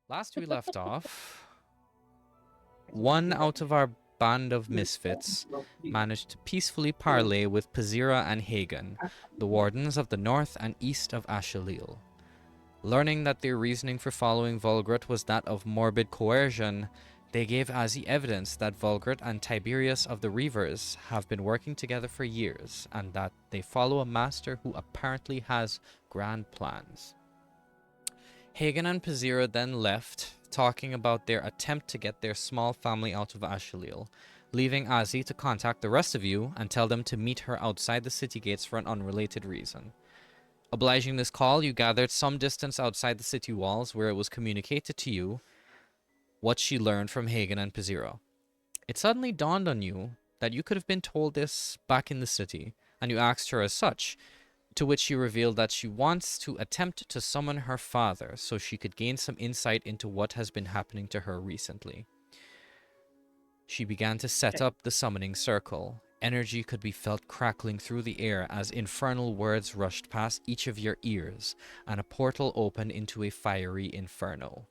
Last we left off, one out of our band of misfits managed to peacefully parley with Pazira and Hagen, the wardens of the north and east of Ashalil. Learning that their reasoning for following Volgrit was that of morbid coercion, they gave Azzy evidence that Volgrit and Tiberius of the Reavers have been working together for years, and that they follow a master who apparently has grand plans. Hagen and Pazira then left, talking about their attempt to get their small family out of Ashalil, leaving Azzy to contact the rest of you and tell them to meet her outside the city gates for an unrelated reason. Obliging this call, you gathered some distance outside the city walls where it was communicated to you what she learned from Hagen and Pazira. It suddenly dawned on you that you could have been told this back in the city, and you asked her as such, to which she revealed that she wants to attempt to summon her father so she could gain some insight into what has been happening to her recently. She began to set up the summoning circle. Energy could be felt crackling through the air as infernal words rushed past each of your ears, and a portal opened into a fiery inferno.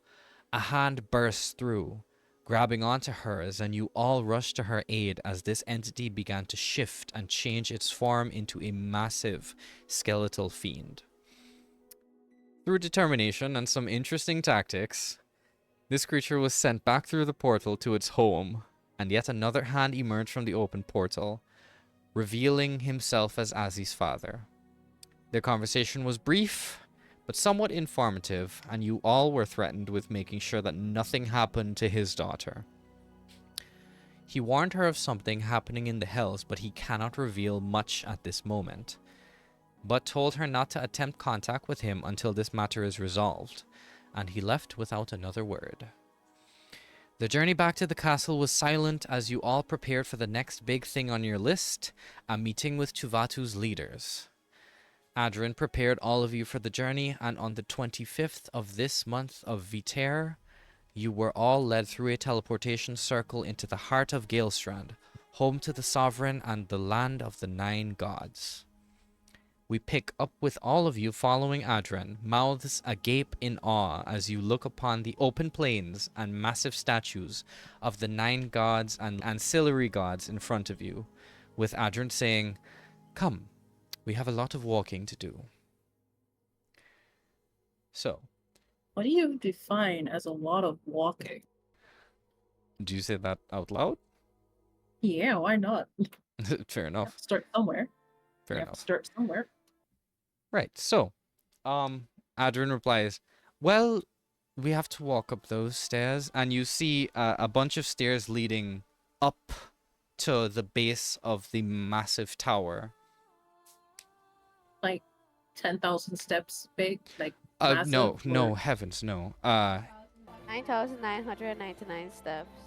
A hand burst through, grabbing onto hers, and you all rushed to her aid as this entity began to shift and change its form into a massive skeletal fiend. Through determination and some interesting tactics, this creature was sent back through the portal to its home, and yet another hand emerged from the open portal, revealing himself as Azzy's father. Their conversation was brief, but somewhat informative, and you all were threatened with making sure that nothing happened to his daughter. He warned her of something happening in the Hells, but he cannot reveal much at this moment, but told her not to attempt contact with him until this matter is resolved, and he left without another word. The journey back to the castle was silent as you all prepared for the next big thing on your list, a meeting with Tuvatu's leaders. Adrin prepared all of you for the journey, and on the 25th of this month of Viter, you were all led through a teleportation circle into the heart of Galestrand, home to the Sovereign and the land of the 9 gods. We pick up with all of you following Adrin, mouths agape in awe as you look upon the open plains and massive statues of the 9 gods and ancillary gods in front of you, with Adrin saying, "Come, we have a lot of walking to do." So, What do you define as a lot of walking? do you say that out loud? Yeah, why not? Fair enough. Start somewhere. Fair you enough. Have to start somewhere. Right. So, Adrin replies, "Well, we have to walk up those stairs," and you see a bunch of stairs leading up to the base of the massive tower. Like 10,000 steps big, like massive, no, heavens, no. 9,999 steps.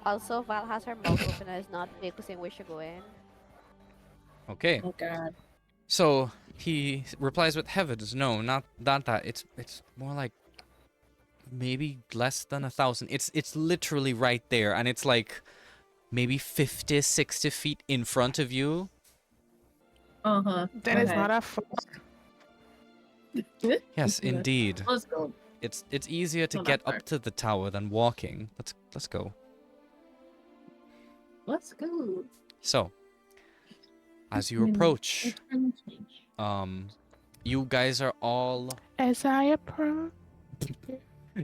Also, Val has her mouth open and is not focusing where she going. Okay. Oh god. So he replies with, "Heavens, no, not that. It's more like maybe less than 1,000. It's literally right there, and it's like maybe 50, 60 feet in front of you." Uh-huh. That is not a Yes, indeed. Let's go. It's easier to Not get that far. up to the tower than walking. Let's go. Let's go. So, as you approach, you guys are all As I approach.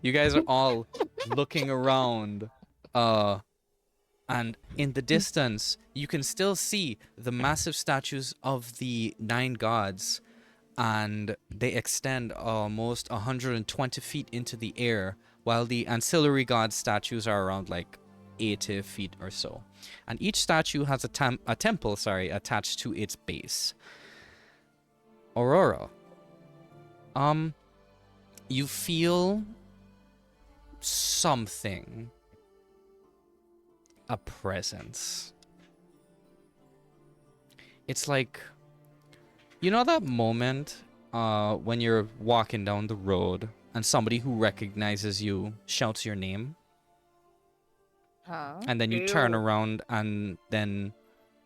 you guys are all looking around, and in the distance you can still see the massive statues of the 9 gods, and they extend almost 120 feet into the air, while the ancillary god statues are around like 80 feet or so, and each statue has a temple attached to its base. Aurora, you feel something, a presence. It's like, you know that moment when you're walking down the road and somebody who recognizes you shouts your name? Huh? And then you turn around, and then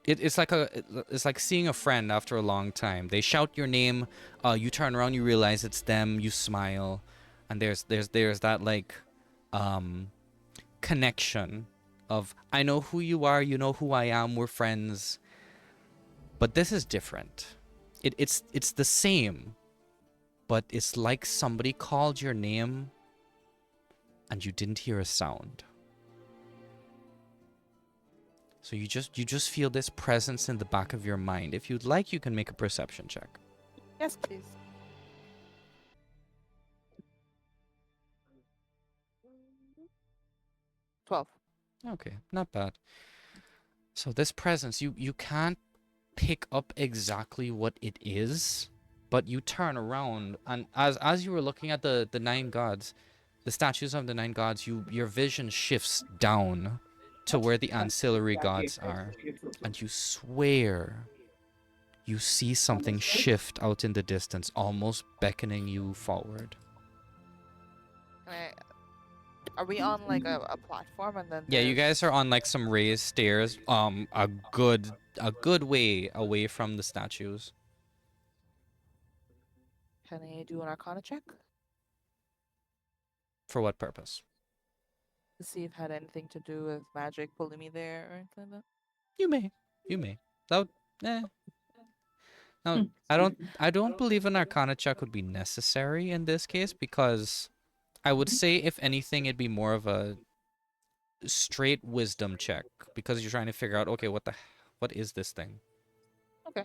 it's like seeing a friend after a long time. They shout your name, you turn around, you realize it's them, you smile, and there's that like connection of I know who you are, you know who I am, we're friends. But this is different. It's the same, but it's like somebody called your name and you didn't hear a sound. So you just feel this presence in the back of your mind. If you'd like, you can make a perception check. Yes, please. $12. Okay, not bad. So this presence, you can't pick up exactly what it is, but you turn around and as you were looking at the nine gods, the statues of the nine gods, your vision shifts down to where the ancillary gods are, and you swear you see something shift out in the distance, almost beckoning you forward. Are we on like a platform and then? Yeah, you there's- guys are on like some raised stairs, a good way away from the statues. Can I do an Arcana check For what purpose? to see if it had anything to do with magic pulling me there or anything like that? You may. That would, No, I don't believe an Arcana check would be necessary in this case, because I would say if anything it'd be more of a straight wisdom check, because you're trying to figure out, okay, what is this thing? Okay.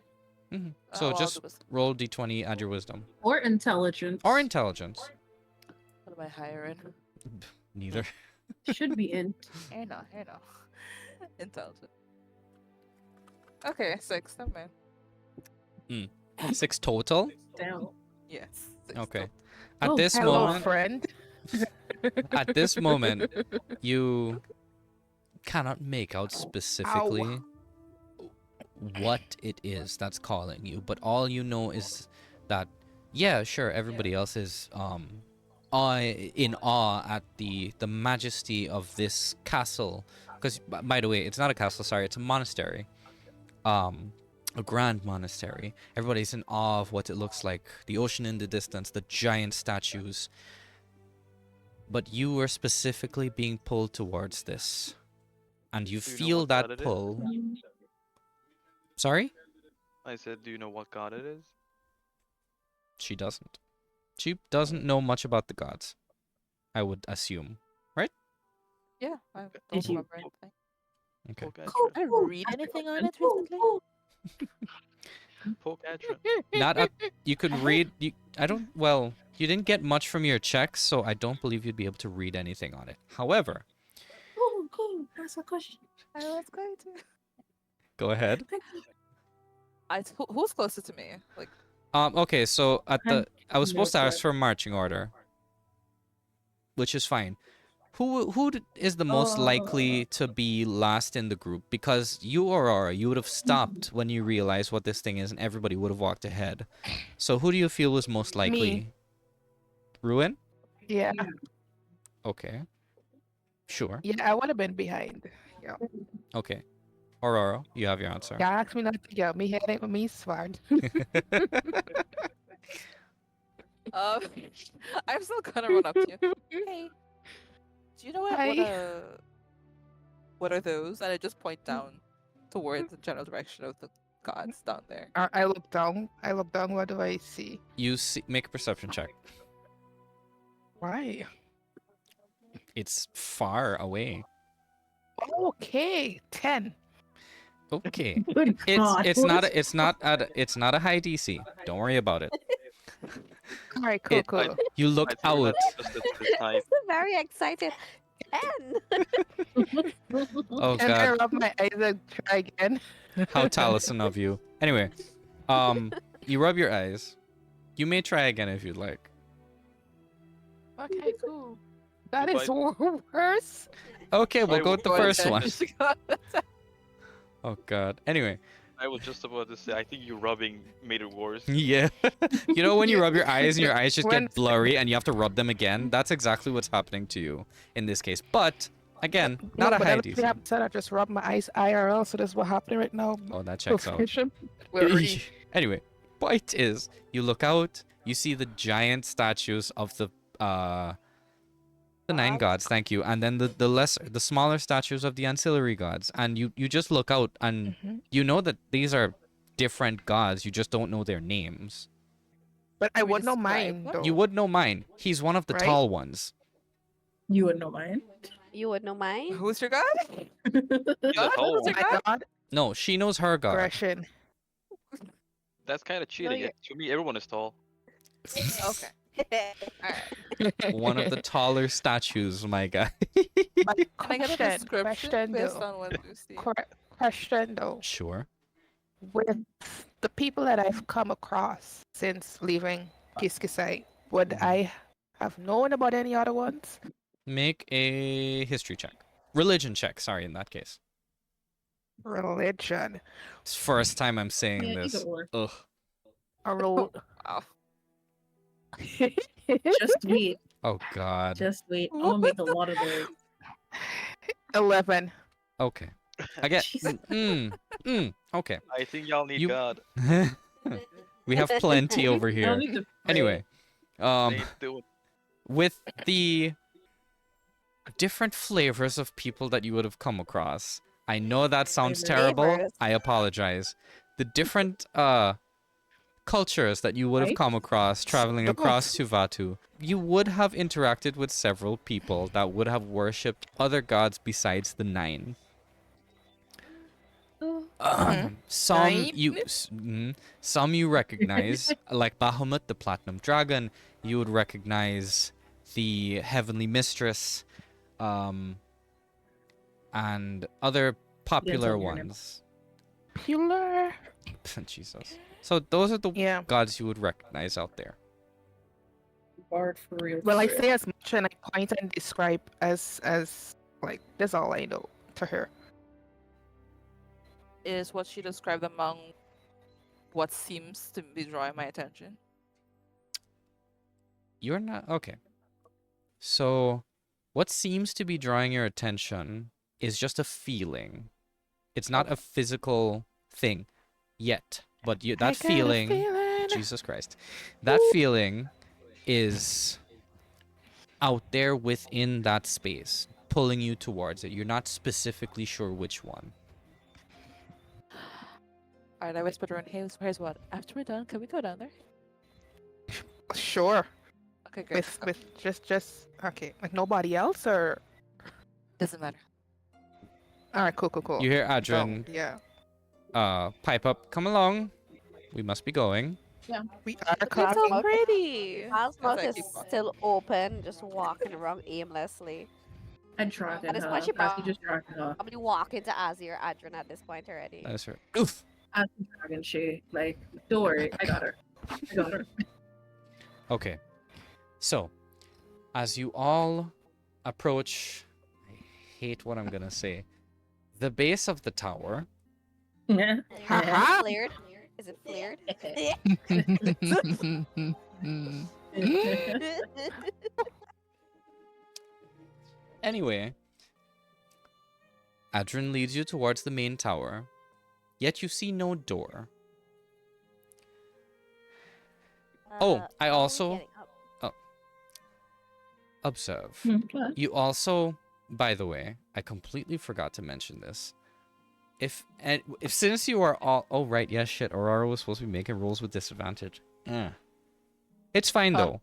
So well, I'll just do wisdom. roll d20, add your wisdom. Or intelligence. Or intelligence. What am I higher in? Neither. Should be in. Here no. Intelligent. Okay, 6. Never mind. 6 total? Down. Yes. 6 Okay. total. At Oh, this Hello, moment, friend. at this moment, you cannot make out specifically what it is that's calling you, but all you know is that, yeah, sure, everybody else is in awe at the majesty of this castle. Because, by the way, it's not a castle, sorry, it's a monastery. A grand monastery. Everybody's in awe of what it looks like. The ocean in the distance, the giant statues. But you are specifically being pulled towards this. And you Do you know feel what god that it is? pull. Sorry? I said, do you know what god it is? She doesn't. She doesn't know much about the gods, I would assume. Yeah, I Did don't you- remember anything. Okay. Poke Did I Atron. read anything on it recently? Poke Atron. Not a, you could read, you didn't get much from your checks, so I don't believe you'd be able to read anything on it. However, Ask a question. I was going to. go ahead. Who's closest to me? Like, Okay, so I was supposed to No, ask for a marching order, which is fine. Who is the most likely to be last in the group? Because you, Aurora, you would have stopped when you realized what this thing is, and everybody would have walked ahead. So who do you feel was most likely? Ruin? Yeah, Okay. Sure. yeah, I would have been behind. Yeah, Okay. Aurora, you have your answer. yeah. Ask me not to get me head ain't with me sword. I'm still gonna run up to you. Hey, do you know Hi. what are those? And I just point down towards the general direction of the gods down there. I look down. I look down. What do I see? You see, make a perception check. Why? It's far away. Okay, 10. Okay. Good God. It's not a high DC. Don't worry about it. All right, cool, It- cool. You look I threw out. that just at this height. Very excited. And Oh And I god, rub my eyes and try again. how Taliesin of you. Anyway, you rub your eyes. You may try again if you'd like. Okay, cool. That If is worse. Okay, we'll I go with the will- first one. one. Oh god. Anyway, I was just about to say, I think you rubbing made it worse. yeah. You know when you rub your eyes and your eyes just When- get blurry and you have to rub them again? That's exactly what's happening to you in this case. But again, not a but high that's what DC. happened. I just rub my eyes IRL, so this is what happening right now. Oh, that checks out. Profession. Blurry. Anyway, point is, you look out, you see the giant statues of the The 9 gods, thank you. And then the smaller statues of the ancillary gods. And you just look out and you know that these are different gods, you just don't know their names. But I Can we would know describe mine them? though. You would know mine. He's one of the Right? tall ones. You would know mine. You would know mine? Who's your god? He's a God? tall Who's one. your My god? God, No, she knows her god. aggression. That's kind of cheating. you're- To me, everyone is tall. Okay. Alright. One of the taller statues, my guy. My Can I get a question, description question based though. on what you see? Question though. Sure. With the people that I've come across since leaving Kiskisai, would I have known about any other ones? Make a history check. Religion check, sorry, in that case. Religion. It's first time I'm saying Yeah, this. either or. Ugh. A roll. Wow. Just wait. Oh god. Just wait. I'm gonna make a lot of those. 11. Okay. I get Jeez. okay. I think y'all need You- God. We have plenty over I don't here. need to pray. Anyway, They do it. with the different flavors of people that you would have come across. I know that sounds terrible. Flavors. I apologize. The different cultures that you would have Right? come across traveling Stop. across Tuvatu, you would have interacted with several people that would have worshipped other gods besides the 9. Some Nine? some you recognize, like Bahamut, the Platinum Dragon. You would recognize the Heavenly Mistress, and other popular tell me your name. ones. Popular. Jesus. So those are the Yeah. gods you would recognize out there. Bard for real. Well, I for real. say as much and I point and describe as like that's all I know to her. Is what she described among what seems to be drawing my attention. You're not okay. So, what seems to be drawing your attention is just a feeling. It's not a physical thing yet, but I that got a feeling, feeling. Jesus Christ, that feeling is out there within that space, pulling you towards it. You're not specifically sure which one. Alright, I whispered around, hey, here's what. After we're done, can we go down there? Sure. Okay, great. With just okay. Like nobody else or Doesn't matter. all right. Cool. You hear So, Adrian yeah. pipe up, come along. We must be going. We are It's It's so coming. pretty. Asmok Okay, is keep walking. still open, just walking around aimlessly. I drag That it. is why she As you just drag it off. Probably walk into Azzy or Adrian at this point already. That is her. Oof. As you dragon she. Like, don't worry, I got her. I got her. Okay. So, as you all approach, I hate what I'm gonna say, the base of the tower, Yeah. Is it Haha. flared? Is it flared? anyway, Adrian leads you towards the main tower, yet you see no door. Oh, I how are we also- getting up? Observe. What? You also, by the way, I completely forgot to mention this. If since you are all, oh right, yeah, shit, Aurora was supposed to be making rolls with disadvantage. It's fine though.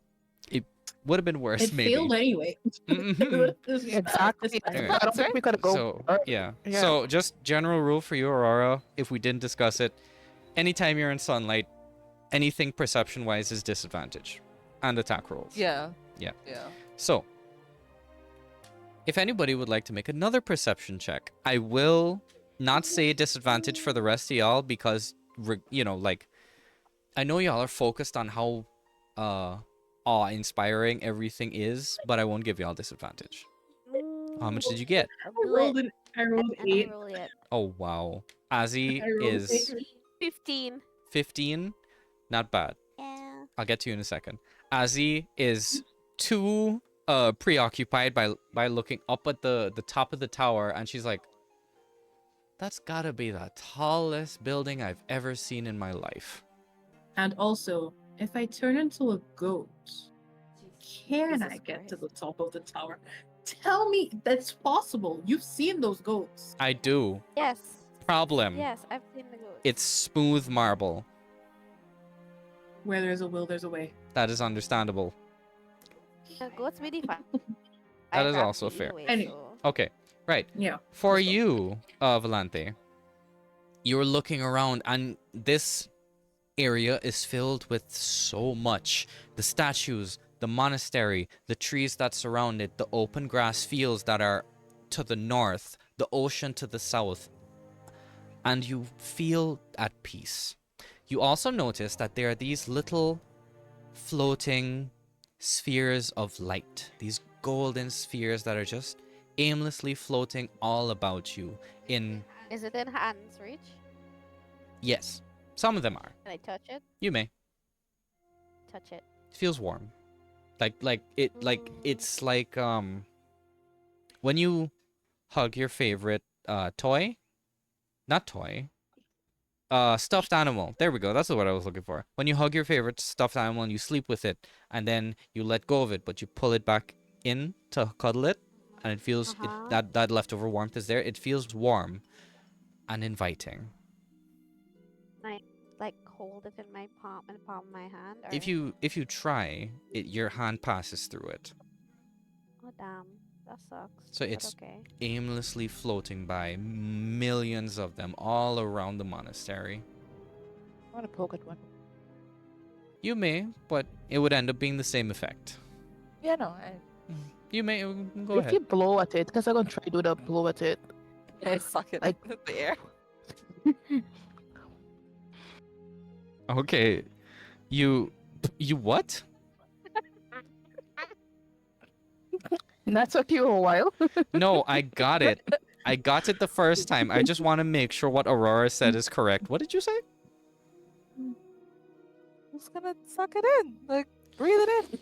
It would have been worse, It maybe. failed anyway. Mhm. Exactly. It's fine. I don't think we could go. So yeah. Yeah. So just general rule for you, Aurora. If we didn't discuss it, anytime you're in sunlight, anything perception-wise is disadvantage, and attack rolls. Yeah. Yeah. Yeah. So, if anybody would like to make another perception check, I will not say disadvantage for the rest of y'all because, you know, like, I know y'all are focused on how awe-inspiring everything is, but I won't give y'all disadvantage. How much did you get? I rolled an I didn't 8. roll yet. Oh, wow. Azzy I rolled is 8. 15. 15. Not bad. Yeah. I'll get to you in a second. Azzy is too preoccupied by looking up at the top of the tower, and she's like, that's gotta be the tallest building I've ever seen in my life. And also, if I turn into a goat, Can Jesus I get to Christ. the top of the tower? Tell me that's possible. You've seen those goats. I do. Yes. Problem. Yes, I've seen the ghost. It's smooth marble. Where there's a will, there's a way. That is understandable. The goats really fun. That is also fair. Any- So... Okay, right. Yeah. For let's go. you, Volante, you're looking around, and this area is filled with so much. The statues, the monastery, the trees that surround it, the open grass fields that are to the north, the ocean to the south, and you feel at peace. You also notice that there are these little floating spheres of light, these golden spheres that are just aimlessly floating all about you in... Is it in hand's reach? Yes, some of them are. Can I touch it? You may. Touch it. It feels warm. It's like when you hug your favorite toy, not toy, stuffed animal. There we go. That's the word I was looking for. When you hug your favorite stuffed animal and you sleep with it, and then you let go of it, but you pull it back in to cuddle it, and it feels that leftover warmth is there. It feels warm and inviting. Like hold it in my palm, in the palm of my hand. Or... If you try, your hand passes through it. Oh damn, that sucks. So but it's okay. aimlessly floating by, millions of them all around the monastery. I want to poke at one. You may, but it would end up being the same effect. Yeah, no. You may go If ahead. you blow at it, because I'm gonna try to do the blow at it. I suck it Like- in the air. Okay, you what? And that took you a while. No, I got it. I got it the first time. I just want to make sure what Aurora said is correct. What did you say? I'm just gonna suck it in. Like, breathe it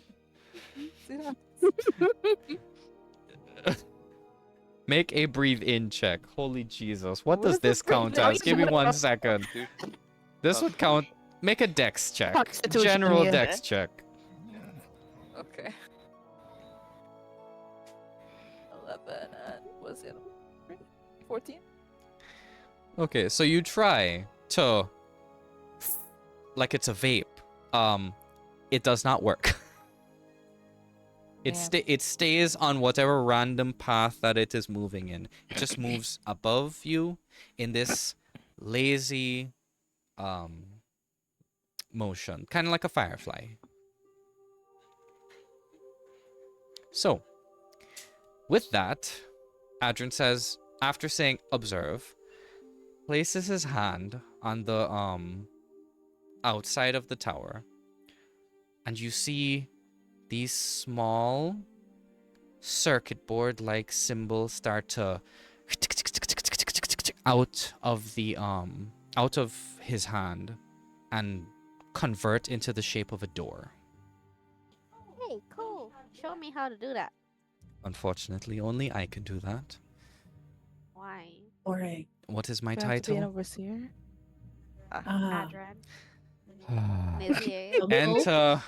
in. See that? Make a breathe in check. Holy Jesus. What What does is the this count breathe in? as? Give me 1 second. Dude. This would count. Make a dex check. Constitution, General yeah. dex check. Okay. 11 and was it 14? Okay, so you try to, like it's a vape. It does not work. It stays on whatever random path that it is moving in. It just moves above you in this lazy motion, kind of like a firefly. So, with that, Adrian says, after saying observe, places his hand on the outside of the tower, and you see these small circuit board like symbols start to out of his hand and convert into the shape of a door. Hey, cool. Show me how to do that. Unfortunately, only I can do that. Why? Alright. What is my Do I have to be an title? overseer? Adran. Nizier. Enter.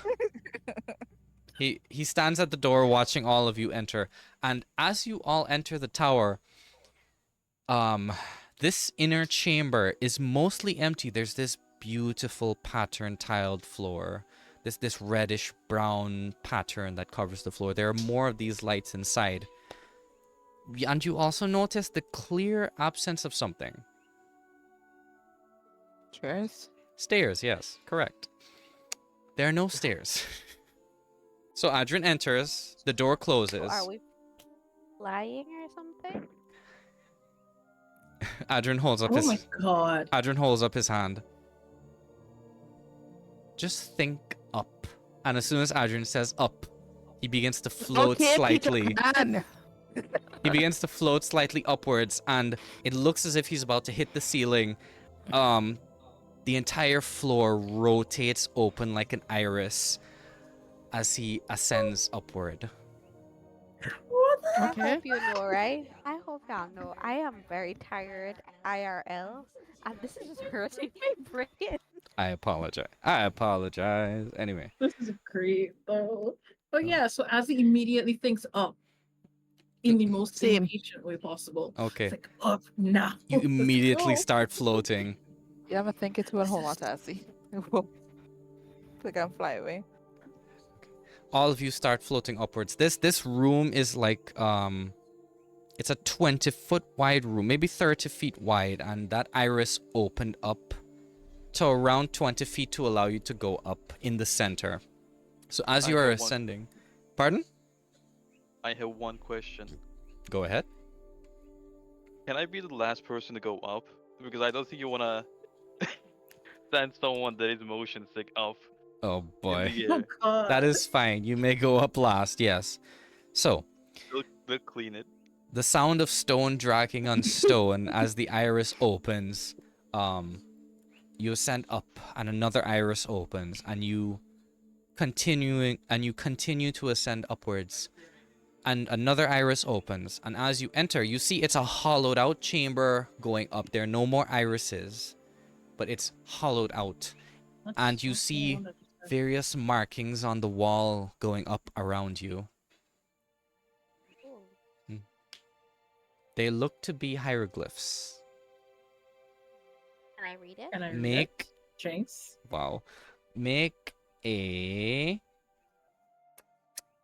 He stands at the door watching all of you enter. And as you all enter the tower, this inner chamber is mostly empty. There's this beautiful pattern tiled floor. This reddish brown pattern that covers the floor. There are more of these lights inside. And you also notice the clear absence of something. Cheers. Stairs, yes, correct. There are no stairs. So Adrian enters, the door closes. Are we flying or something? Adrian holds up Oh his my god. Adrian holds up his hand. Just think up. And as soon as Adrian says up, he begins to float Okay, Peter slightly. Pan. He begins to float slightly upwards, and it looks as if he's about to hit the ceiling. The entire floor rotates open like an iris as he ascends upward. What the I Okay. hope you know, right? I hope y'all know. I am very tired IRL, and this is just hurting my brain. I apologize. Anyway. This is great though. Oh yeah, so Azzy immediately thinks up in the most Same. impatient way possible. Okay. It's like up now. You Let's immediately go. start floating. Yeah, I'm gonna think it through and hold on to Essie. We'll click and fly away. All of you start floating upwards. This room is like it's a 20-foot wide room, maybe 30 feet wide, and that iris opened up to around 20 feet to allow you to go up in the center. So as I you are have one- ascending, pardon? I have one question. Go ahead. Can I be the last person to go up? Because I don't think you wanna send someone that is motion sick up Oh in boy. the Oh air. god. That is fine. You may go up last, yes. So, They'll clean it. the sound of stone dragging on stone as the iris opens, you ascend up and another iris opens and you continue to ascend upwards and another iris opens, and as you enter you see it's a hollowed out chamber going up. There are no more irises, but it's hollowed out, and you see various markings on the wall going up around you. Ooh. They look to be hieroglyphs. Can I read it? Can I read Make it? Jinx? Wow. Make a...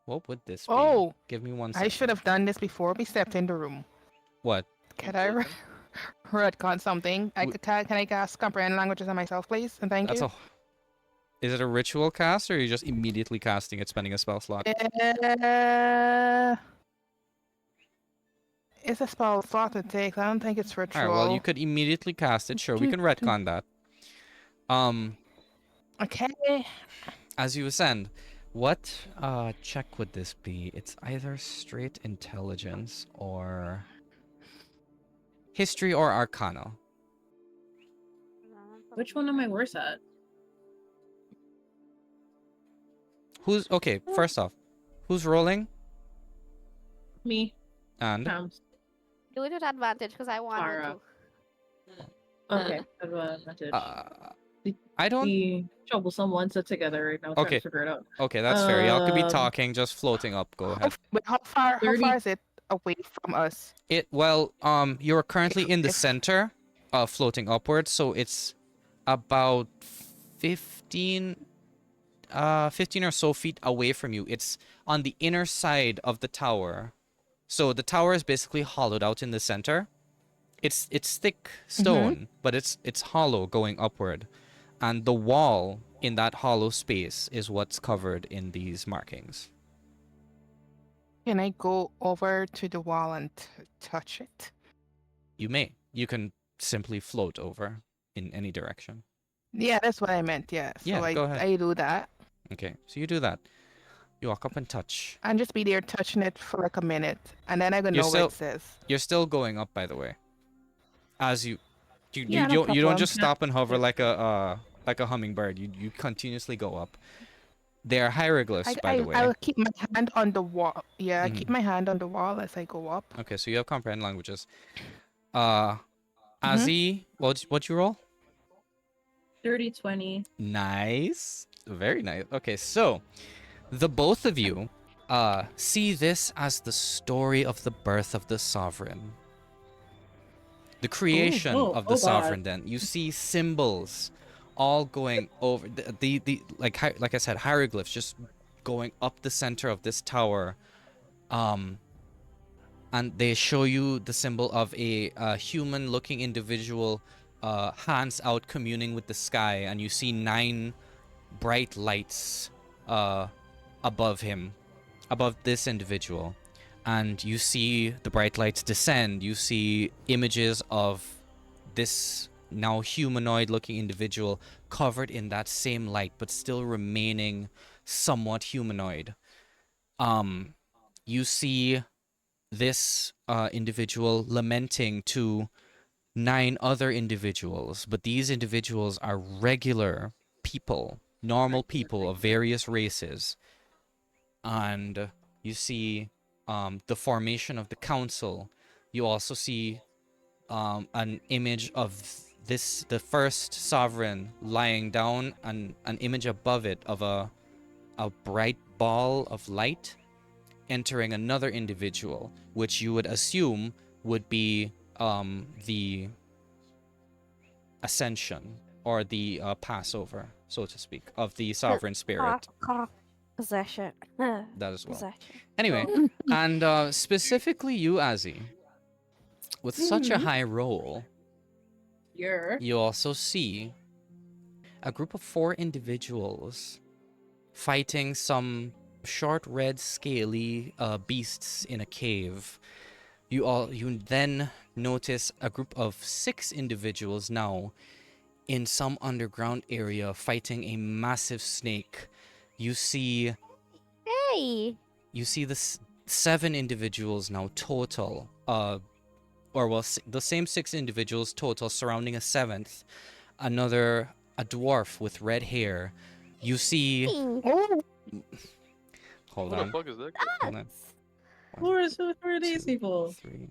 What would this be? Oh, Give me one I second. should have done this before we stepped in the room. What? Can I retcon something? Can I cast comprehend languages on myself, please? And thank That's you. a... Is it a ritual cast, or are you just immediately casting it, spending a spell slot? It's a spell slot it takes. I don't think it's ritual. Alright, well, you could immediately cast it. Sure, we can retcon that. Okay. As you ascend, what check would this be? It's either straight intelligence or history or arcana. Which one am I worse at? Who's okay? First off, who's rolling? Me. And Do it with advantage because I want Tara. to. Okay. Advantage. I don't. The troublesome ones are together right now. Trying Okay. to figure it out. Okay, that's fair. Y'all could be Um, talking, just floating up. Go ahead. But how far 30. is it away from us? You're currently in the If- center, floating upwards, so it's about 15 or so feet away from you. It's on the inner side of the tower. So the tower is basically hollowed out in the center. It's thick stone, but it's hollow going upward. And the wall in that hollow space is what's covered in these markings. Can I go over to the wall and touch it? You may. You can simply float over in any direction. Yeah, that's what I meant. Yeah. So Yeah, go ahead. I do that Okay, so you do that. You walk up and touch. and just be there touching it for like a minute, and then I gonna You're know still- what it says. You're still going up, by the way. As you Yeah, no don't problem. just stop and hover like a hummingbird. You continuously go up. They are hieroglyphs, by the way. I'll keep my hand on the wall. Yeah, I keep Mhm. my hand on the wall as I go up. Okay, so you have comprehend languages. Azzy, what'd you roll? 30-20. Nice. Very nice. Okay, so the both of you see this as the story of the birth of the sovereign. The creation of the God. sovereign. Then you see symbols all going over the like I said, hieroglyphs just going up the center of this tower. And they show you the symbol of a human-looking individual, hands out, communing with the sky, and you see 9 bright lights above him, above this individual. And you see the bright lights descend. You see images of this now humanoid-looking individual covered in that same light, but still remaining somewhat humanoid. You see this individual lamenting to 9 other individuals, but these individuals are regular people, normal people of various races. And you see the formation of the council. You also see an image of the first sovereign lying down, and an image above it of a bright ball of light entering another individual, which you would assume would be the ascension or the Passover, so to speak, of the sovereign spirit. Possession. That as well. Possession. Anyway, and specifically you, Azzy, with such a high roll, you also see a group of 4 individuals fighting some short, red, scaly beasts in a cave. You then notice a group of 6 individuals now in some underground area fighting a massive snake. You see Hey! the 7 individuals now total, the same 6 individuals total surrounding a 7th, a dwarf with red hair. You see, Oh, hold What the on, fuck is that? hold on. Who are these Two, people? 3.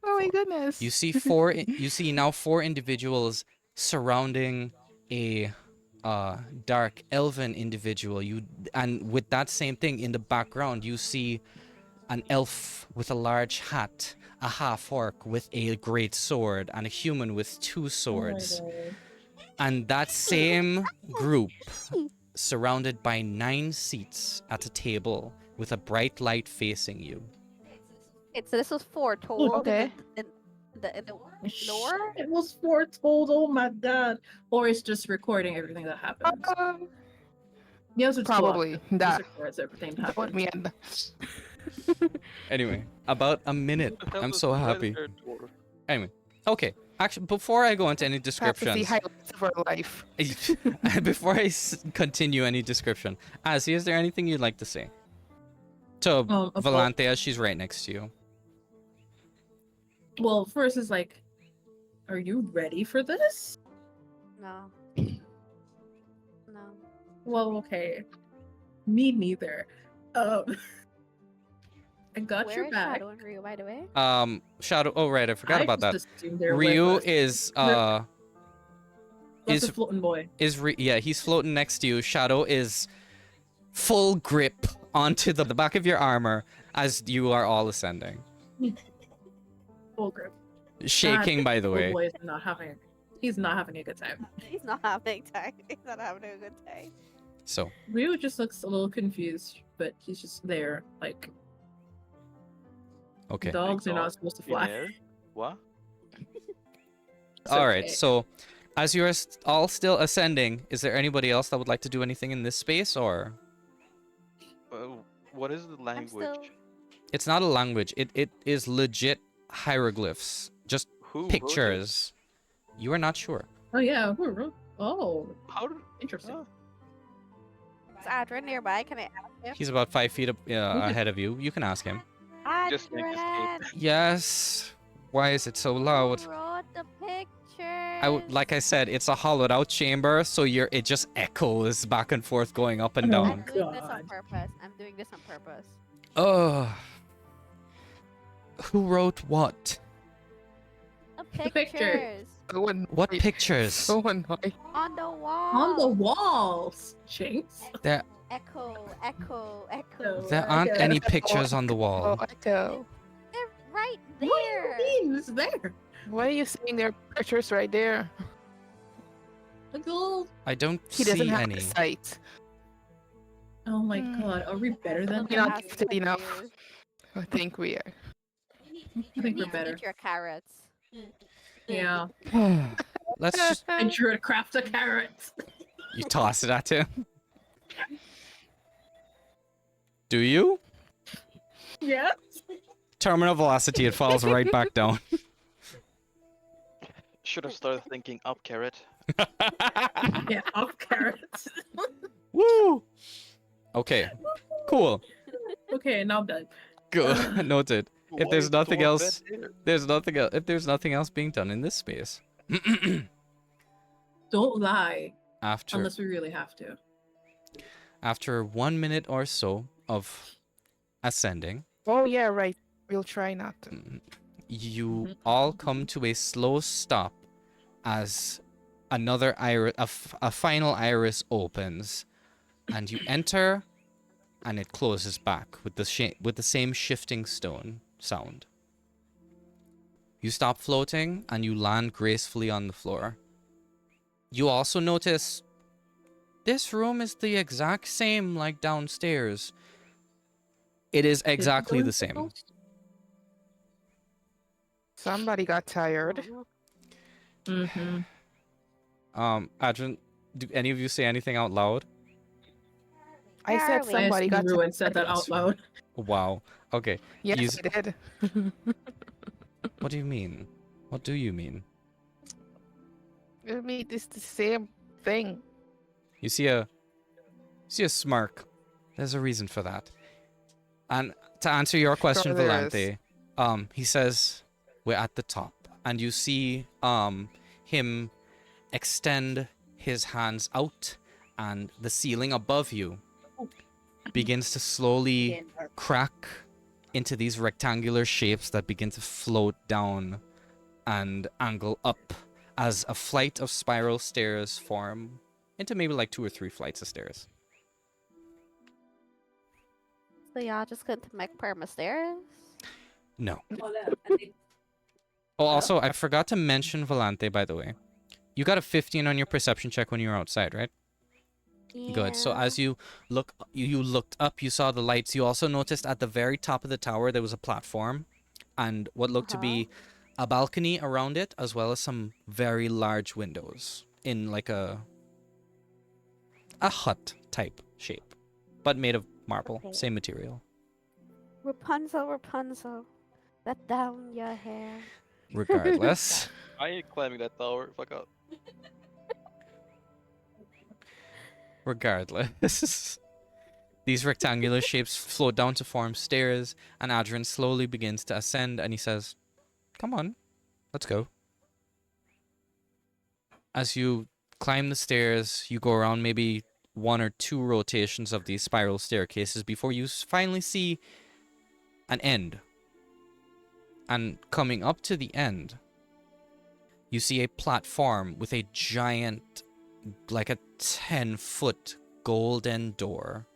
oh my goodness. You see 4. You see now 4 individuals surrounding a dark elven individual. And with that same thing in the background, you see an elf with a large hat, a half orc with a great sword, and a human with 2 swords. And that same group, surrounded by 9 seats at a table with a bright light facing you. So this was foretold okay. in the lore? It was foretold. Oh my god! Or it's just recording everything that happens. Yes, it's Probably blocked. It that. just records everything that That would happens. mean Anyway, about a minute. What the hell I'm is so the happy. red-haired dwarf? Anyway, okay. Actually, before I go into any have to see descriptions, highlights of our life. before I continue any description, Azzy, is there anything you'd like to say to About- Volante as she's right next to you? Well, first is like, are you ready for this? No. No. Well, okay. Me neither. I got Where your is back. Shadow and Ryu, by the way? Shadow. Oh, right, I forgot about that. just assumed they're Ryu with us. is That's is a floating boy. yeah, he's floating next to you. Shadow is full grip onto the back of your armor as you are all ascending. Full grip. Shaking, by the Little way. boy is not having. He's not having a good time. He's not having time. He's not having a good time. So, Ryu just looks a little confused, but he's just there. Like okay. dogs are Dog not supposed to in fly. air? What? It's All right. okay. So, as you are all still ascending, is there anybody else that would like to do anything in this space, or What is the language? still- it's not a language? It is legit hieroglyphs, just Who wrote it? pictures. You are not sure. Oh yeah. Who wrote? Oh, How did? interesting. Oh. Is Adrian nearby? Can I ask him? He's about 5 feet ahead of you. You can ask him. Just make Adrian! Yes. Why is it so loud? Who wrote the picture? Like I said, it's a hollowed out chamber, so it just echoes back and forth, going up and Oh, down. I'm doing this on God. purpose. I'm doing this on purpose. Ugh. Who wrote what? The The pictures. picture. So annoying. What pictures? So annoying. On the wall. On the walls, Jinx. There, Echo, echo, No. echo. there aren't Okay. any pictures on the Oh, wall. Echo. They're right What do there. you mean? It's there. Why are you saying there are pictures right there? Like a little. I don't He doesn't see have any. the sight. Oh my Hmm. god, are we better than Look You're at him? not how gifted sick enough. you. I think we are. I think You we're need to better. eat your carrots. Yeah. Let's just. I drew a craft of carrots. You toss it at him. Do you? Yes. Terminal velocity, it falls right back down. Should have started thinking up, carrot. Yeah, of carrots. Woo! Okay. Cool. Okay, now I'm done. Good. Noted. If Why there's is nothing dwarf else, red hair? there's nothing else. If there's nothing else being done in this space, Don't lie after unless we really have to. after 1 minute or so of ascending, Oh yeah, right. We'll try not to. you all come to a slow stop as another iris, a final iris opens, and you enter and it closes back with the same shifting stone sound. You stop floating and you land gracefully on the floor. You also notice this room is the exact same like downstairs. It is exactly the same. Somebody got tired. Mm-hmm. Adrian, do any of you say anything out loud? I Where said are we? I somebody got assume Ruin said that tired. out loud. Wow. Okay. Yes, I did. What do you mean? What do you mean? I mean, it's the same thing. You see a smirk. There's a reason for that. And to answer your question, Sure there is. Volante, he says we're at the top, and you see him extend his hands out, and the ceiling above you begins to slowly crack into these rectangular shapes that begin to float down and angle up as a flight of spiral stairs form into maybe like 2 or 3 flights of stairs. So y'all just going to make perma stairs? No. Oh, also, I forgot to mention Volante, by the way. You got a 15 on your perception check when you were outside, right? Good. So Yeah. as you looked up, you saw the lights. You also noticed at the very top of the tower there was a platform and what looked to be a balcony around it, as well as some very large windows in like a hut type shape, but made of marble, Okay. same material. Rapunzel, Rapunzel, let down your hair. Regardless. I ain't climbing that tower. Fuck up. Regardless. These rectangular shapes float down to form stairs, and Adrian slowly begins to ascend, and he says, "Come on, let's go." As you climb the stairs, you go around maybe 1 or 2 rotations of these spiral staircases before you finally see an end. And coming up to the end, you see a platform with a giant, like a 10-foot golden door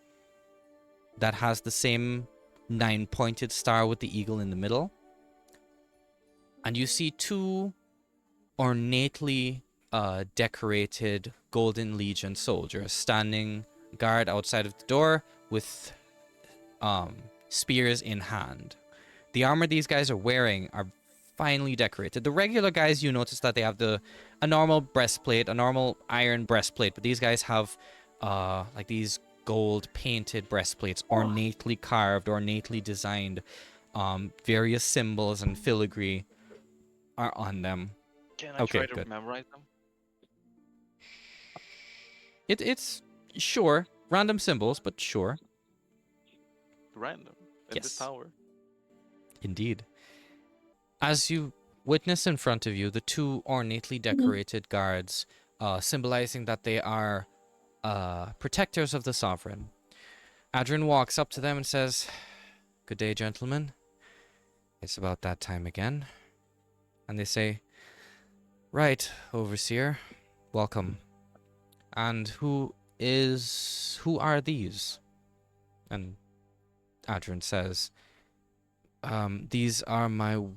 that has the same 9-pointed star with the eagle in the middle. And you see 2 ornately decorated Golden Legion soldiers standing guard outside of the door with spears in hand. The armor these guys are wearing are finely decorated. The regular guys, you notice that they have a normal breastplate, a normal iron breastplate, but these guys have like these gold painted breastplates, ornately carved, ornately designed. Various symbols and filigree are on them. Can I Okay, try to good. memorize them? It's sure random symbols, but sure, Random. In Yes. this tower. indeed. As you witness in front of you, the 2 ornately decorated guards, symbolizing that they are protectors of the sovereign. Adrian walks up to them and says, "Good day, gentlemen. It's about that time again." And they say, "Right, Overseer. Welcome. And who are these?" And Adrian says, "These are my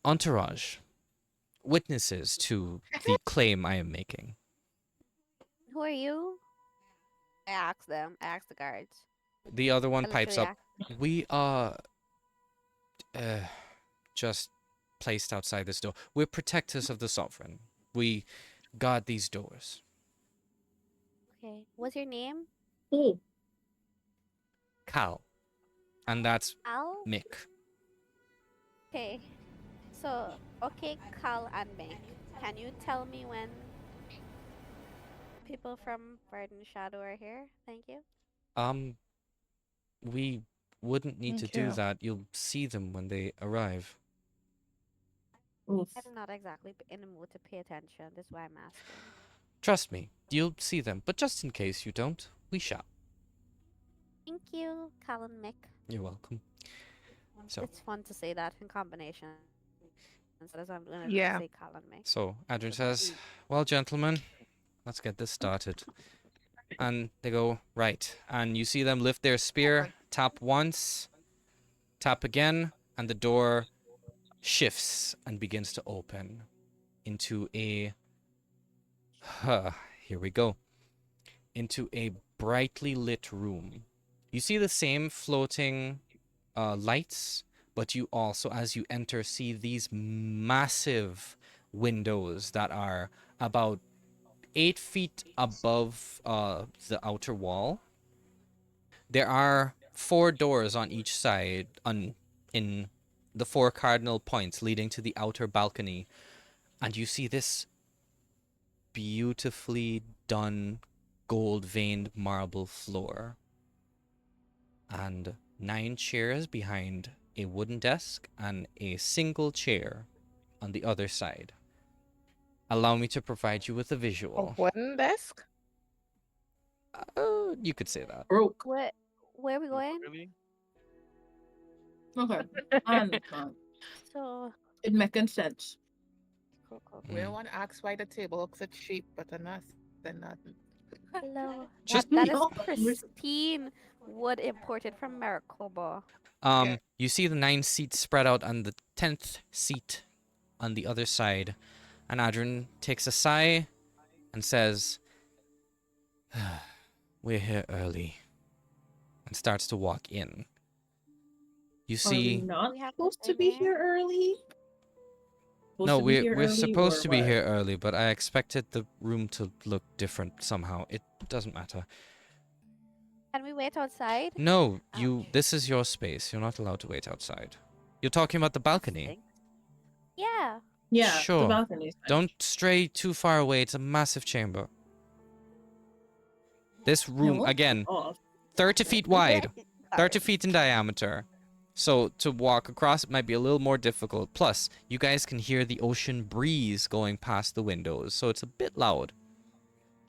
entourage, witnesses to the claim I am making." Who are you? I asked them. I asked the guards. The other one I pipes literally up, "We are just placed outside this door. We're protectors of the sovereign. We guard these doors." Okay. What's your name? Oh, Cal. And that's Al? Mick. Okay. So, okay, Cal and Meg. Can you tell me when people from Bird and Shadow are here? Thank you. We wouldn't need to Thank do you. that. You'll see them when they arrive. oof. I'm not exactly in the mood to pay attention. That's why I'm asking. Trust me, you'll see them. But just in case you don't, we shall. Thank you, Cal and Mick. You're welcome. So, It's fun to say that in combination. So that's why I'm gonna Yeah. say Cal and Mick. Adrian says, "Well, gentlemen, let's get this started. And they go, right. And you see them lift their spear, tap once, tap again, and the door shifts and begins to open into a here we go, into a brightly lit room. You see the same floating lights, but you also, as you enter, see these massive windows that are about 8 feet above the outer wall. There are 4 doors on each side in the 4 cardinal points leading to the outer balcony, and you see this beautifully done gold-veined marble floor and 9 chairs behind a wooden desk and a single chair on the other side. Allow me to provide you with a A visual. wooden desk? You could say that. Broke. Where are we going? Really? Okay. I understand. So, It making sense. cool. We don't want to ask why the table looks so cheap, but enough. Then nothing. Hello. Just- that is No, pristine wood imported from Maricopa. You see the 9 seats spread out on the 10th seat on the other side, and Adrian takes a sigh and says, "We're here early," and starts to walk in. You Are we see, not We have to supposed to stay be there? here early? no, we're early, supposed or to be what? here early, but I expected the room to look different somehow. It doesn't matter. Can we wait outside? No, Oh. this is your space. You're not allowed to wait outside. You're talking about the balcony. Stinks. Yeah. Yeah, Sure. the balcony's fine. Don't stray too far away. It's a massive chamber. This Yeah, room, what again, off? 30 feet wide, 30 feet in diameter. So to walk across it might be a little more difficult. Plus, you guys can hear the ocean breeze going past the windows, so it's a bit loud.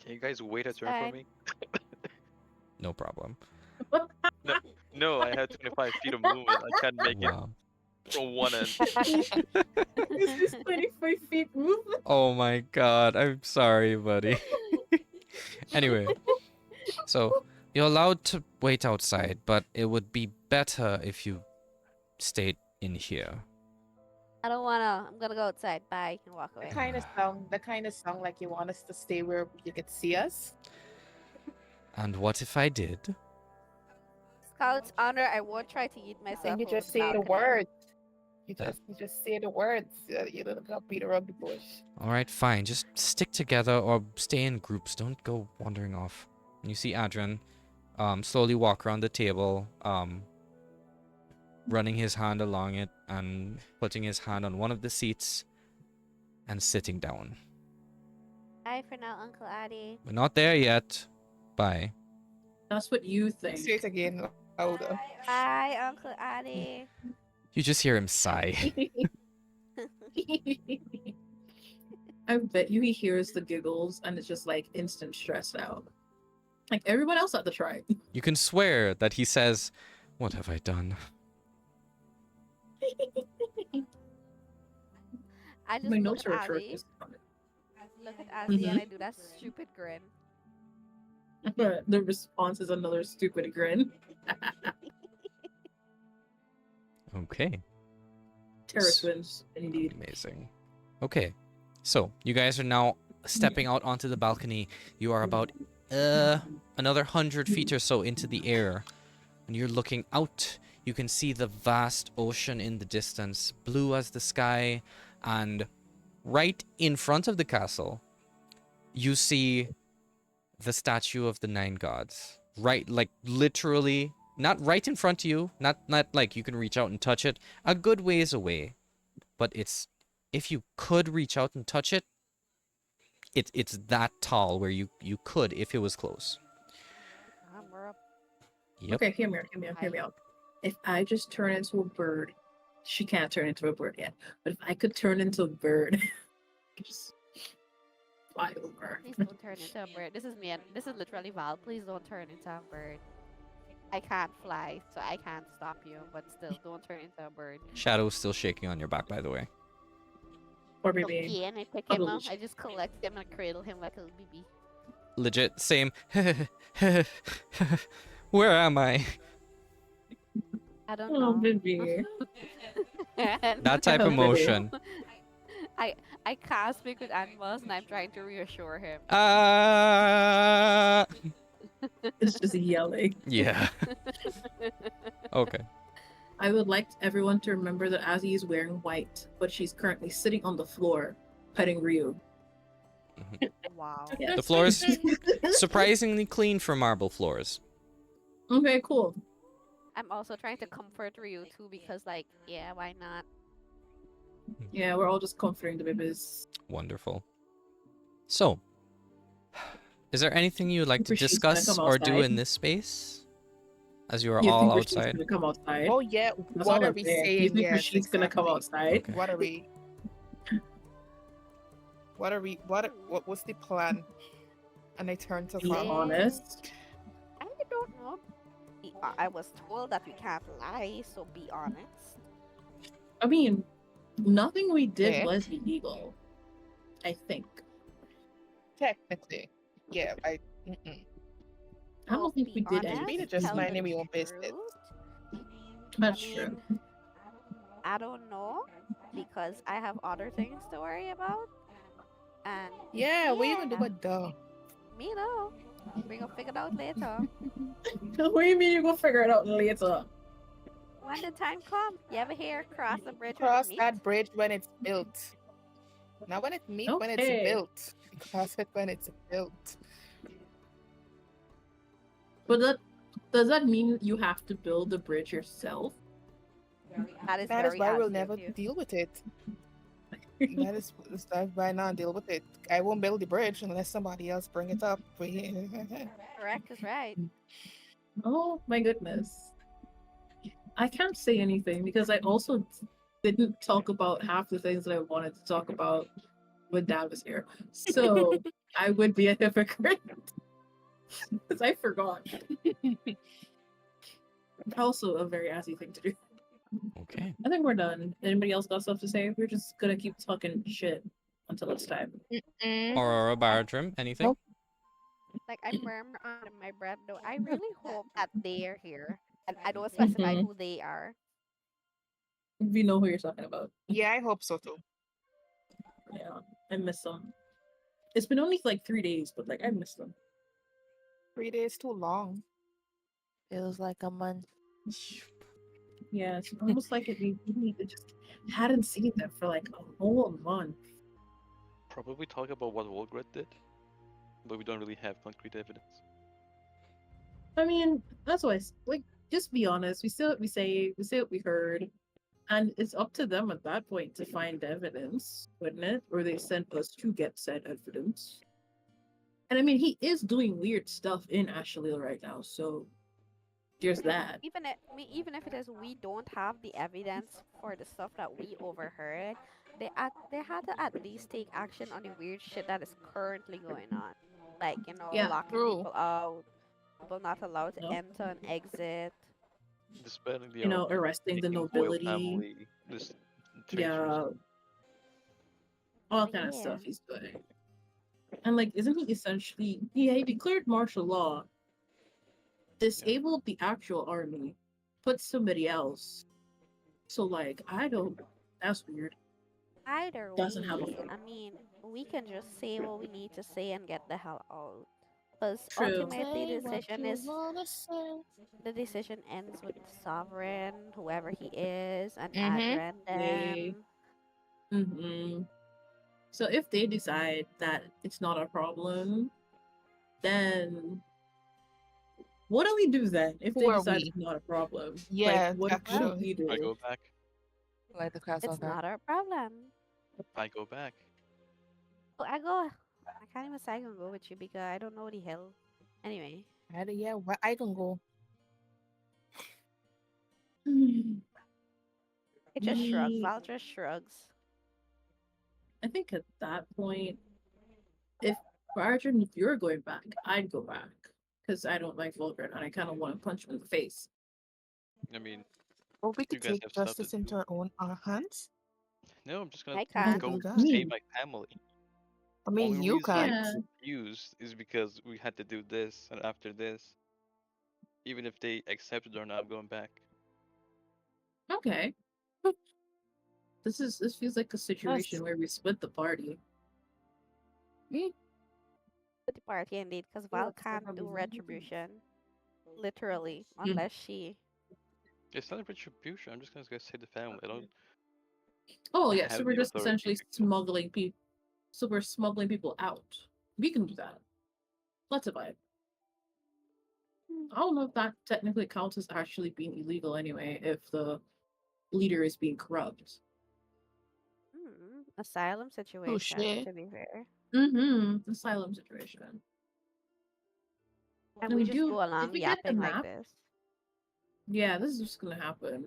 Can you guys wait a turn for Fine. me? No problem. No, I had 25 feet of movement. I can't make Wow. it from one end. This is 25 feet movement. Oh my god, I'm sorry, buddy. Anyway, so you're allowed to wait outside, but it would be better if you stayed in here. I don't wanna. I'm gonna go outside. Bye. And walk The away. kind of song like you want us to stay where you could see us. And what if I did? Scout's honor. I won't try to eat myself. Then you over just the say the balcony. words. You just say the words. You don't go beat around the bush. Alright, fine. Just stick together or stay in groups. Don't go wandering off. And you see Adrian slowly walk around the table, running his hand along it and putting his hand on one of the seats and sitting down. Bye for now, Uncle Addy. We're not there yet. Bye. That's what you think. Say it again louder. Bye, Uncle Addy. You just hear him sigh. I bet you he hears the giggles and it's just like instant stressed out. Like everyone else at the tribe. You can swear that he says, "What have I done?" I just My look notes at are short. Addy. Look at Addy and I do that stupid grin. The response is another stupid grin. Okay. Terror twins, indeed. Amazing. Okay. So, you guys are now stepping out onto the balcony. You are about another 100 feet or so into the air. And you're looking out. You can see the vast ocean in the distance, blue as the sky. And right in front of the castle, you see the statue of the 9 gods. Right, like literally, not right in front of you, not like you can reach out and touch it, a good ways away. But it's, if you could reach out and touch it, it's that tall where you could if it was close. We're up. Yep. Okay, hear me out. If I just turn into a bird, she can't turn into a bird yet. But if I could turn into a bird, just fly over. Please don't turn into a bird. This is me and this is literally Val. Please don't turn into a bird. I can't fly, so I can't stop you, but still don't turn into a bird. Shadow's still shaking on your back, by the way. Or So maybe and I pick him up. cuddles. I just collect him and cradle him like a little baby. legit same. Where am I? I don't Oh, know. baby. That type of Oh, baby. motion. I can't speak with animals and I'm trying to reassure him. It's just yelling. Yeah. Okay. I would like everyone to remember that Azzy is wearing white, but she's currently sitting on the floor, petting Ryu. Wow. Yeah. The floor is surprisingly clean for marble floors. Okay, cool. I'm also trying to comfort Ryu too because, like, yeah, why not? Yeah, we're all just comforting the babies. Wonderful. So, is there anything you would like to Think she's gonna discuss come or do outside? in this space? As you are You all think Rashide's outside? gonna come outside? Oh yeah, That's what all are I'm we saying. You saying? think Yes, Rashide's gonna come exactly. outside? Okay. What are we? What's the plan? And I turn to Be Val. honest. I don't know. I was told that we can't lie, so be honest. I mean, nothing we did Yeah. was illegal. I think. Technically, yeah. I don't think we did honest, anything. Really just tell minding the my own business. truth. That's I true. mean, I don't know because I have other things to worry about. And Yeah, what you gonna do with the? me know. We gonna figure it out later. What do you mean you're gonna figure it out later? When the time comes, you ever hear cross the bridge Cross when we meet? that bridge when it's built. Not when it's meet, when it's Okay. built. Cross it when it's built. But does that mean you have to build the bridge yourself? That is That is very why we'll Aussie never of you. deal with it. That's why not deal with it. I won't build the bridge unless somebody else bring it up. Correct is right. Oh my goodness. I can't say anything because I also didn't talk about half the things that I wanted to talk about when Dad was here. So I would be a hypocrite. Because I forgot. Also a very assy thing to do. Okay. I think we're done. Anybody else got stuff to say? We're just gonna keep talking shit until it's time. Aurora Bardrum, anything? Nope. Like I murmur under my breath though. I really hope that they are here. And I don't specify who they are. We know who you're talking about. Yeah, I hope so too. Yeah, I miss them. It's been only like 3 days, but like I miss them. 3 days too long. Feels like a month. Yeah, it's almost like we just hadn't seen them for like a whole month. Probably talk about what Volgred did, but we don't really have concrete evidence. I mean, that's why like just be honest. We say what we say. We say what we heard, and it's up to them at that point to find evidence, wouldn't it? Or they sent us to get said evidence. And I mean, he is doing weird stuff in Ashalil right now, so there's that. Even if it is we don't have the evidence for the stuff that we overheard, they had to at least take action on the weird shit that is currently going on. Like, Yeah, locking true. people out, people not allowed to No. enter and exit. Dispelling the Arresting the making royal nobility. family, this Yeah, all kind of Yeah. stuff he's doing. And like, isn't he essentially? Yeah, he declared martial law, disabled the actual army, put somebody else. So like, I don't. That's weird. Either Doesn't have a way, phone. I mean, we can just say what we need to say and get the hell out. Because True. ultimately, Say what you wanna say. the decision ends with the sovereign, whoever he is, and Mhm. Adren They- them. Mm-hmm. So if they decide that it's not a problem, then what do we do then? If Who they are decide we? it's not a problem, Yeah, like, what do actually. we do? I go back. Like the class It's not our problem. I go back. Oh, I can't even say I can go with you because I don't know the hell. Anyway, Yeah, I can go. it just shrugs. Me- Val just shrugs. I think at that point, if Arjun, if you're going back, I'd go back because I don't like Vulgar and I kind of want to punch him in the face. I mean, Or we you could guys take have stuff to justice do. into our own hands. No, I'm just I gonna can't. go do that. save my family. I mean, Only you reason can't. Yeah. used is because we had to do this, and after this, even if they accepted or not, I'm going back. Okay. This feels like a situation where we split the party. The party indeed, because Val can't do retribution. Literally, unless she. It's not a retribution. I'm just gonna go save the family. I don't Oh yeah, so have we're the just authority essentially to kill. smuggling people. So we're smuggling people out. We can do that. Let's vibe. I don't know if that technically counts as actually being illegal anyway, if the leader is being corrupt. Asylum situation, shit. to be fair. Mm-hmm. Asylum situation. And And we we just do. go Did along we get the yapping like map? this. Yeah, this is just gonna happen.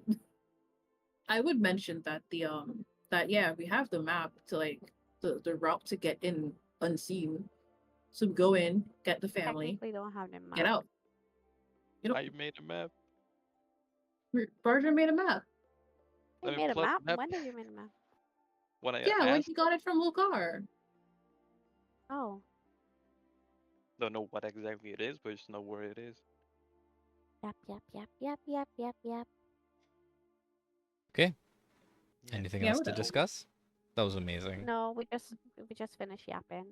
I would mention that we have the map to like the route to get in unseen. So go in, get the family, Technically don't have the get map. out. You know, I made a map. Barger made a map. You I mean, made a plus map? map. When did you make a map? When I Yeah, when asked, he got it from Lucar. Oh. don't know what exactly it is, but just know where it is. Yep, yep, yep, yep, yep, yep, yep. Okay. Yeah. Anything Yeah, else we're to done. discuss? That was amazing. No, we just finished yapping.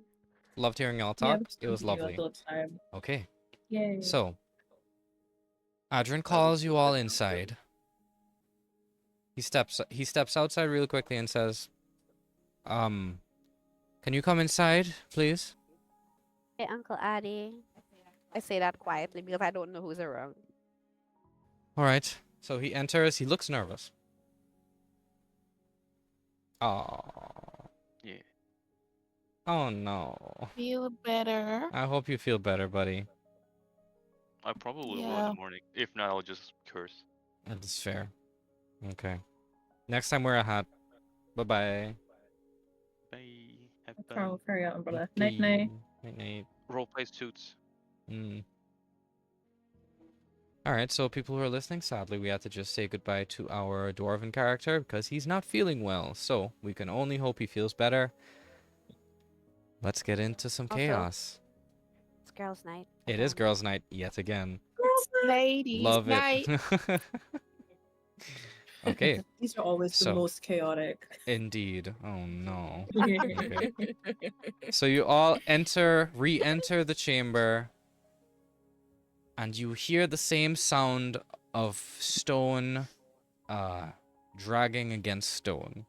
Loved hearing y'all Yeah, talk. let's It was continue lovely. until it's time. Okay. Yay. So, Adrian calls you all inside. He steps outside real quickly and says, can you come inside, please? Hey, Uncle Addy. I say that quietly because I don't know who's around. All right. So he enters. He looks nervous. Oh. Yeah. Oh no. Feel better. I hope you feel better, buddy. I probably will in Yeah. the morning. If not, I'll just curse. That is fair. Okay. Next time wear a hat. Bye-bye. Bye. Have fun. Carry on, brother. Okay. Night night. Night-night. Roleplay suits. Alright, so people who are listening, sadly, we had to just say goodbye to our dwarven character because he's not feeling well. So we can only hope he feels better. Let's get into some Also, chaos. It's girls' night. It is again. girls' night yet again. Ladies' Love night. it. Okay, These are always the So- most chaotic. indeed. Oh no. Okay. So you all re-enter the chamber, and you hear the same sound of stone dragging against stone.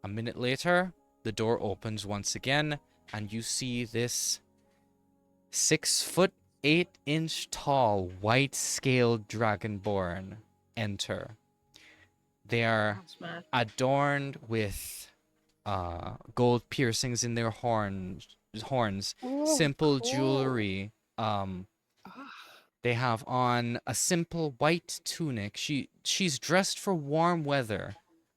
A minute later, the door opens once again, and you see this 6'8" tall, white-scaled dragonborn enter. They are Smash. adorned with gold piercings in their horns, simple jewelry. They have on a simple white tunic. She's dressed for warm weather.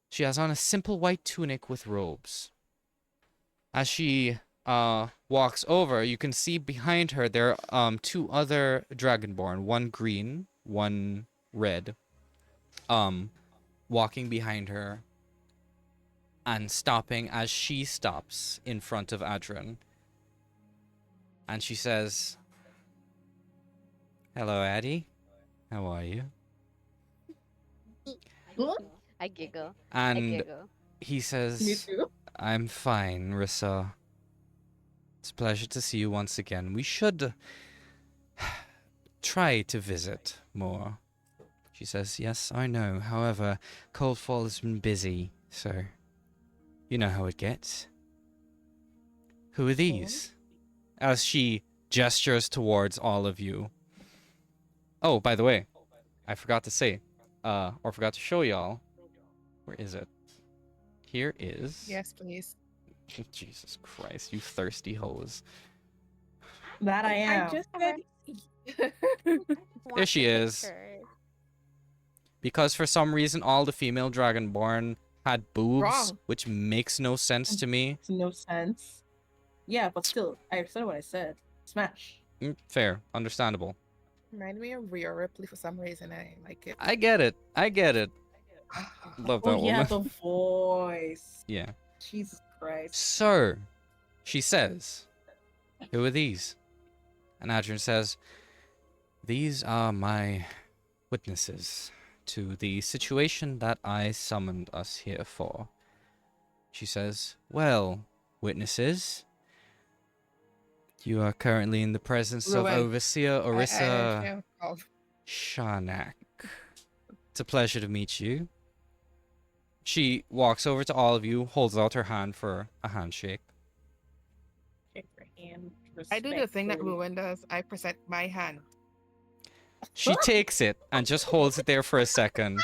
She has on a simple white tunic with robes. As she walks over, you can see behind her there are two other dragonborn, one green, one red, walking behind her and stopping as she stops in front of Adrian. And she says, "Hello, Addie. How are you?" I giggle. And I giggle. he Me says, too. "I'm fine, Rissa. It's a pleasure to see you once again. We should try to visit more." She says, "Yes, I know. However, Coldfall has been busy, so you know how it gets." "Who are these?" As she gestures towards all of you. Oh, by the way, I forgot to say, or forgot to show y'all. Where is it? Here is... Yes, please. Jesus Christ, you thirsty hoes. That I am. I just Ever. said. There she is. Because for some reason all the female dragonborn had boobs, Wrong. which makes no sense to me. Makes no sense. Yeah, but still, I said what I said. Smash. Fair, understandable. Remind me of Rhea Ripley for some reason. I like it. I get it. Love that Oh yeah, woman. the voice. Yeah. Jesus Christ. So, She says, "Who are these?" And Adrian says, "These are my witnesses to the situation that I summoned us here for." She says, "Well, witnesses, you are currently in the presence of Ruin. Overseer Orissa I oh, Shanak. It's a pleasure to meet you." She walks over to all of you, holds out her hand for a handshake. Shake your hand I do the thing that respectfully. Ruin does. I present my hand. She takes it and just holds it there for a second.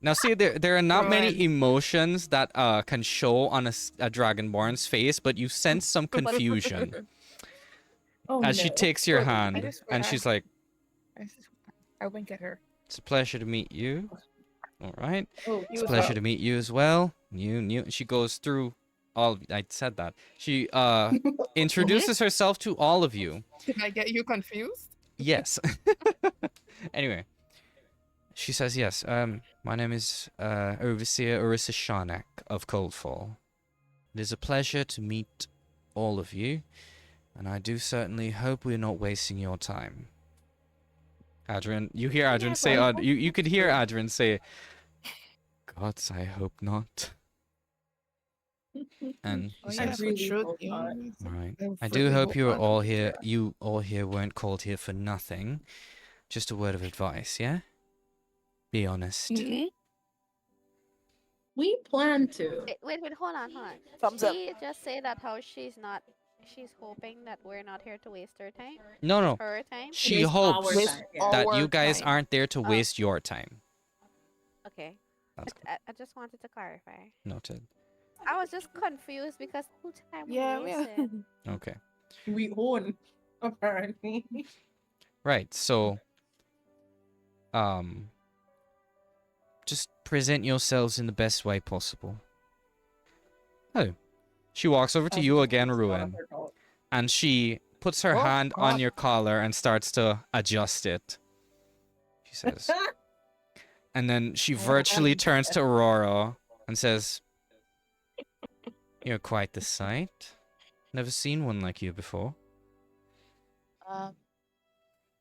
Now, see, there are not many Ruin. emotions that can show on a Dragonborn's face, but you sense some confusion Oh as she no. takes your I hand, just and she's like, I wink at her. "It's a pleasure to meet you." All right. Oh, It's You a as pleasure well. to meet you as well. You. She goes through all. I said that. She introduces herself to all of you. Did I get you confused? Yes. Anyway, she says, "Yes. My name is Overseer Orissa Shanak of Coldfall. It is a pleasure to meet all of you, and I do certainly hope we're not wasting your time." Adrian, you hear Adrian say, you could hear Adrian say, "Gods, I hope not." And Oh he I says, yes, we really should. hope not. "All right. I I do freaking hope hope you are not. all here. You all here weren't called here for nothing. Just a word of advice, yeah? Be honest." Mhm. We plan to. Wait, hold on, hold on. Thumbs up. She just say that how she's hoping that we're not here to waste her time. No, no. Her time. She Waste our hopes Waste time, yeah. that you our guys time. aren't there to waste your time. Okay. That's I just wanted to clarify. noted. I was just confused because who time Yeah, we yeah. wasted? Okay. We own, apparently. Right. So, just present yourselves in the best way possible. Oh. She walks over to you again, Ruin, and she puts her Oh, hand on God. your collar and starts to adjust it. She says, and then she virtually turns to Aurora and says, "You're quite the sight. Never seen one like you before."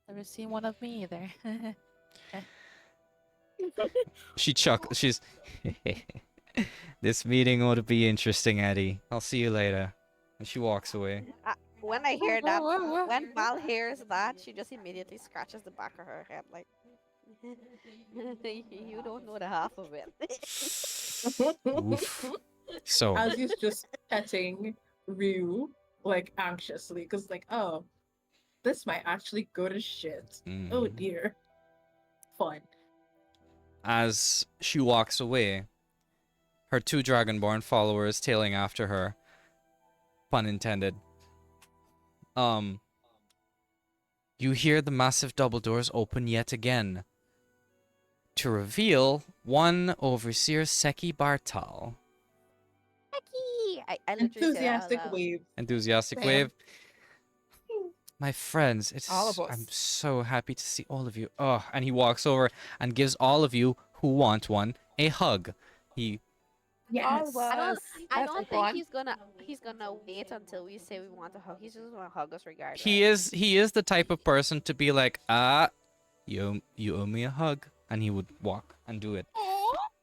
Never seen one of me either. She chuckles. She's, "This meeting ought to be interesting, Eddie. I'll see you later." And she walks away. When I hear that, Whoa. when Val hears that, she just immediately scratches the back of her head like, you don't know the half of it. Oof. So, As he's just petting Ryu, like anxiously, because like, oh, this might actually go to shit. Oh mm, dear. Fun. as she walks away, her two Dragonborn followers tailing after her, pun intended, you hear the massive double doors open yet again to reveal one Overseer Seki Bartal. Becky! I literally say that out Enthusiastic loud. wave. Enthusiastic Damn. wave. My friends, All of I'm us. so happy to see all of you. Oh, and he walks over and gives all of you who want one a hug. He Yes. I don't That's think fun. he's gonna wait until we say we want to hug. He's just gonna hug us regardless. he is the type of person to be like, you owe me a hug, and he would walk and do it.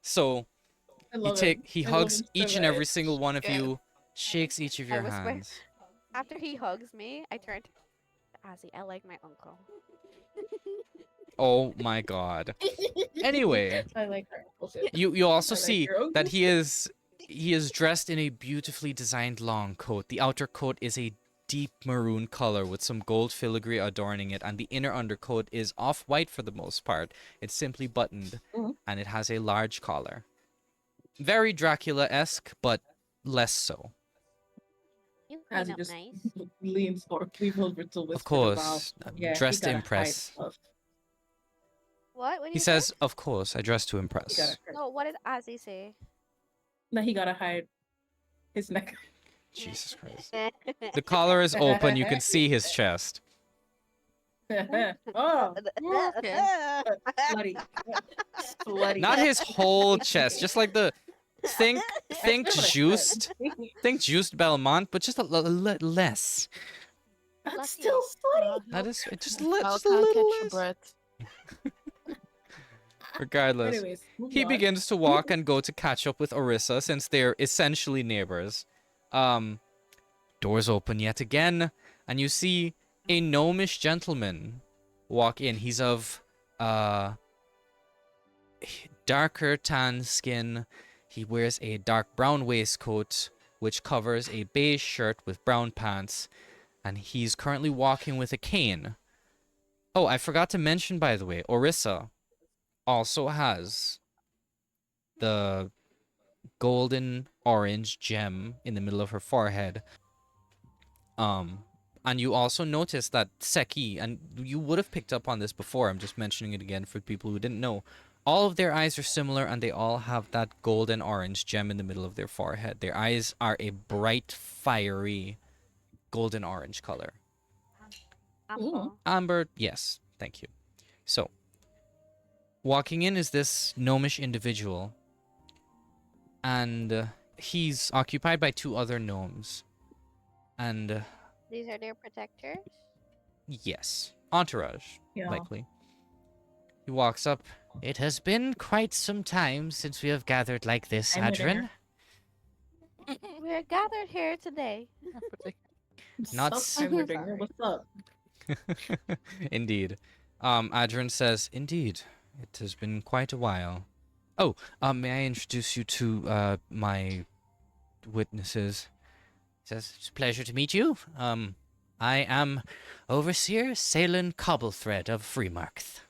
So I love he I love hugs him so each and every much. single one of Yeah. you, shakes each of I your whisper. hands. After he hugs me, I turn to Ozzy. I like my uncle. Oh my god. Anyway, I like her. you also I like see your that uncle. he is dressed in a beautifully designed long coat. The outer coat is a deep maroon color with some gold filigree adorning it, and the inner undercoat is off-white for the most part. It's simply buttoned, Mhm. and it has a large collar. Very Dracula-esque, but less so. You As clean he up just nice. leans or leans over to whisper Of course, to Val. Yeah, dressed to he gotta hide impress. stuff. What? What do He you say? says, "Of course, I dress to He impress." gotta hide. No, what did Ozzy say? No, he gotta hide his neck. Jesus Christ. The collar is open. You can see his chest. Oh, Okay. slutty. Slutty. Not his whole chest, just like the think juiced, think juiced Belmont, but just a less. That's Lucky. still slutty. That is just I'll just a little catch your less. breath. Regardless, Anyways, moving he on. begins to walk and go to catch up with Orissa since they're essentially neighbors. Doors open yet again, and you see a gnomish gentleman walk in. He's of darker tan skin. He wears a dark brown waistcoat, which covers a beige shirt with brown pants, and he's currently walking with a cane. Oh, I forgot to mention, by the way, Orissa also has the golden orange gem in the middle of her forehead. And you also notice that Seki, and you would have picked up on this before, I'm just mentioning it again for people who didn't know, all of their eyes are similar and they all have that golden orange gem in the middle of their forehead. Their eyes are a bright, fiery golden orange color. Amber. Amber, yes, thank you. So, walking in is this gnomish individual, and he's occupied by two other gnomes. And These are their protectors. yes, entourage, Yeah. likely. He walks up. It has been quite some time since we have gathered like this, I'm with Adrin. We're gathered here today. Not Sup, Heimerdinger, what's up? Indeed. Adrin says, indeed, it has been quite a while. Oh, may I introduce you to my witnesses? He says, it's a pleasure to meet you. I am Overseer Salen Cobblethread of Freemark.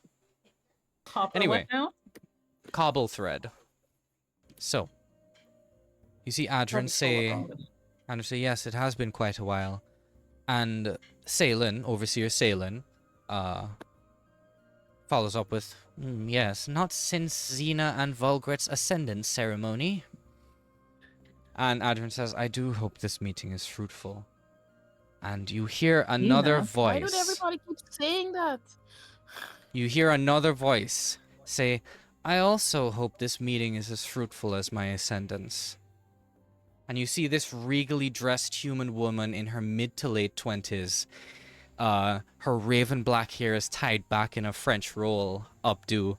Copper Anyway. what now? Cobblethread. So, you see Adrin say, yes, it has been quite a while. And Salen, Overseer Salen, follows up with, yes, not since Xena and Vulgrit's ascendance ceremony. And Adrian says, I do hope this meeting is fruitful. And you hear another Xena? Why did voice. everybody keep saying that? You hear another voice say, I also hope this meeting is as fruitful as my ascendance. And you see this regally dressed human woman in her mid to late 20s. Her raven black hair is tied back in a French roll updo.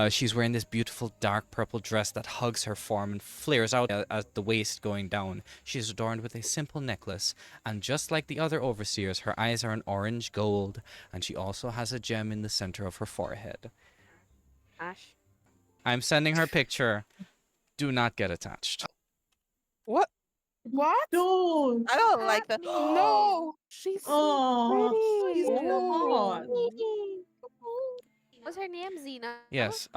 She's wearing this beautiful dark purple dress that hugs her form and flares out at the waist going down. She's adorned with a simple necklace, and just like the other overseers, her eyes are an orange gold, and she also has a gem in the center of her forehead. Ash. I'm sending her a picture. Do not get attached. What? What? Don't. I don't like that. No, she's so Oh, pretty. God. What's her name? Xena? Yes.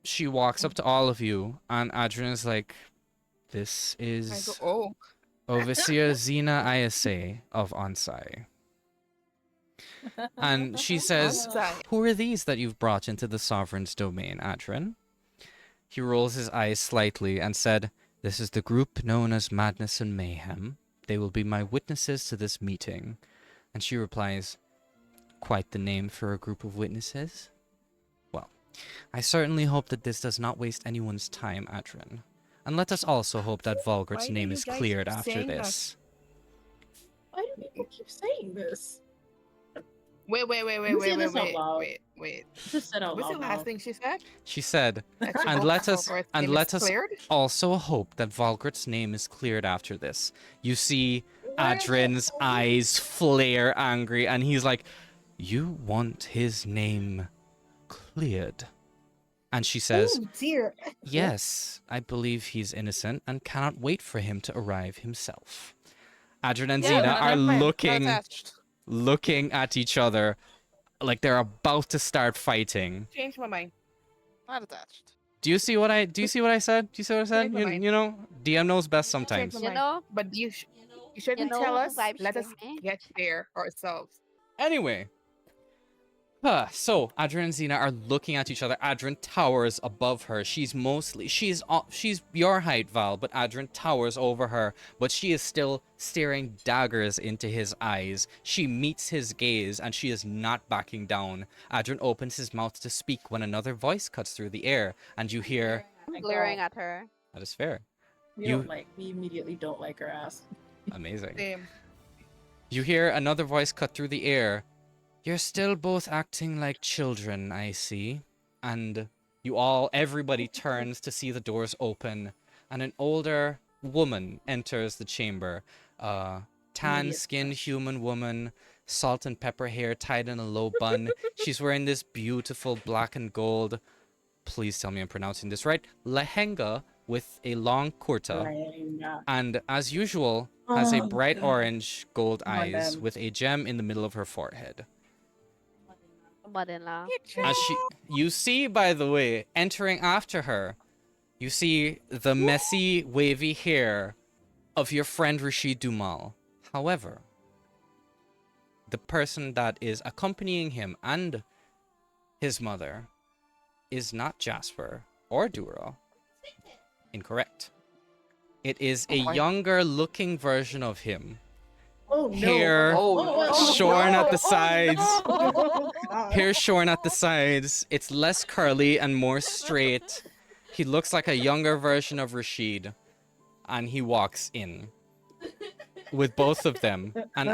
She walks up to all of you, and Adrian is like, this I go, is oh, Overseer Xena Ayase of Onsai. And she says, Onsai. who are these that you've brought into the Sovereign's domain, Adrian? He rolls his eyes slightly and said, this is the group known as Madness&Mayhem. They will be my witnesses to this meeting. And she replies, quite the name for a group of witnesses. Well, I certainly hope that this does not waste anyone's time, Adrian. And let us also hope that Vulgrit's Why do name you is guys cleared keep after saying that? this. Why do people keep saying this? wait, You say this out loud. wait. Just said out What's the loud last now. thing she said? She said, That she and hopes let us Vulgrit's and name let is us cleared? also hope that Vulgrit's name is cleared after this. You see Adrin's eyes flare angry, and he's like, you want his name cleared? And she says, Oh dear. yes, I believe he's innocent and cannot wait for him to arrive himself. Adrin and Yeah, Xena then are never mind. Not looking attached. at each other like they're about to start fighting. Change my mind. Not attached. Do you see what I said? Do you see what I said? Change my mind. You know, DM knows best Change sometimes. my You mind. know? But you shouldn't know tell who us. vibes Let for us me? get there ourselves. Anyway. So Adrin and Xena are looking at each other. Adrin towers above her. She's your height, Val, but Adrin towers over her, but she is still staring daggers into his eyes. She meets his gaze, and she is not backing down. Adrin opens his mouth to speak when another voice cuts through the air, and you hear, I'm glaring at her. that is fair. We immediately don't like her ass. Amazing. Same. You hear another voice cut through the air. You're still both acting like children, I see. And everybody turns to see the doors open, and an older woman enters the chamber. Tan-skinned human woman, salt and pepper hair tied in a low bun. She's wearing this beautiful black and gold, please tell me I'm pronouncing this right, lehenga with a long kurta. And as usual, has a bright orange gold eyes with a gem in the middle of her forehead. Mother-in-law. You see, by the way, entering after her, you see the messy, wavy hair of your friend Rashid Dumal. However, the person that is accompanying him and his mother is not Jasper or Duro. Incorrect. It is a younger looking version of him. Oh no! Hair shorn at the sides. Oh, Hair shorn at the sides. It's less curly and more straight. He looks like a younger version of Rashid. And he walks in with both of them. And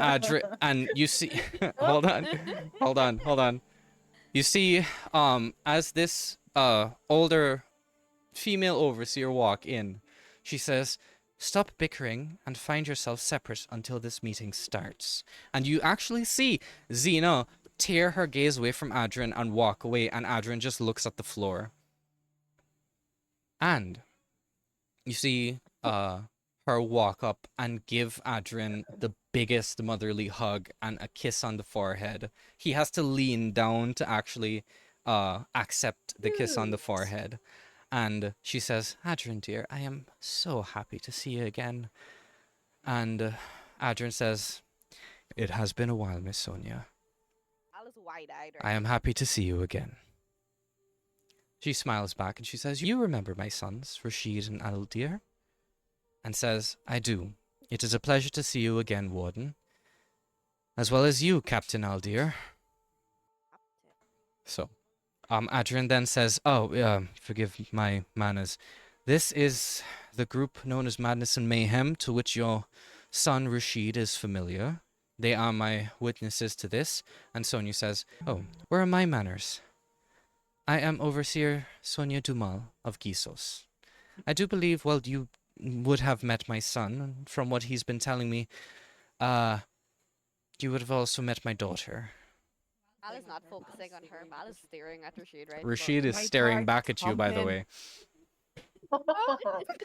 and you see hold on. You see, as this older female overseer walk in, she says, "Stop bickering and find yourself separate until this meeting starts." And you actually see Xena tear her gaze away from Adrian and walk away, and Adrian just looks at the floor. And you see her walk up and give Adrian the biggest motherly hug and a kiss on the forehead. He has to lean down to actually accept the kiss on the forehead. And she says, "Adrian, dear, I am so happy to see you again." And Adrian says, "It has been a while, Miss Sonia. Alice wide-eyed. I am happy to see you again." She smiles back and she says, "You remember my sons, Rashid and Aldir?" And says, "I do. It is a pleasure to see you again, Warden. As well as you, Captain Aldir." So, Adrian then says, forgive my manners. This is the group known as Madness&Mayhem, to which your son Rashid is familiar. They are my witnesses to this." And Sonia says, "Oh, where are my manners? I am Overseer Sonia Dumal of Gisos. I do believe, well, you would have met my son, and from what he's been telling me, you would have also met my daughter." Alice not focusing on her. Alice staring at Rashid right Rashid is My staring God, back at you, by the pumping. way.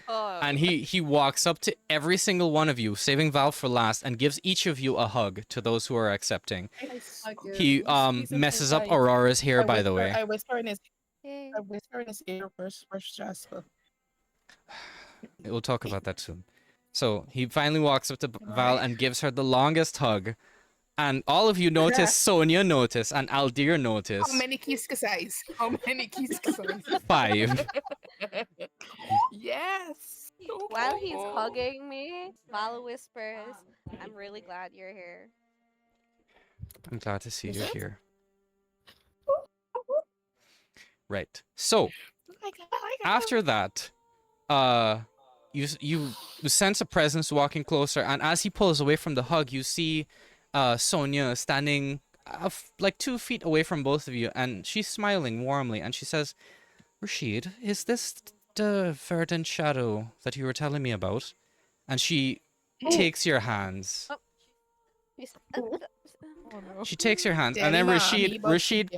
Oh. And he walks up to every single one of you, saving Val for last, and gives each of you a hug to those who are accepting. He messes up Aurora's hair, by the way. I whisper in his Yay. ear, where's Jasper? We'll talk about that soon. So he finally walks up to Val and gives her the longest hug. And all of you notice, Sonia notice, and Aldir notice. How many kiskasais? How many kiskasais? 5. Yes. While he's hugging me, Val whispers, "I'm really glad you're here." I'm glad to see you here. Right. So, after that, you sense a presence walking closer, and as he pulls away from the hug, you see Sonia standing like 2 feet away from both of you, and she's smiling warmly, and she says, "Rashid, is this the verdant shadow that you were telling me about?" And she takes your hands. She takes your hands, and then Rashid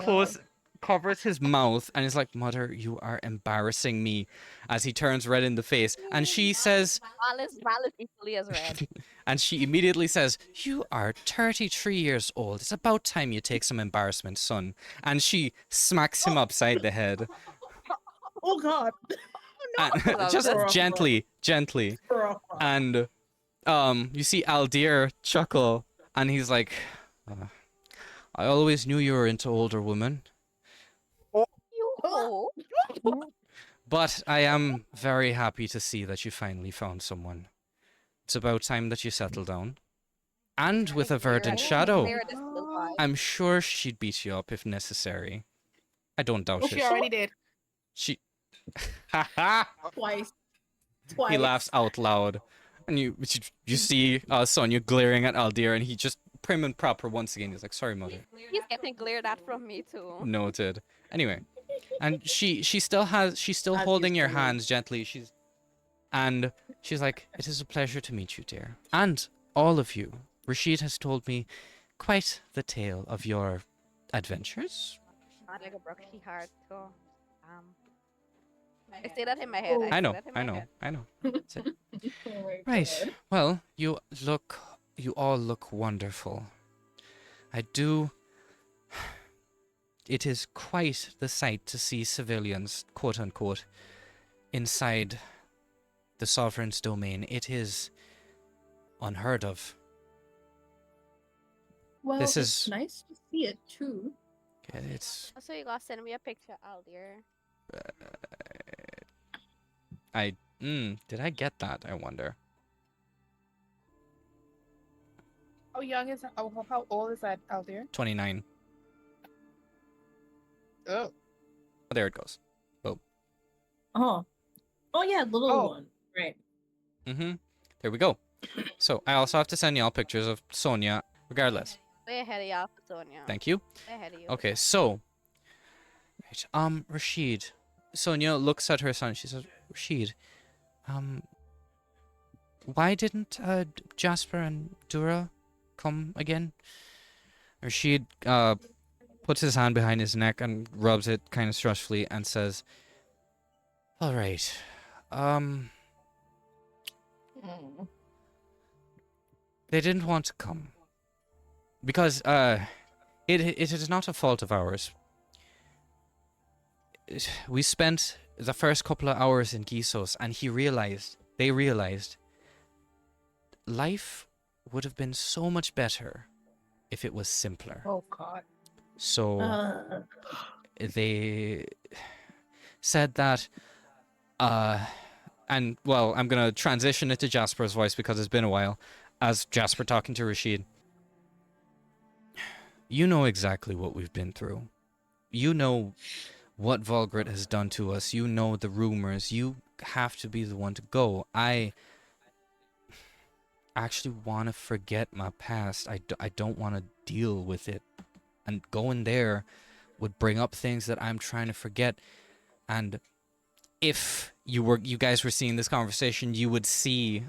covers his mouth and is like, "Mother, you are embarrassing me," as he turns red in the face. And she says, Alice equally as red. and she immediately says, "You are 33 years old. It's about time you take some embarrassment, son." And she smacks him upside the head. Oh God! And, just gently. And you see Aldir chuckle, and he's like, "I always knew you were into older women. Oh. But I am very happy to see that you finally found someone. It's about time that you settle down. And with a verdant shadow, I'm sure she'd beat you up if necessary. I don't doubt She it." already did. She... Twice. Twice. He laughs out loud, and you see Sonia glaring at Aldir, and he just prim and proper once again. He's like, "Sorry, mother." He's getting glared at from me too. Noted. Anyway, and she's still As holding your used to. hands gently. She's like, "It is a pleasure to meet you, dear, and all of you. Rashid has told me quite the tale of your adventures." Not like a brushy heart too. I say that in my head. Oh. I I say know, that in I my know, head. I know. That's it. Oh my Right. God. Well, you all look wonderful. I do. It is quite the sight to see civilians, quote unquote, inside the sovereign's domain. It is unheard of. Well, This it's is- nice to see it too. It's. So you gotta send me a picture, Aldir. Did I get that? I wonder. How young is how old is that out there? 29. Oh. Oh, there it goes. Oh. Oh yeah, little Oh. one. Right. Mm-hmm. There we go. So I also have to send y'all pictures of Sonia. Regardless. Way ahead of y'all, Sonia. Thank you. Way ahead of you. Okay, so right, Rashid. Sonia looks at her son. She says, "Rashid, why didn't Jasper and Dura come again?" Rashid puts his hand behind his neck and rubs it kind of stressfully and says, "All right, they didn't want to come because it is not a fault of ours. We spent the first couple of hours in Gisos, and they realized, life would have been so much better if it was simpler. Oh God. So Uh, they said that, and well, I'm gonna transition it to Jasper's voice because it's been a while, as Jasper talking to Rashid. You know exactly what we've been through. You know what Volgrit has done to us. You know the rumors. You have to be the one to go. I actually want to forget my past. I don't want to deal with it. And going there would bring up things that I'm trying to forget. And if you guys were seeing this conversation, you would see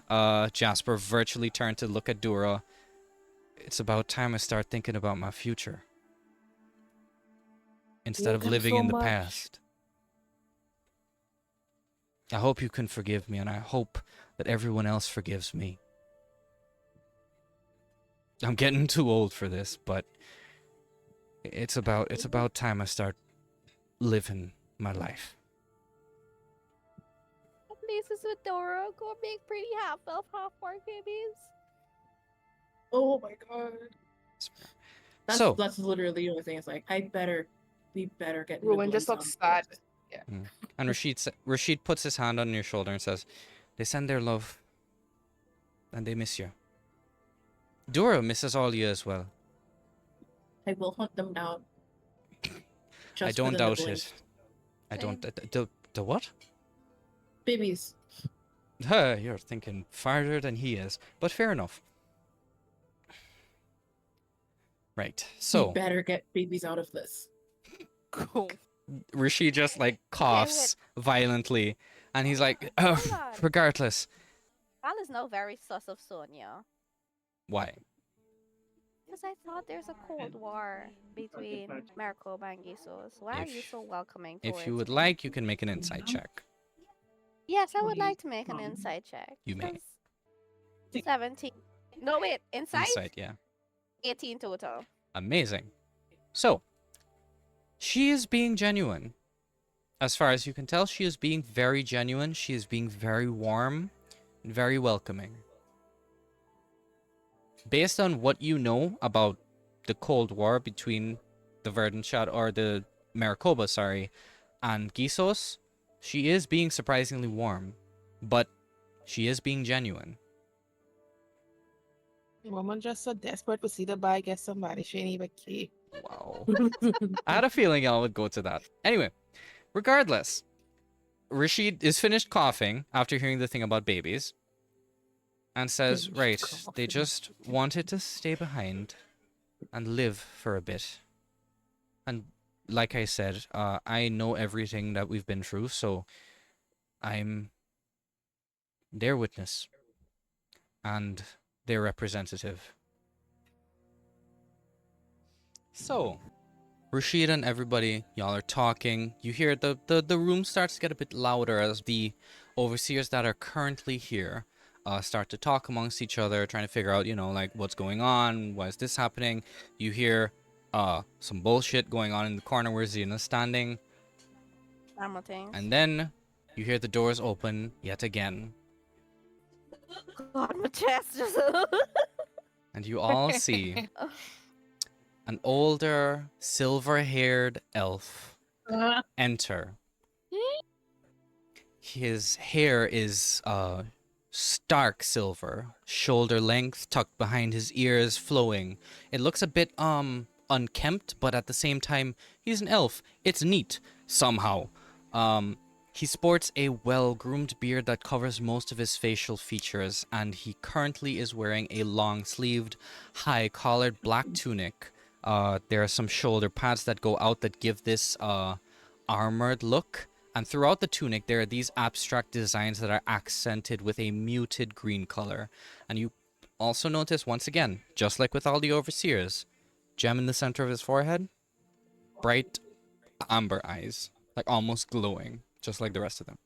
Jasper virtually turn to look at Dura. It's about time I start thinking about my future instead of Thank you living so in the much. past. I hope you can forgive me, and I hope that everyone else forgives me. I'm getting too old for this, but it's about time I start living my life. Places with Dora, go make pretty half-elf, half-orc babies. Oh my God. that's literally the only thing. It's like we better get. Ruin just looks sad. And Rashid puts his hand on your shoulder and says, "They send their love, and they miss you. Dura misses all you as well. I will hunt them down. I Just don't for the doubt nibbling. it. I don't. The what? Babies. You're thinking farther than he is, but fair enough. Right. We So better get babies out of this. Cool. Rashid just like coughs violently, and he's like, Hold on. regardless. Val is now very sus of Sonia. Why? Because I thought there's a cold war between Maricopa and Gisos. Why are you so welcoming If towards you would me? like, you can make an insight check. Yes, I would like to make an insight check. You may. 17. No, wait. Insight? Insight, yeah. 18 total. Amazing. So, she is being genuine. As far as you can tell, she is being very genuine. She is being very warm and very welcoming. Based on what you know about the Cold War between the Verdunshad, or the Maricopa, sorry, and Gisos, she is being surprisingly warm. But she is being genuine. Woman just so desperate to see the boy get somebody she ain't even care. Wow. I had a feeling y'all would go to that. Anyway, regardless, Rashid is finished coughing after hearing the thing about babies and says, Finished right, they coughing. just wanted to stay behind and live for a bit. And like I said, I know everything that we've been through, so I'm their witness and their representative. So, Rashid and everybody, y'all are talking. You hear the room starts to get a bit louder as the overseers that are currently here start to talk amongst each other, trying to figure out, like what's going on, why is this happening. You hear some bullshit going on in the corner where Xena's standing, Normal things. and then you hear the doors open yet again, God, my chest just. and you all see an older, silver-haired elf enter. His hair is stark silver, shoulder length, tucked behind his ears, flowing. It looks a bit unkempt, but at the same time, he's an elf. It's neat somehow. He sports a well-groomed beard that covers most of his facial features, and he currently is wearing a long-sleeved, high-collared black tunic. There are some shoulder pads that go out that give this armored look. And throughout the tunic, there are these abstract designs that are accented with a muted green color. And you also notice, once again, just like with all the overseers, gem in the center of his forehead, bright amber eyes, like almost glowing, just like the rest of them.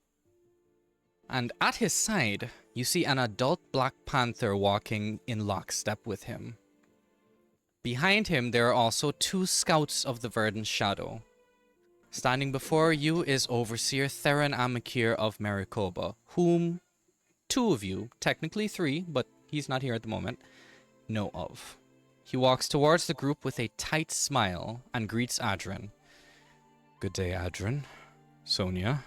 And at his side, you see an adult Black Panther walking in lockstep with him. Behind him, there are also 2 scouts of the Verdant Shadow. Standing before you is Overseer Theron Amakir of Maricopa, whom 2 of you, technically 3, but he's not here at the moment, know of. He walks towards the group with a tight smile and greets Adrin. Good day, Adrin. Sonia,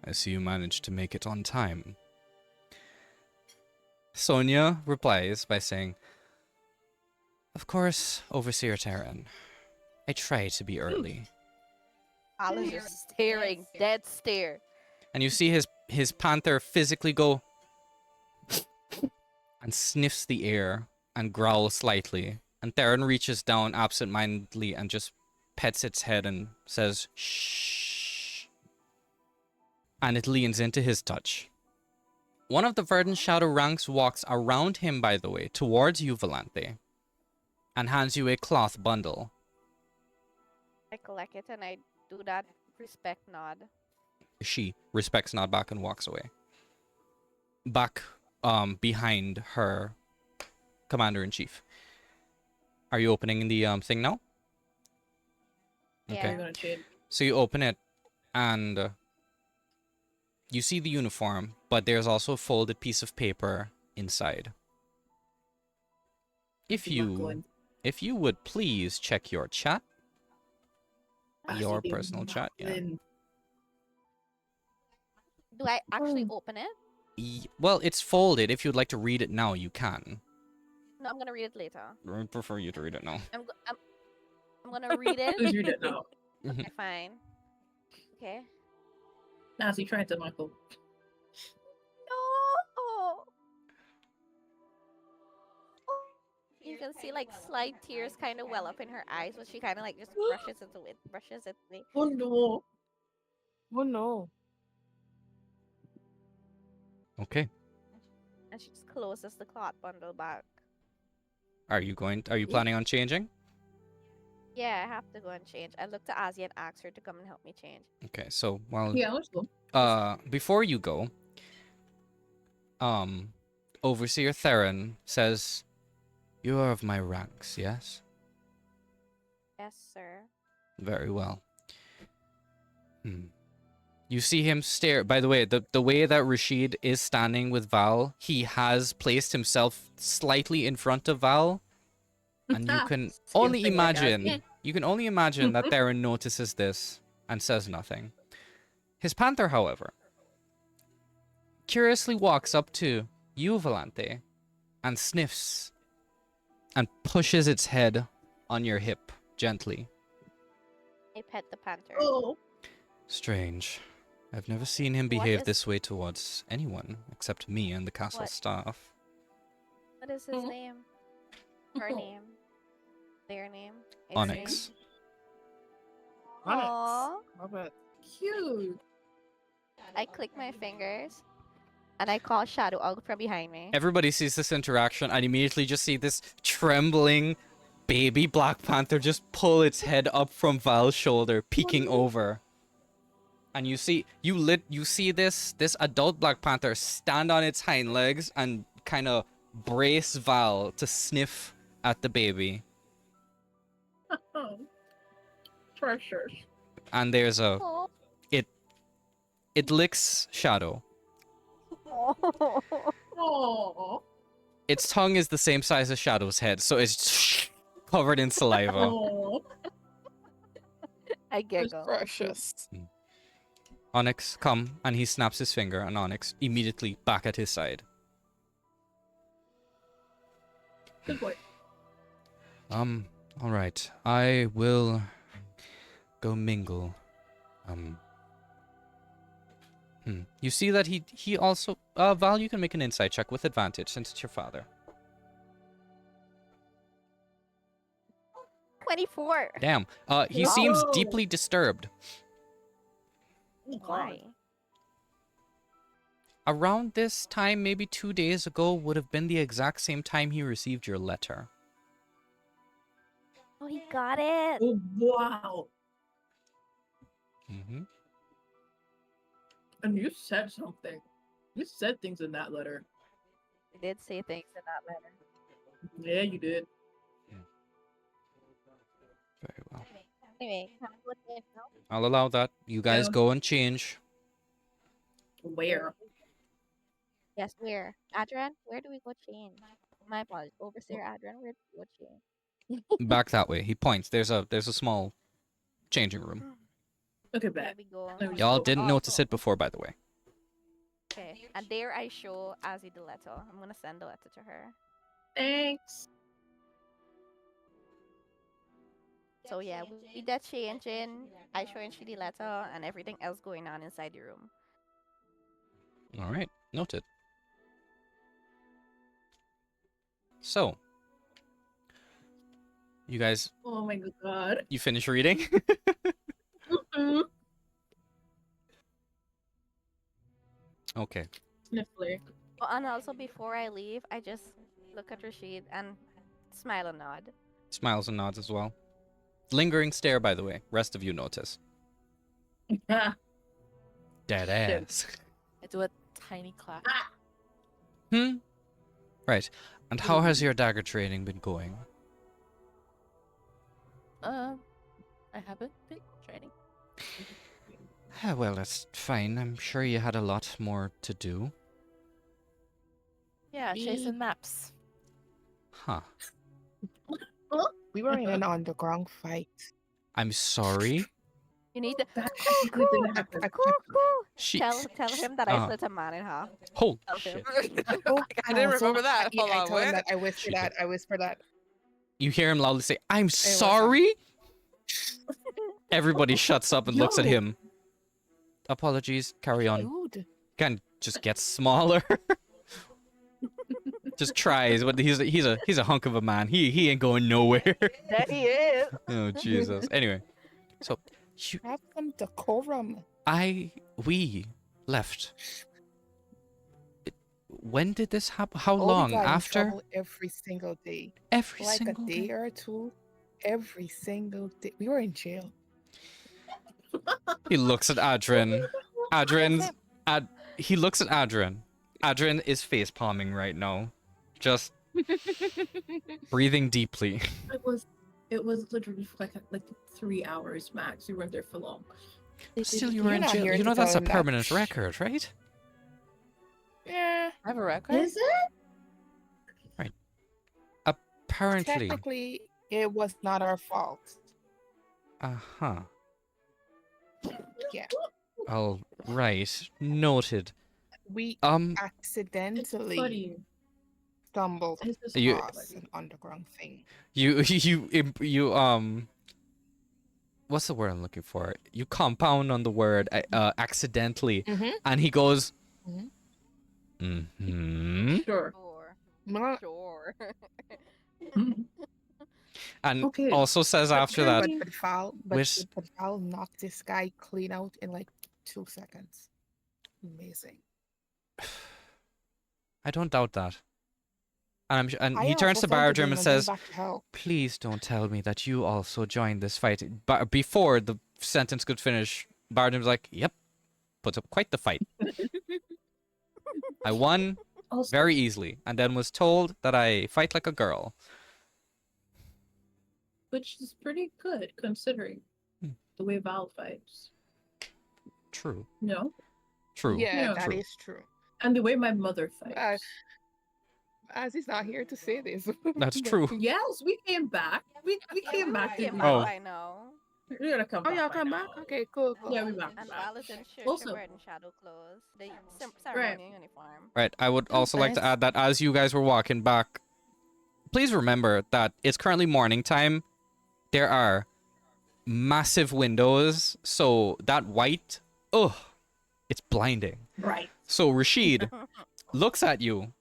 I see you managed to make it on time. Sonia replies by saying, of course, Overseer Theron. I try to be early. Alice just staring, dead stare. And you see his panther physically go and sniffs the air and growls slightly. And Theron reaches down absent-mindedly and just pets its head and says, shh. And it leans into his touch. One of the Verdant Shadow ranks walks around him, by the way, towards you, Volante, and hands you a cloth bundle. I collect it and I do that respect nod. She respects nod back and walks away. Back behind her commander-in-chief. Are you opening the thing now? Yeah. Okay. You're gonna change. So you open it and you see the uniform, but there's also a folded piece of paper inside. If you would please check your chat. Your personal chat, yeah. Do I actually open it? Well, it's folded. If you'd like to read it now, you can. No, I'm gonna read it later. I prefer you to read it now. I'm gonna read it. Who's read it now? Okay, fine. Okay. Nancy trying to Michael. No. You can see like slight tears kind of well up in her eyes, but she kind of like just brushes it away. Oh no. Oh no. Okay. And she just closes the cloth bundle back. Are you planning on changing? Yeah, I have to go and change. I looked to Azzy and asked her to come and help me change. Okay, so while Yeah, let's go. before you go, Overseer Theron says, you are of my ranks, yes? Yes, sir. Very well. You see him stare. By the way, the way that Rashid is standing with Val, he has placed himself slightly in front of Val. And you can only imagine, that Theron notices this and says nothing. His panther, however, curiously walks up to you, Volante, and sniffs and pushes its head on your hip gently. I pet the panther. Oh. Strange. I've never seen him What behave is- this way towards anyone except me and the castle What? staff. What is his Mhm. name? Her name? Their name? Its Onyx. Name? Aww. Love it. Cute. I click my fingers and I call Shadow out from behind me. Everybody sees this interaction and immediately just see this trembling baby Black Panther just pull its head up from Val's shoulder, peeking over. And you see this adult Black Panther stand on its hind legs and kind of brace Val to sniff at the baby. Oh. Precious. And there's a Aw. it licks Shadow. Oh. Its tongue is the same size as Shadow's head, so it's covered in saliva. Oh. I giggle. Precious. Onyx, come, and he snaps his finger, and Onyx immediately back at his side. Good boy. All right. I will go mingle. You see that he also Val, you can make an insight check with advantage since it's your father. 24. Damn. He seems Wow. deeply disturbed. Oh, God. Why? Around this time, maybe 2 days ago, would have been the exact same time he received your letter. Oh, he got it. Oh, wow. Mm-hmm. And you said something. You said things in that letter. He did say things in that letter. Yeah, you did. Very well. Anyway, can I look in now? I'll allow that. You guys Yeah. go and change. Where? Yes, where? Adrian, where do we go change? My apologies. Overseer Adrian, where do we go change? Back that way. He points. There's a small changing room. Okay, There bad. we go. There we Y'all go. didn't notice it before, by the way. Okay, and there I show Azzy the letter. I'm gonna send the letter to her. Thanks. So yeah, we did changing. I showing she the letter and everything else going on inside the room. All right, noted. So, you guys, Oh my god. you finish reading? Mhm. Okay. Sniffler. Oh, and also before I leave, I just look at Rashid and smile and nod. Smiles and nods as well. Lingering stare, by the way. Rest of you notice. Ah, Dead Shit. ass. I do a tiny clap. Right. And how has your dagger training been going? I haven't been training. Well, that's fine. I'm sure you had a lot more to do. Yeah, Me- chasing maps. Huh. We were in an underground fight. I'm sorry. You need to that actually didn't happen. She. tell him that I Uh-huh. split a man in half. Holy Tell him. shit. I didn't remember that. Yeah, Hold I on, told him what? that. I whisper Shit. that. I whisper that. You hear him loudly say, I'm what's up? sorry? Everybody shuts up and looks at Yo. him. Apologies. Carry on. Dude. Can just get smaller. Just tries, but he's a hunk of a man. He ain't going nowhere. There he is. Oh Jesus. Anyway, so Have some decorum. we left. When did this happen? How Oh, we long got in after? trouble every single day. Every Like a single day day. or two. Every single day. We were in jail. He looks at Adrian. He looks at Adrian. Adrian is face palming right now, just breathing deeply. It was literally for like 3 hours max. We weren't there for long. Still, you You're were in not jail. here You to know that's tell a him that. permanent record, right? Yeah. I have a record. Is it? Apparently. Technically, it was not our fault. Uh-huh. Yeah. All right. Noted. We Um, It's accidentally funny. stumbled It's just You- across an underground thing. you what's the word I'm looking for? You compound on the word accidentally, Mm-hmm. and he goes, Mhm. mm-hmm. Sure. Sure. And Okay. also says But after I that, mean- Wish- but Val knocked this guy clean out in like 2 seconds. Amazing. I don't doubt that. And I he turns to also sent the Bardrum and demon says, back to hell. please don't tell me that you also joined this fight. But before the sentence could finish, Bardrum's like, yep, puts up quite the fight. I won Also, very easily, and then was told that I fight like a girl. which is pretty good considering Hmm. the way Val fights. True. No, True. Yeah, Yeah. that is true. and the way my mother fights. As he's not here to say this. That's but- true. Yes, we came back. We came back. Came didn't back we? Oh. by now. We're gonna come Oh, back. y'all by come now. back? Okay, cool. Yeah, we back. And back. Val is in Also- bread and shadow clothes. The ceremony uniform. Right. I would also like to nice. add that as you guys were walking back, please remember that it's currently morning time. There are massive windows, so that white, it's blinding. Right. So Rashid looks at you.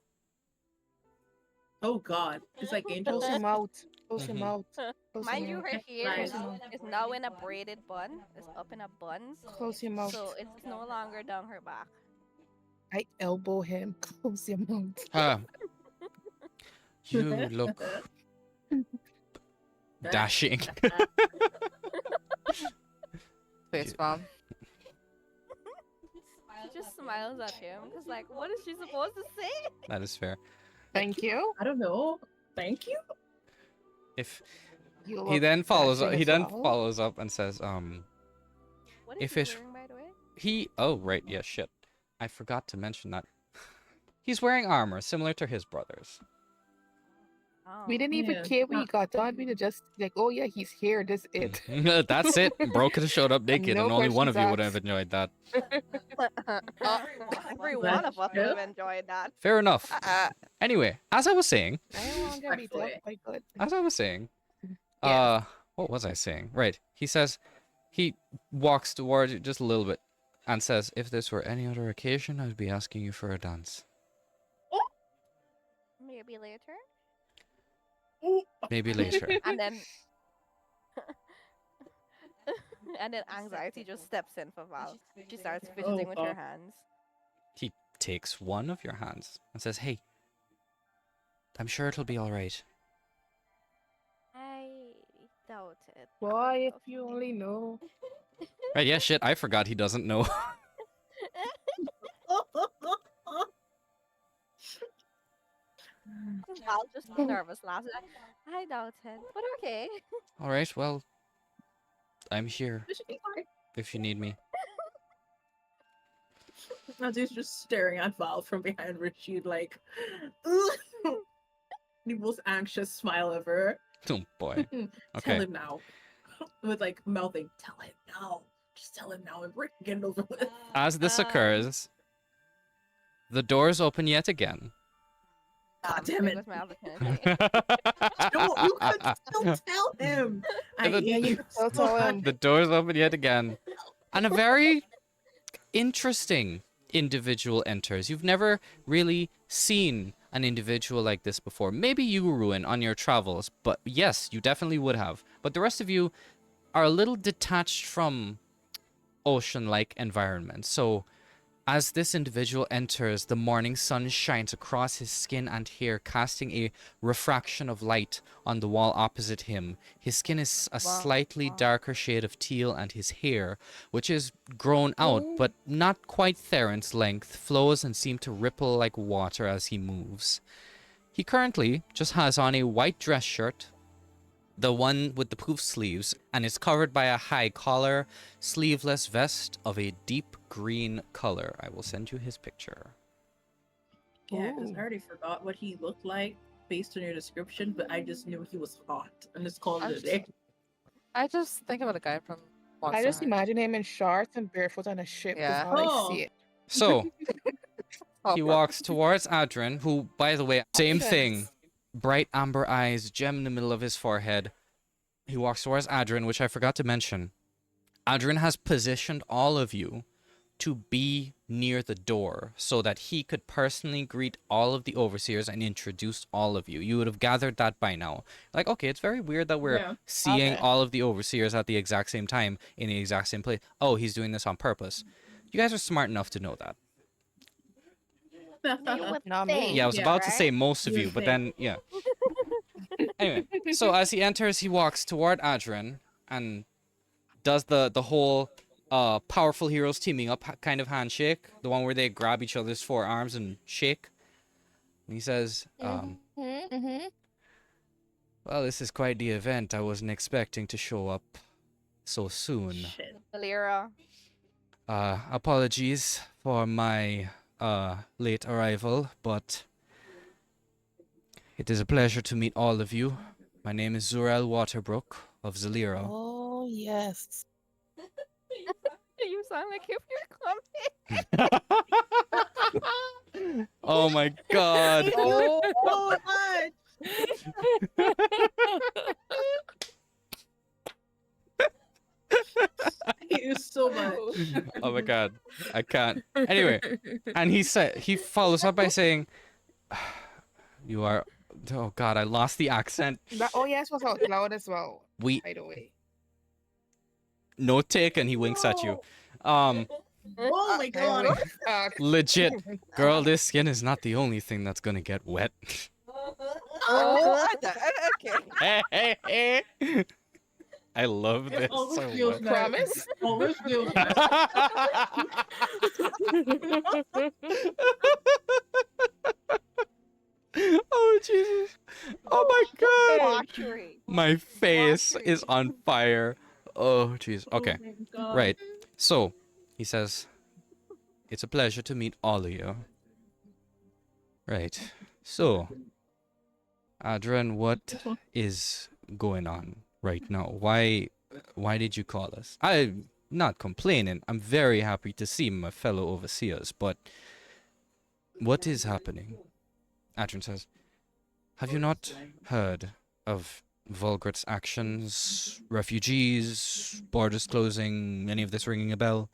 Oh God, it's like Close angels. him out. Close him Mhm. out. Close Mind him you, out. her hair Right. is now in a braided bun. It's up in a buns. Close him out. So it's no longer down her back. I elbow him. Close him out. Ah, you look dashing. Face bomb. She just smiles at him. Cause like, what is she supposed to say? That is fair. Thank you. I don't know. Thank you. If You he look then follows up, dashing he as then well. follows up and says, What is If he it- wearing, by the way? oh right, yeah, shit. I forgot to mention that. He's wearing armor similar to his brothers. Oh. We didn't even Yeah, care when not- he got done. We just like, oh yeah, he's here. This it. That's it. Bro could have showed up naked, No and only one of questions you would have asked. enjoyed that. Every one of us would have enjoyed that. Fair enough. Anyway, as I was saying, I don't want to get beat up Respectfully. by good. as I was saying, Yeah. what was I saying? Right. He says, he walks towards you just a little bit and says, if this were any other occasion, I'd be asking you for a dance. Maybe later. Maybe later. And then and then anxiety just steps in for Val. She starts fidgeting with her God. hands. He takes one of your hands and says, hey, I'm sure it'll be all right. I doubt it. Boy, if you only know. Right, yeah, shit, I forgot he doesn't know. Val just nervous laughs. Like, I doubt it, but okay. All right, well, I'm here if you need me. Nazu's just staring at Val from behind Rashid, like the most anxious smile ever. Oh boy. Tell Okay. him now. With like mouthing, tell him now. Just tell him now and we're getting over with. As this occurs, the doors open yet again. God damn Big it. was my opportunity. No, you could still tell him. I The- hate you I'll so tell him. much. The doors open yet again. And a very interesting individual enters. You've never really seen an individual like this before. Maybe you, Ruin, on your travels, but yes, you definitely would have. But the rest of you are a little detached from ocean-like environments. So as this individual enters, the morning sun shines across his skin and hair, casting a refraction of light on the wall opposite him. His skin is a slightly darker shade of teal, and his hair, which is grown out but not quite Theron's length, flows and seems to ripple like water as he moves. He currently just has on a white dress shirt, the one with the poof sleeves, and is covered by a high collar, sleeveless vest of a deep green color. I will send you his picture. Yeah, because I Ooh. already forgot what he looked like based on your description, but I just knew he was hot, and it's called I it a day. I just think about a guy from Monster I just High. imagine him in shorts and barefoot on a ship. Yeah. Is how I Oh. see it. So Oh, he bro. walks towards Adrin, who, by the way, same Options. thing. Bright amber eyes, gem in the middle of his forehead. He walks towards Adrin, which I forgot to mention. Adrian has positioned all of you to be near the door so that he could personally greet all of the overseers and introduce all of you. You would have gathered that by now. Like, okay, it's very weird that we're Yeah. seeing Okay. all of the overseers at the exact same time in the exact same place. Oh, he's doing this on purpose. You guys are smart enough to know that. You would Not me. think, Yeah, I was Yeah. about to say right? most of You you, would but think. then, yeah. Anyway, so as he enters, he walks toward Adrian and does the whole powerful heroes teaming up kind of handshake, the one where they grab each other's forearms and shake. And he says, Mm-hmm. well, this is quite the event. I wasn't expecting to show up so soon. Shit. Valera. Apologies for my late arrival, but it is a pleasure to meet all of you. My name is Zurel Waterbrook of Zalira. Oh, yes. You sound like if you're coming. Oh my god. Oh, much. I hate you so much. Oh my god. I can't. Anyway, and he follows up by saying, you are, oh god, I lost the accent. Oh, yes, was out loud as well, We by the way. no taken, he winks at you. Oh my god. Legit. Girl, this skin is not the only thing that's gonna get wet. Oh, okay. I love this always so feels much. nice. Promise? Always feels nice. Oh Jesus. Oh my god. Debauchery. My face is on fire. Oh jeez. Okay. Oh my God. Right. So, he says, it's a pleasure to meet all of you. Right. So, Adrian, what This one. is going on right now? Why did you call us? I'm not complaining. I'm very happy to see my fellow overseers, but what is happening? Adrian says, have you not heard of Volgrit's actions, refugees, borders closing, any of this ringing a bell?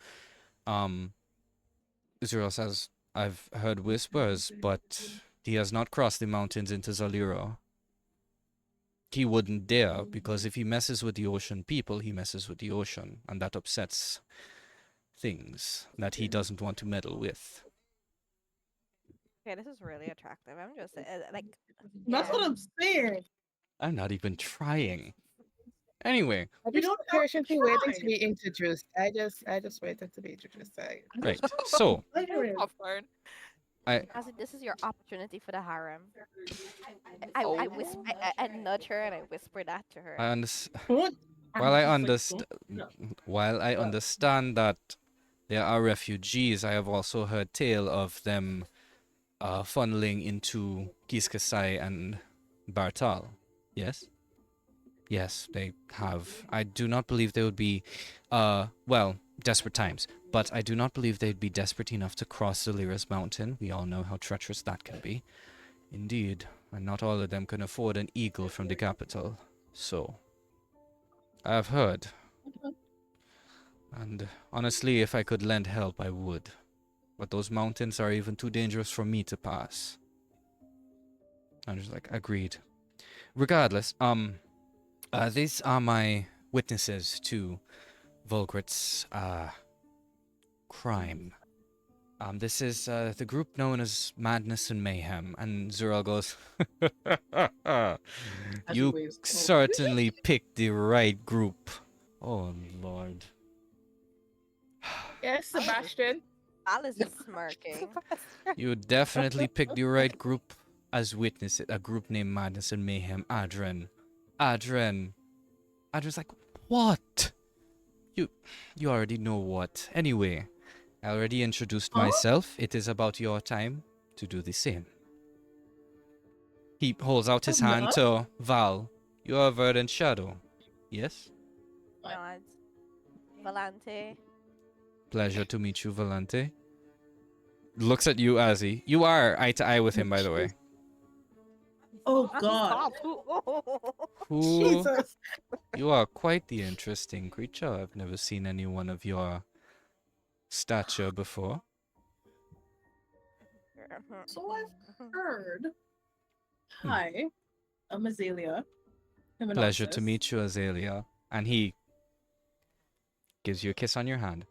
Israel says, I've heard whispers, but he has not crossed the mountains into Zalira. He wouldn't dare, because if he messes with the ocean people, he messes with the ocean, and that upsets things that he doesn't want to meddle with. Okay, this is really attractive. I'm just like. That's yeah. what I'm saying. I'm not even trying. Anyway, We don't have to patiently waiting try. to be introduced. I just waited to be introduced. right. So, Anyway, Popcorn. I As in, this is your opportunity for the harem. I whisper, I nudge her and I whisper that to her. what? while I I'm just like, while I understand that there are refugees, I have also heard tale of them funneling into Kiskasai and Bartal. Yes? Yes, they have. I do not believe they would be, well, desperate times. But I do not believe they'd be desperate enough to cross Zalira's mountain. We all know how treacherous that can be. Indeed, and not all of them can afford an eagle from the capital. So, I have heard. And honestly, if I could lend help, I would. But those mountains are even too dangerous for me to pass. I'm just like, agreed. Regardless, these are my witnesses to Volgrit's, crime. This is the group known as Madness&Mayhem, and Zurel goes, you waves. certainly picked the right group. Oh Lord. Yes, Sebastian. Alice is smirking. You definitely picked the right group as witnesses. A group named Madness&Mayhem. Adrian. Adrian's like, what? You already know what. Anyway, I already introduced myself. It is about your time to do the same. He holds out his hand to Val. You are a verdant shadow. Yes? Nods. Valente. Pleasure to meet you, Valente. Looks at you, Azzy. You are eye to eye with him, by the way. Oh Ozzy, God. stop. Oh. Who? Jesus. You are quite the interesting creature. I've never seen anyone of your stature before. So I've heard. Hmm. Hi, I'm Azalea. I'm an Pleasure to Oxus. meet you, Azalea. And he gives you a kiss on your hand.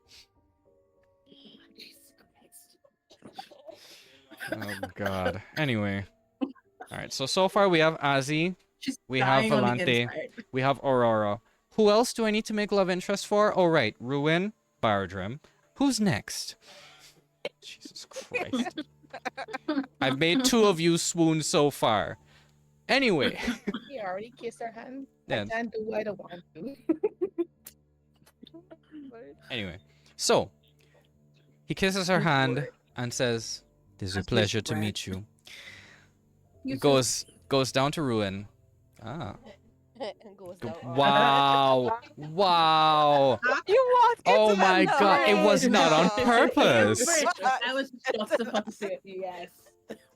Jesus Christ. Oh God. Anyway. Alright, so far we have Azzy, She's we have dying on the Volante, inside. we have Aurora. Who else do I need to make love interest for? Oh right, Ruin, Bardrim. Who's next? Jesus Christ. I've made 2 of you swoon so far. Anyway. He already kissed her hand. Yeah. I can't do what I don't want to. Anyway. So, he kisses her Go hand for it. and says, "It is a That's pleasure just to right. meet you." You Goes down to Ruin. Ah. And goes down. Wow. Wow. You walked Oh into that my God. It was door. not on No. purpose. I was just about to say it. Yes.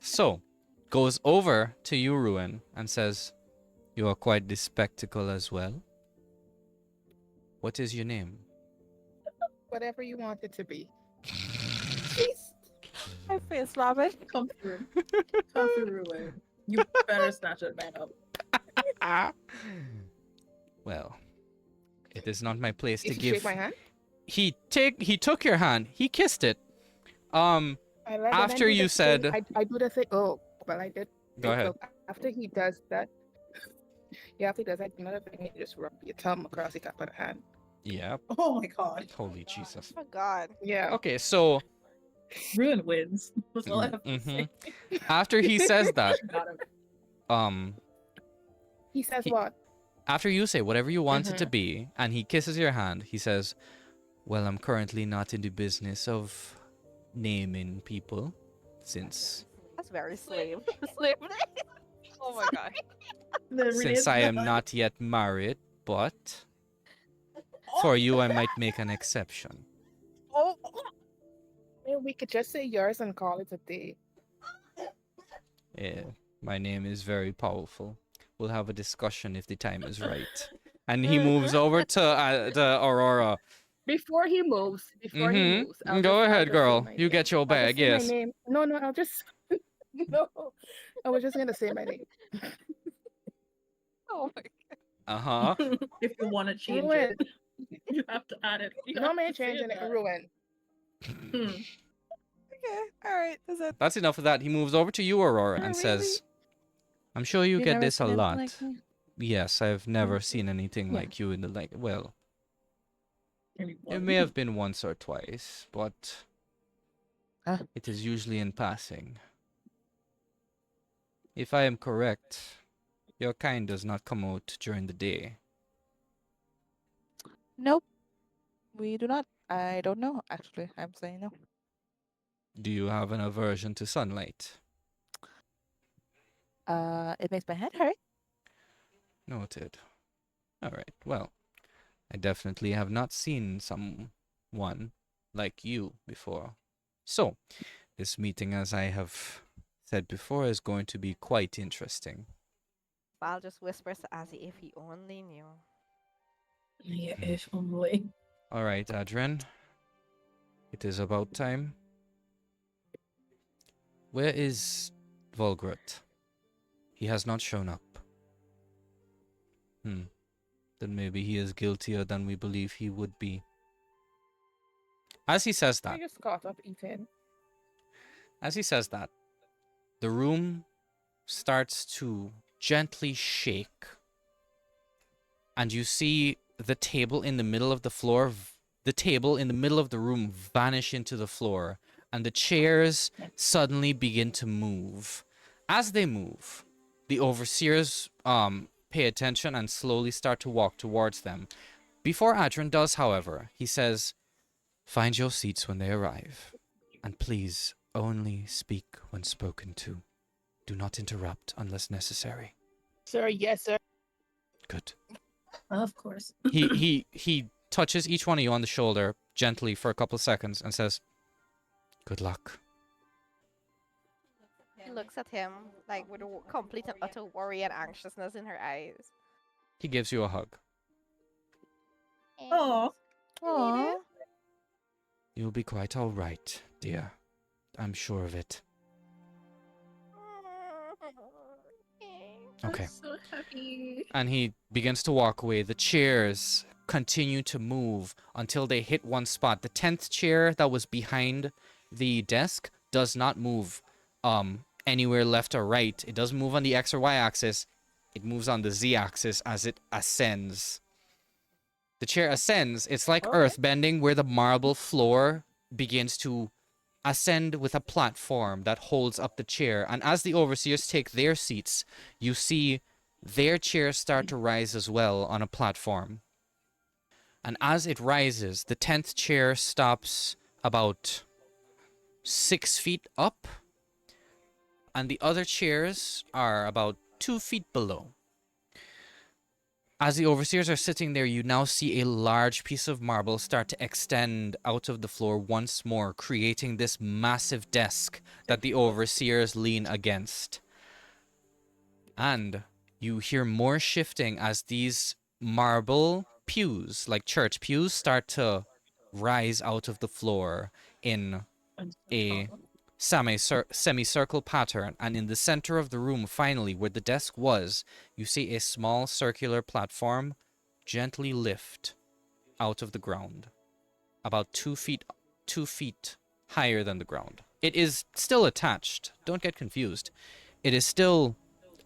So, goes over to you, Ruin, and says, "You are quite the spectacle as well. What is your name?" Whatever you want it to be. Jeez. My face, Robin. Come through. Come through, Ruin. You better snatch that man up. Well, it is not my place to Did you give. shake my hand? He took your hand. He kissed it. I let him After do you the said, thing. I do the thing. Oh, well, I did. go ahead. So after he does that, yeah, after he does that, another thing, he just rub your thumb across the top of the hand. Yeah. Oh my God. Holy Jesus. Oh God. Yeah. Okay, so Ruin wins. That's all I have to Mhm. say. after he says that, Got him. He says He- what? after you say whatever you want it to be, and he kisses your hand, he says, "Well, I'm currently not in the business of naming people, since That's very slave. Slave. Oh my god. I am not yet married, but for you I might make an exception." Oh. Maybe we could just say yours and call it a day. Yeah, my name is very powerful. We'll have a discussion if the time is right. And he moves over to Aurora. Before he moves, I'll Go just ahead, say girl. my You name. get your I'll bag, just say my yes. name. No, I'll just no. I was just gonna say my name. Oh my god. Uh-huh. If you want to change Ruin. it, you have to add it. You No have man to say changing it. that. Ruin. Hmm. Okay. All right. Is it? That's enough of that. He moves over to you, Aurora, Oh, and really? says, "I'm sure you You've get never this a seen anything lot." like me? Yes, I've never seen anything Yeah. like you in the well, Maybe it one. may have been once or twice, but Huh? it is usually in passing. If I am correct, your kind does not come out during the day. Nope. We do not. I don't know. Actually, I'm saying no. Do you have an aversion to sunlight? It makes my head hurt. Noted. All right. Well, I definitely have not seen someone like you before. So, this meeting, as I have said before, is going to be quite interesting. Val just whispers to Azzy, if he only knew. Yeah, if only. All right, Adrian. It is about time. Where is Volgrat? He has not shown up. Then maybe he is guiltier than we believe he would be. As he says I that, just caught up Ethan. the room starts to gently shake. And you see the table in the middle of the floor, the table in the middle of the room vanish into the floor. And the chairs suddenly begin to move. As they move, the overseers pay attention and slowly start to walk towards them. Before Adrian does, however, he says, "Find your seats when they arrive. And please only speak when spoken to. Do not interrupt unless necessary." Sir, yes, sir. Good. Of course. He touches each one of you on the shoulder gently for a couple of seconds and says, "Good luck." She looks at him like with complete and utter worry and anxiousness in her eyes. He gives you a hug. Oh, Aww. You'll be quite all right, dear. I'm sure of it. Okay. I'm so happy. And he begins to walk away. The chairs continue to move until they hit one spot. The 10th chair that was behind the desk does not move anywhere left or right. It doesn't move on the X or Y axis. It moves on the Z axis as it ascends. The chair ascends. It's like Okay. earth bending, where the marble floor begins to ascend with a platform that holds up the chair. And as the overseers take their seats, you see their chairs start to rise as well on a platform. And as it rises, the 10th chair stops about 6 feet up, and the other chairs are about 2 feet below. As the overseers are sitting there, you now see a large piece of marble start to extend out of the floor once more, creating this massive desk that the overseers lean against. And you hear more shifting as these marble pews, like church pews, start to rise out of the floor in a semicircle pattern. And in the center of the room, finally, where the desk was, you see a small circular platform gently lift out of the ground, about 2 feet higher than the ground. It is still attached. Don't get confused. It is still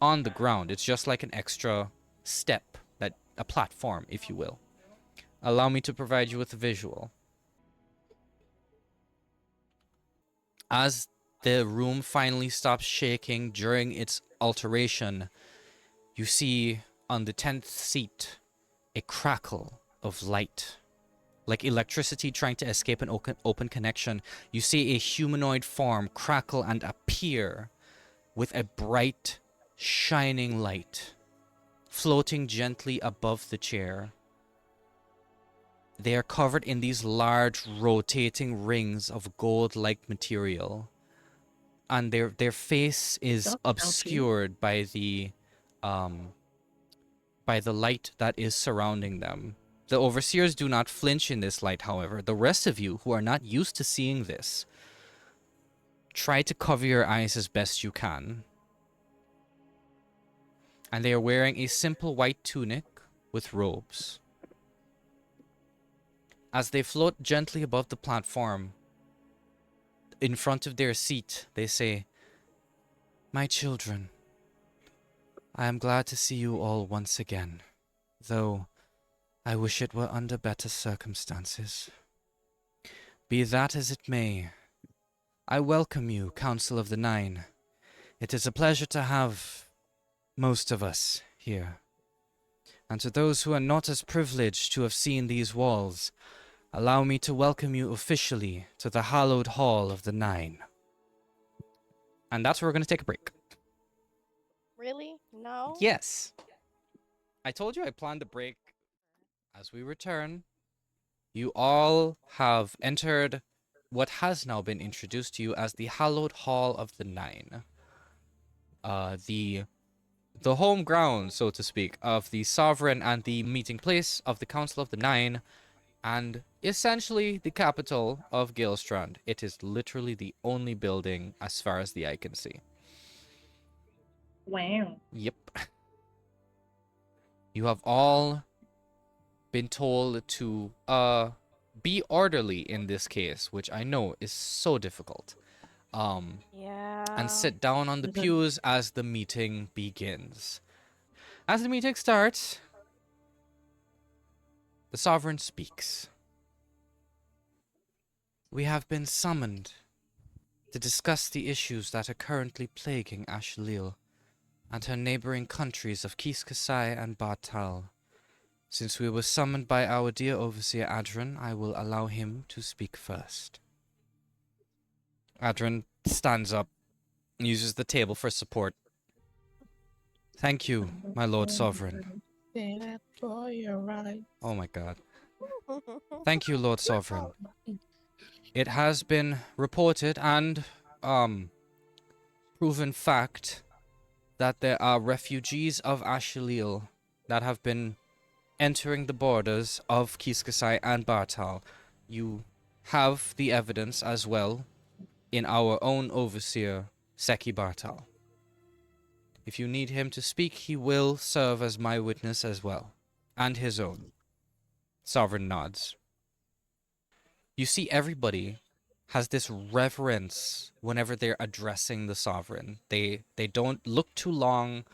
on the ground. It's just like an extra step, a platform, if you will. Allow me to provide you with a visual. As the room finally stops shaking during its alteration, you see on the 10th seat a crackle of light, like electricity trying to escape an open connection. You see a humanoid form crackle and appear with a bright, shining light floating gently above the chair. They are covered in these large rotating rings of gold-like material, and their face is Stop, obscured by the light that is surrounding them. The overseers do not flinch in this light, however. The rest of you, who are not used to seeing this, try to cover your eyes as best you can. And they are wearing a simple white tunic with robes. As they float gently above the platform, in front of their seat, they say, "My children, I am glad to see you all once again, though I wish it were under better circumstances. Be that as it may, I welcome you, Council of the Nine. It is a pleasure to have most of us here. And to those who are not as privileged to have seen these walls, allow me to welcome you officially to the hallowed hall of the Nine." And that's where we're going to take a break. Really? No? Yes. I told you I planned the break. As we return, you all have entered what has now been introduced to you as the hallowed hall of the Nine. The home ground, so to speak, of the sovereign and the meeting place of the Council of the Nine, and essentially the capital of Galestrand. It is literally the only building as far as the eye can see. Wow. Yep. You have all been told to be orderly in this case, which I know is so difficult. Yeah. And sit down on the pews as the meeting begins. As the meeting starts, the sovereign speaks. "We have been summoned to discuss the issues that are currently plaguing Ashlil and her neighboring countries of Kiskasai and Batal. Since we were summoned by our dear overseer Adran, I will allow him to speak first." Adran stands up and uses the table for support. "Thank you, my Lord Sovereign." Stand for your right. Oh my god. "Thank you, Lord Sovereign. It has been reported and proven fact that there are refugees of Ashalil that have been entering the borders of Kiskasai and Bartal. You have the evidence as well in our own overseer, Seki Bartal. If you need him to speak, he will serve as my witness as well, and his own. Sovereign nods. You see, everybody has this reverence whenever they're addressing the sovereign. They don't look too long,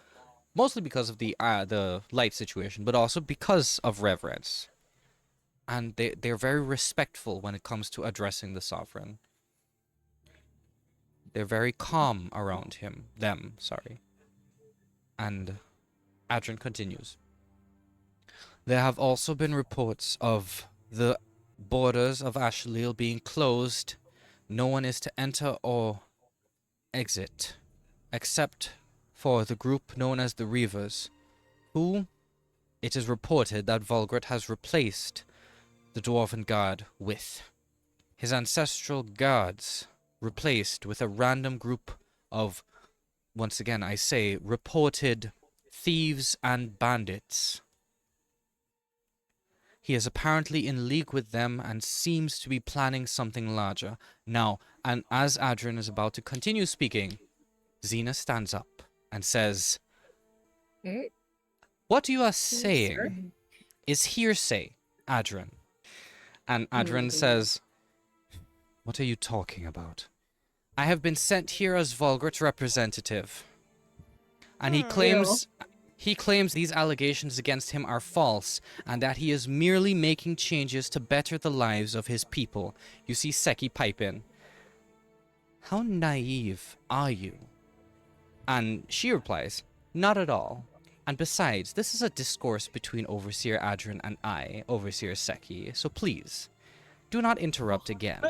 mostly because of the light situation, but also because of reverence. And they're very respectful when it comes to addressing the sovereign. They're very calm around them. And Adrian continues. There have also been reports of the borders of Ashalil being closed. No one is to enter or exit, except for the group known as the Reavers, who, it is reported that Volgret has replaced the Dwarven Guard with. His ancestral guards replaced with a random group of, once again I say, reported thieves and bandits. He is apparently in league with them and seems to be planning something larger. Now, and as Adrian is about to continue speaking, Xena stands up and says, "What you are saying is hearsay, Adrian." And Adrian says, "What are you talking about? I have been sent here as Volgret's representative." And he claims these allegations against him are false, and that he is merely making changes to better the lives of his people. You see Seki pipe in. "How naive are you?" And she replies, "Not at all. And besides, this is a discourse between Overseer Adrian and I, Overseer Seki, so please, do not interrupt again."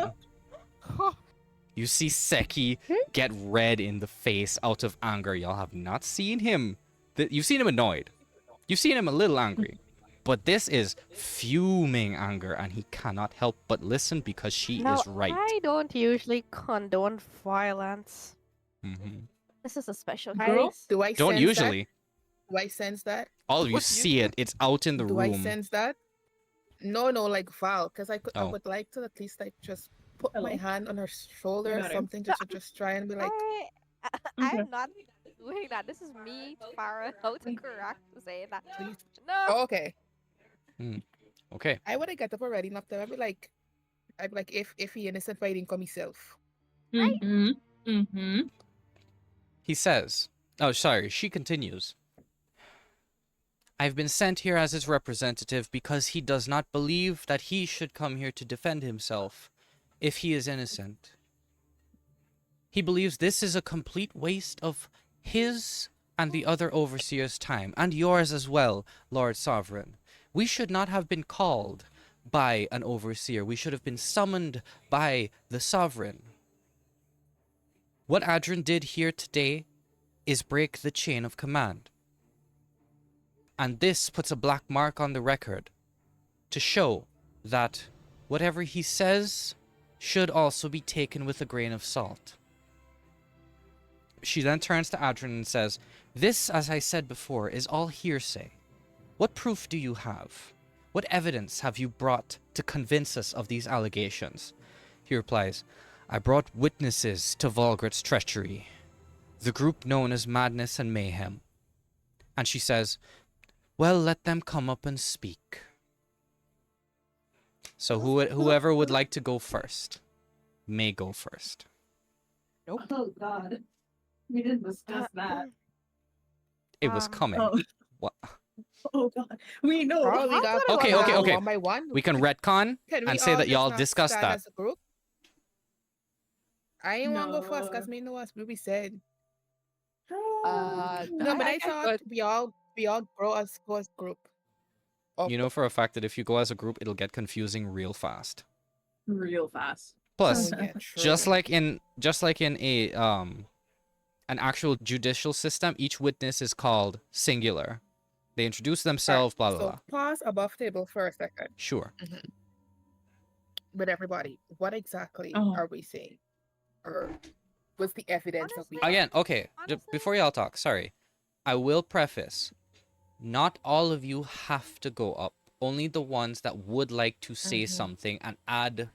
You see Seki get red in the face out of anger. Y'all have not seen him. You've seen him annoyed. You've seen him a little angry. But this is fuming anger, and he cannot help but listen because she is right. I don't usually condone violence. Mhm. This is a special Girl? case. Do I Don't sense usually. that? Do I sense that? All of you What see it. It's out in the Do I room. sense that? No, like Val, because I Oh. would like to at least like just put my Hello? hand on her shoulder or Got it. something just to just try and be like, I'm not doing that. This is me, Farah, how to correct to say that. please. No. Oh, okay. Okay. I would have get up already enough time. I'd be like, if he innocent, why he didn't come himself? He says, oh, sorry, she continues. "I've been sent here as his representative because he does not believe that he should come here to defend himself if he is innocent. He believes this is a complete waste of his and the other overseers' time, and yours as well, Lord Sovereign. We should not have been called by an overseer. We should have been summoned by the Sovereign. What Adrian did here today is break the chain of command. And this puts a black mark on the record to show that whatever he says should also be taken with a grain of salt." She then turns to Adrian and says, "This, as I said before, is all hearsay. What proof do you have? What evidence have you brought to convince us of these allegations?" He replies, "I brought witnesses to Volgret's treachery, the group known as Madness&Mayhem." And she says, "Well, let them come up and speak." So whoever would like to go first may go first. Oh God. We didn't discuss that. It was coming. Oh. What? Oh God. We know. Oh, we got Okay, to okay, go okay. one by one. We can retcon Can we and say all that just y'all not discussed stand that. as a group? I ain't want to go first No. because me know what we said. Uh, No, but I I thought could. we all go as group. Oh, You know for a fact that if you go as a group, it'll get confusing real fast. Real fast. Plus, yeah, true. just like in a an actual judicial system, each witness is called singular. They introduce themselves, blah blah So blah. pause above table for a second Sure. with everybody. What exactly Oh. are we saying? Or was the evidence that we Honestly, Again, okay, before y'all talk, sorry. I will preface, not all of you have to go up. Only the ones that would like to say something and add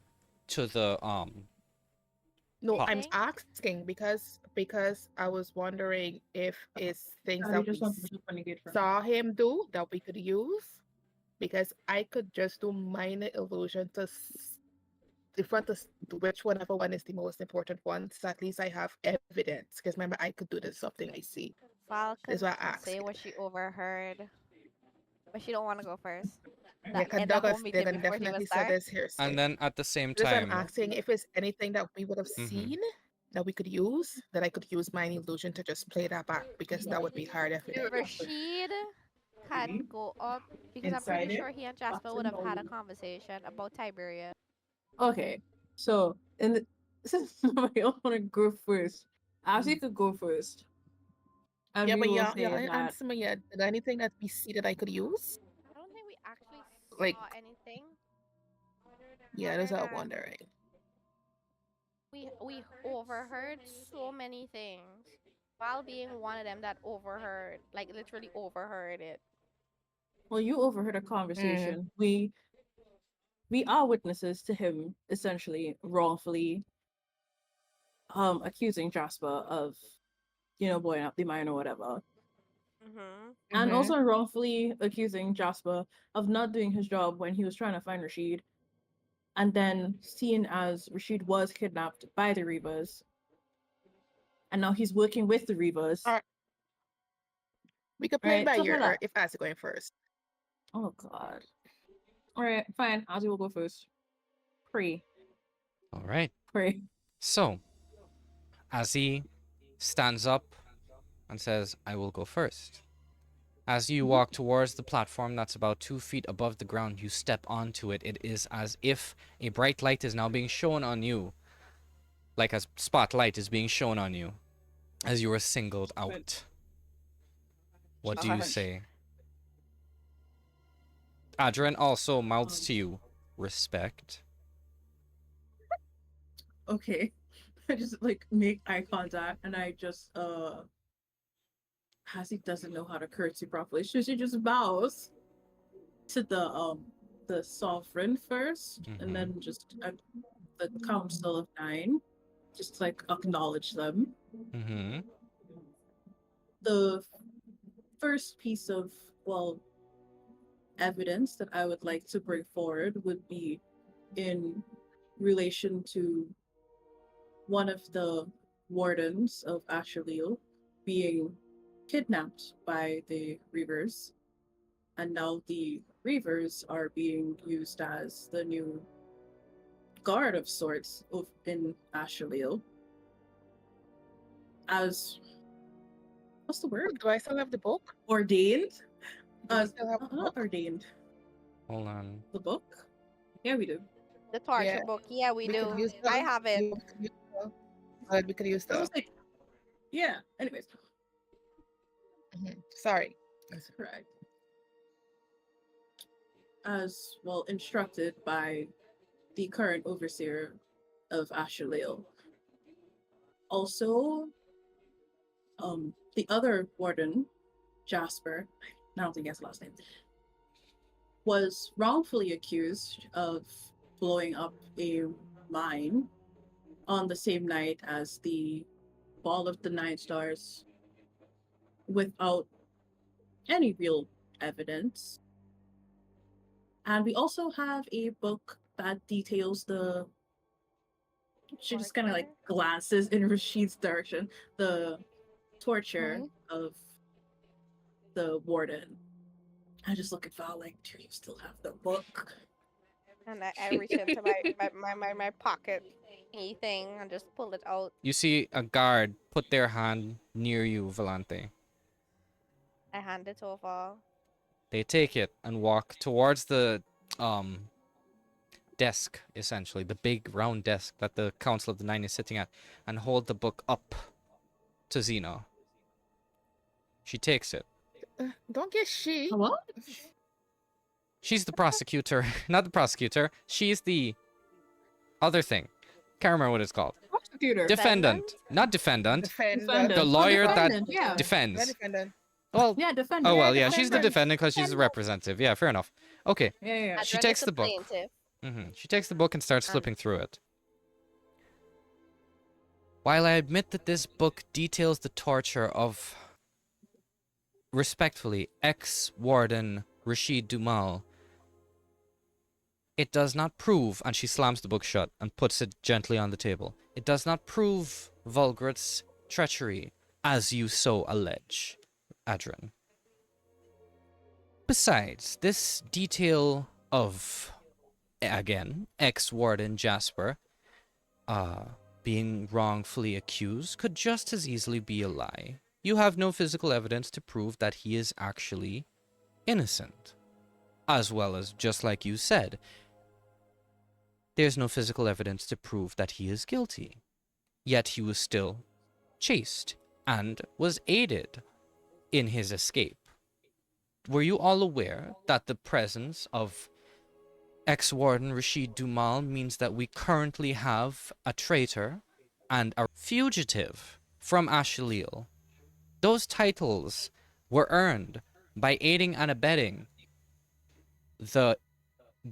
to the No, pot. I'm Thing? asking because I was wondering if it's things I that just we want to communicate from. saw him do that we could use. Because I could just do minor illusion to different which one is the most important one. So at least I have evidence. Because remember, I could do this something I see. Val That's can why I asked. say what she overheard, but she don't want to go first. Yeah, That in the whole they meeting can before she was definitely say start. this hearsay. And then at the same That's why I'm time, asking if it's anything that we would have seen that we could use, that I could use my illusion to just play that back, because that would be hard evidence. Rashid can go up because I'm pretty sure he and Jasper would have had a conversation about Tiberius. Okay, so in the since nobody else want to go first, Ozzy could go first. And Yeah, we but will yeah, say yeah, that answer me yet. Is there anything that we see that I could use? I don't think we actually Like, saw anything yeah, other that's what I'm than wondering. we overheard so many things. Val being one of them that overheard, like literally overheard it. well, you overheard a conversation. We are witnesses to him essentially wrongfully accusing Jasper of, blowing up the mine or whatever. Mm-hmm. And also wrongfully accusing Jasper of not doing his job when he was trying to find Rashid. And then seeing as Rashid was kidnapped by the Reavers. And now he's working with the Reavers. Alright. We could play it Right, by stuff like ear, or that. if Ozzy going first. Oh god. Alright, fine. Ozzy will go first. Pray. all right. Pray. So, as he stands up and says, I will go first. As you walk towards the platform that's about 2 feet above the ground, you step onto it. It is as if a bright light is now being shown on you, like a spotlight is being shown on you, as you are singled out. What do you Gosh. say? Adrian also mouths to you, respect. Okay. I just make eye contact and I just Hassie doesn't know how to curtsy properly. She just bows to the sovereign 1st and then just the council of 9. Just acknowledge them. Mm-hmm. The first piece of evidence that I would like to bring forward would be in relation to one of the wardens of Asherleal being kidnapped by the Reavers, and now the Reavers are being used as the new guard of sorts in Asherleal. As what's the word? Do I still have the book? Ordained? Do we still have the Not book? ordained. Hold on. The book? Yeah, we do. The torture Yeah. book, yeah, we We do. could use I them. have it. We could use them. We could use I them. was yeah. Anyways, Sorry. that's correct. As instructed by the current overseer of Asherleal. Also, the other warden, Jasper, I don't think he has a last name, was wrongfully accused of blowing up a mine on the same night as the Ball of the Nine Stars without any real evidence. And we also have a book that details she just kind of Torture? glances in Rashid's direction, the torture of the warden. I just look at Val do you still have the book? And I reach into my pocket thing and just pull it out. You see a guard put their hand near you, Volante. I hand it over. They take it and walk towards the desk, essentially, the big round desk that the Council of the Nine is sitting at, and hold the book up to Xena. She takes it. Don't get she. What? She's the prosecutor. Not the prosecutor. She's the other thing. Can't remember what it's called. Prosecutor. Defendant, not defendant. Defendant. The lawyer that Defendant, yeah. Yeah, defends. defendant. Well, Yeah, defendant. oh well, yeah, yeah, she's the defendant. defendant because she's the representative. Yeah, fair enough. Okay, Yeah. She Adren takes is the book. plaintiff. She takes the book and starts Um, flipping through it. While I admit that this book details the torture of, respectfully, ex-warden Rashid Dumal, it does not prove, and she slams the book shut and puts it gently on the table, it does not prove Vulgrit's treachery, as you so allege, Adren. Besides, this detail of, again, ex-warden Jasper, being wrongfully accused could just as easily be a lie. You have no physical evidence to prove that he is actually innocent. As well as, just like you said, there's no physical evidence to prove that he is guilty. Yet he was still chased and was aided in his escape. Were you all aware that the presence of ex-warden Rashid Dumal means that we currently have a traitor and a fugitive from Ashalil? Those titles were earned by aiding and abetting the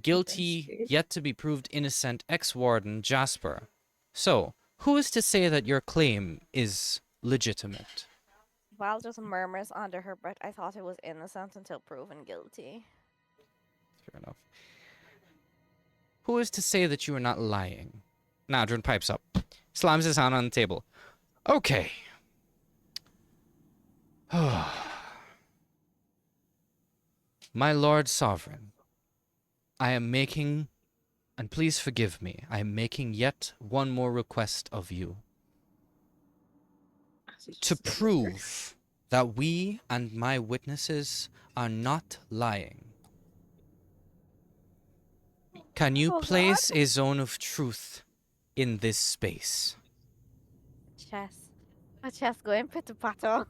guilty, yet to be proved innocent ex-warden Jasper. So, who is to say that your claim is legitimate? Val just murmurs under her breath, I thought it was innocent until proven guilty. Fair enough. Who is to say that you are not lying? Nadrin pipes up, slams his hand on the table. Okay. My Lord Sovereign, I am making, and please forgive me, I am making yet one more request of you. To prove that we and my witnesses are not lying. Can you Oh, God. place a zone of truth in this space? Chest. A chest going pitter-patter.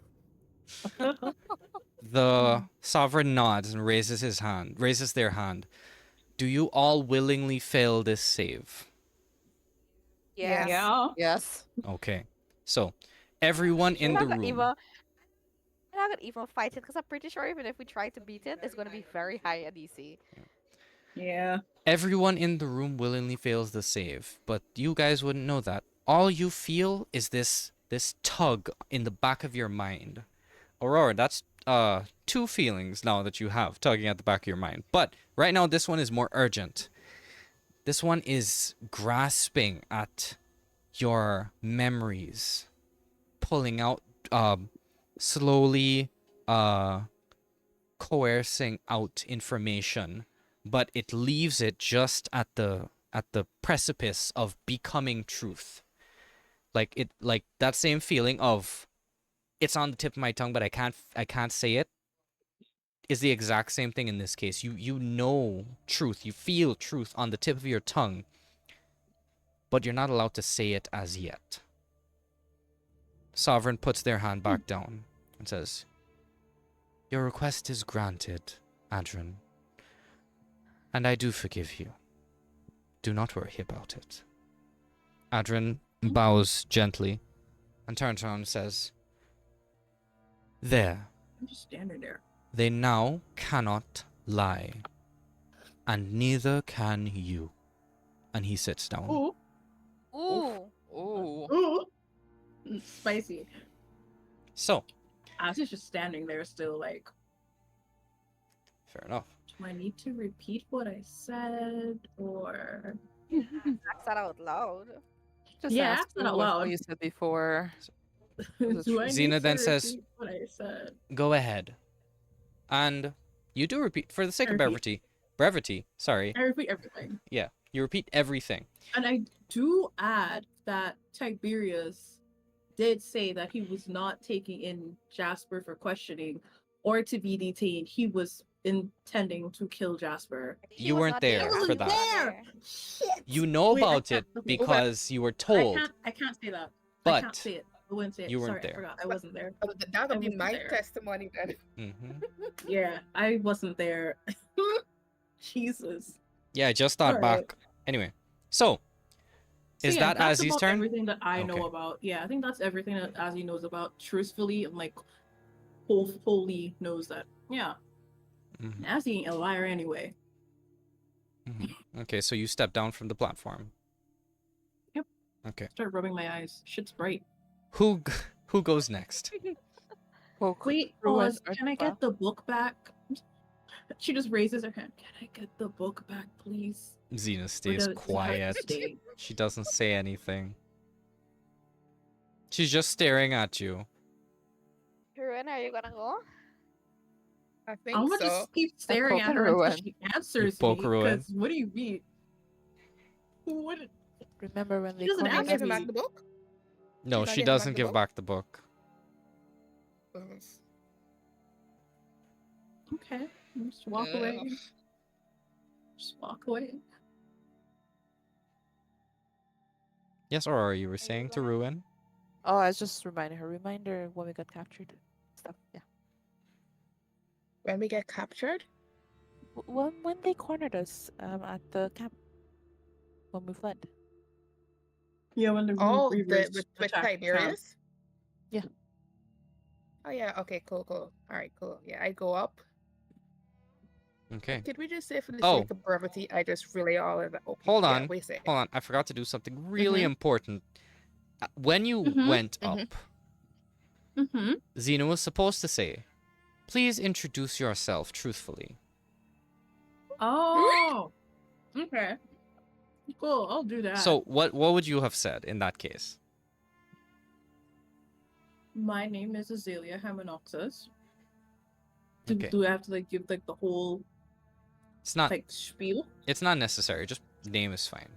The sovereign nods and raises their hand. Do you all willingly fail this save? Yes. Yeah. Yes. Okay. So, everyone in the room. We're not gonna even fight it because I'm pretty sure even if we try to beat it, it's gonna be very high at DC. Yeah. Everyone in the room willingly fails the save, but you guys wouldn't know that. All you feel is this tug in the back of your mind. Aurora, that's two feelings now that you have tugging at the back of your mind. But right now this one is more urgent. This one is grasping at your memories, pulling out, slowly coercing out information, but it leaves it just at the precipice of becoming truth. Like that same feeling of it's on the tip of my tongue, but I can't say it, is the exact same thing in this case. You know truth, you feel truth on the tip of your tongue, but you're not allowed to say it as yet. Sovereign puts their hand back down and says, your request is granted, Adren. And I do forgive you. Do not worry about it. Adren bows gently and turns around and says, there. I'm just standing there. They now cannot lie. And neither can you. And he sits down. Ooh. Ooh. Ooh. Ooh. Spicy. So, I was just standing there still like, fair enough. do I need to repeat what I said or Ask that out loud. Just Yeah, ask ask that out what loud. you said before. do I Xena need then to says- repeat what I said? Go ahead. And you do repeat, for the sake of Repeat. brevity, sorry. I repeat everything. Yeah, you repeat everything. And I do add that Tiberius did say that he was not taking in Jasper for questioning or to be detained. He was intending to kill Jasper. He You was weren't not there I He for wasn't that. was not there. Shit. You know Wait, I about can't- it okay, because you were told. I can't say that. I But can't say it. I wouldn't say it. you weren't Sorry, there. I forgot. I wasn't there. That would I be wasn't my there. testimony then. Mhm. Yeah, I wasn't there. Jesus. Yeah, I just thought Alright. back. Anyway, so So Is yeah, that that's Azzy's about turn? everything that I know Okay. about. Yeah, I think that's everything that Azzy knows about. Truthfully, and like wholly knows that. Yeah, Mhm, Azzy ain't a liar anyway. mhm. Okay, so you step down from the platform. Yep. Okay. Start rubbing my eyes. Shit's bright. Who who goes next? Poke Wait, Ruin pause. or Can I get the book back? She just raises her hand. Can I get the book back, please? Xena Or stays does it have to quiet. stay? She doesn't say anything. She's just staring at you. Ruin, are you gonna go? I think I'm gonna so. just keep staring at poke her until Ruin. she answers poke me. Ruin. Because what do you mean? What? Remember when She they doesn't Can I cornered answer give him us? back me. the book? No, Should I she give him back doesn't the give book? back the book. Okay, just walk away. Just walk away. Yes, Aurora, you were saying to Ruin? Oh, I was just reminding her. Reminder when we got captured. Stuff. Yeah. When we get captured? When they cornered us at the camp when we fled. Yeah, when the Oh, Reavers with attacked the camp. Tiberius? Yeah. Oh yeah, okay, cool. Alright, cool. Yeah, I go up. Okay. Could we just say for the Oh. sake of brevity, I just relay all of that? Okay. Hold Yeah, on. wait a second. Hold on. I forgot to do something really Mhm. important. When you Mhm, went mhm. up, Mm-hmm. Xena was supposed to say, "Please introduce yourself truthfully." Oh, okay. Cool, I'll do that. So what would you have said in that case? My name is Azalea Hamanoxus. Okay. Do I have to like give like the whole It's not like spiel? it's not necessary. Just name is fine.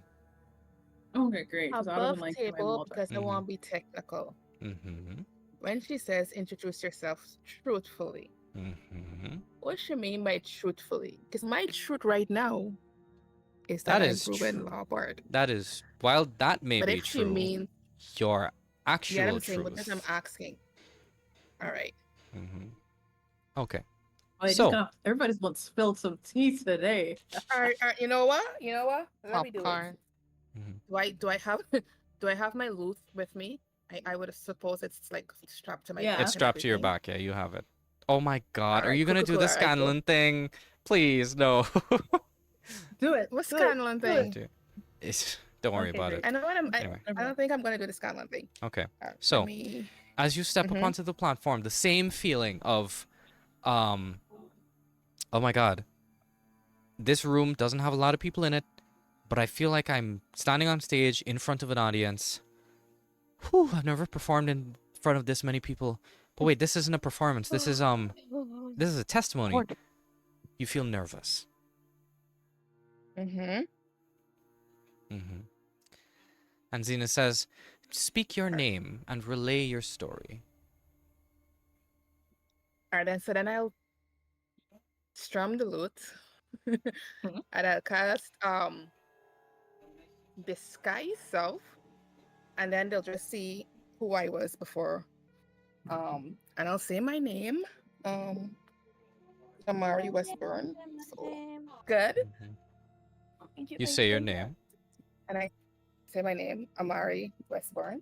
Okay, great. Because I don't Above even like my table mother. because I Mhm. want to be technical. Mm-hmm. When she says introduce yourself truthfully, Mm-hmm. what she mean by truthfully? Because my truth right now is That that I'm is Ruben true. Lawbard. That is, while that may But be if she true, means, your yeah, actual I'm saying, but that's I'm truth. asking. All right. Mm-hmm. Okay. Oh, I just So, got everybody's gonna spill some tea today. All right. You know what? Let me do it. Popcorn. Do I have do I have my loot with me? I would suppose it's like strapped to my Yeah. back it's and strapped to your everything. back. Yeah, you have it. Oh my god. All Are right, you cool, going to cool, do cool. the All right, cool. Scanlan thing? Please, no. Do it. What's do it, Scanlan do it. thing? Don't worry Okay, about great. it. I know what Anyway. I don't think I'm gonna do the Scanlan thing. Okay. Let So, me. as you step up Mhm. onto the platform, the same feeling of, oh my god, this room doesn't have a lot of people in it, but I feel like I'm standing on stage in front of an audience. Whew, I've never performed in front of this many people. But wait, this isn't a performance. This is a testimony. Horde. You feel nervous. Mhm. Mm-hmm. And Xena says, "Speak your name and relay your story." All right, then. So then I'll strum the lute, Mhm. and I'll cast disguise self, and then they'll just see who I was before. And I'll say my name. Amari Westburn. So good. Mhm. Thank you. You Thank say your you. name. And I say my name, Amari Westburn.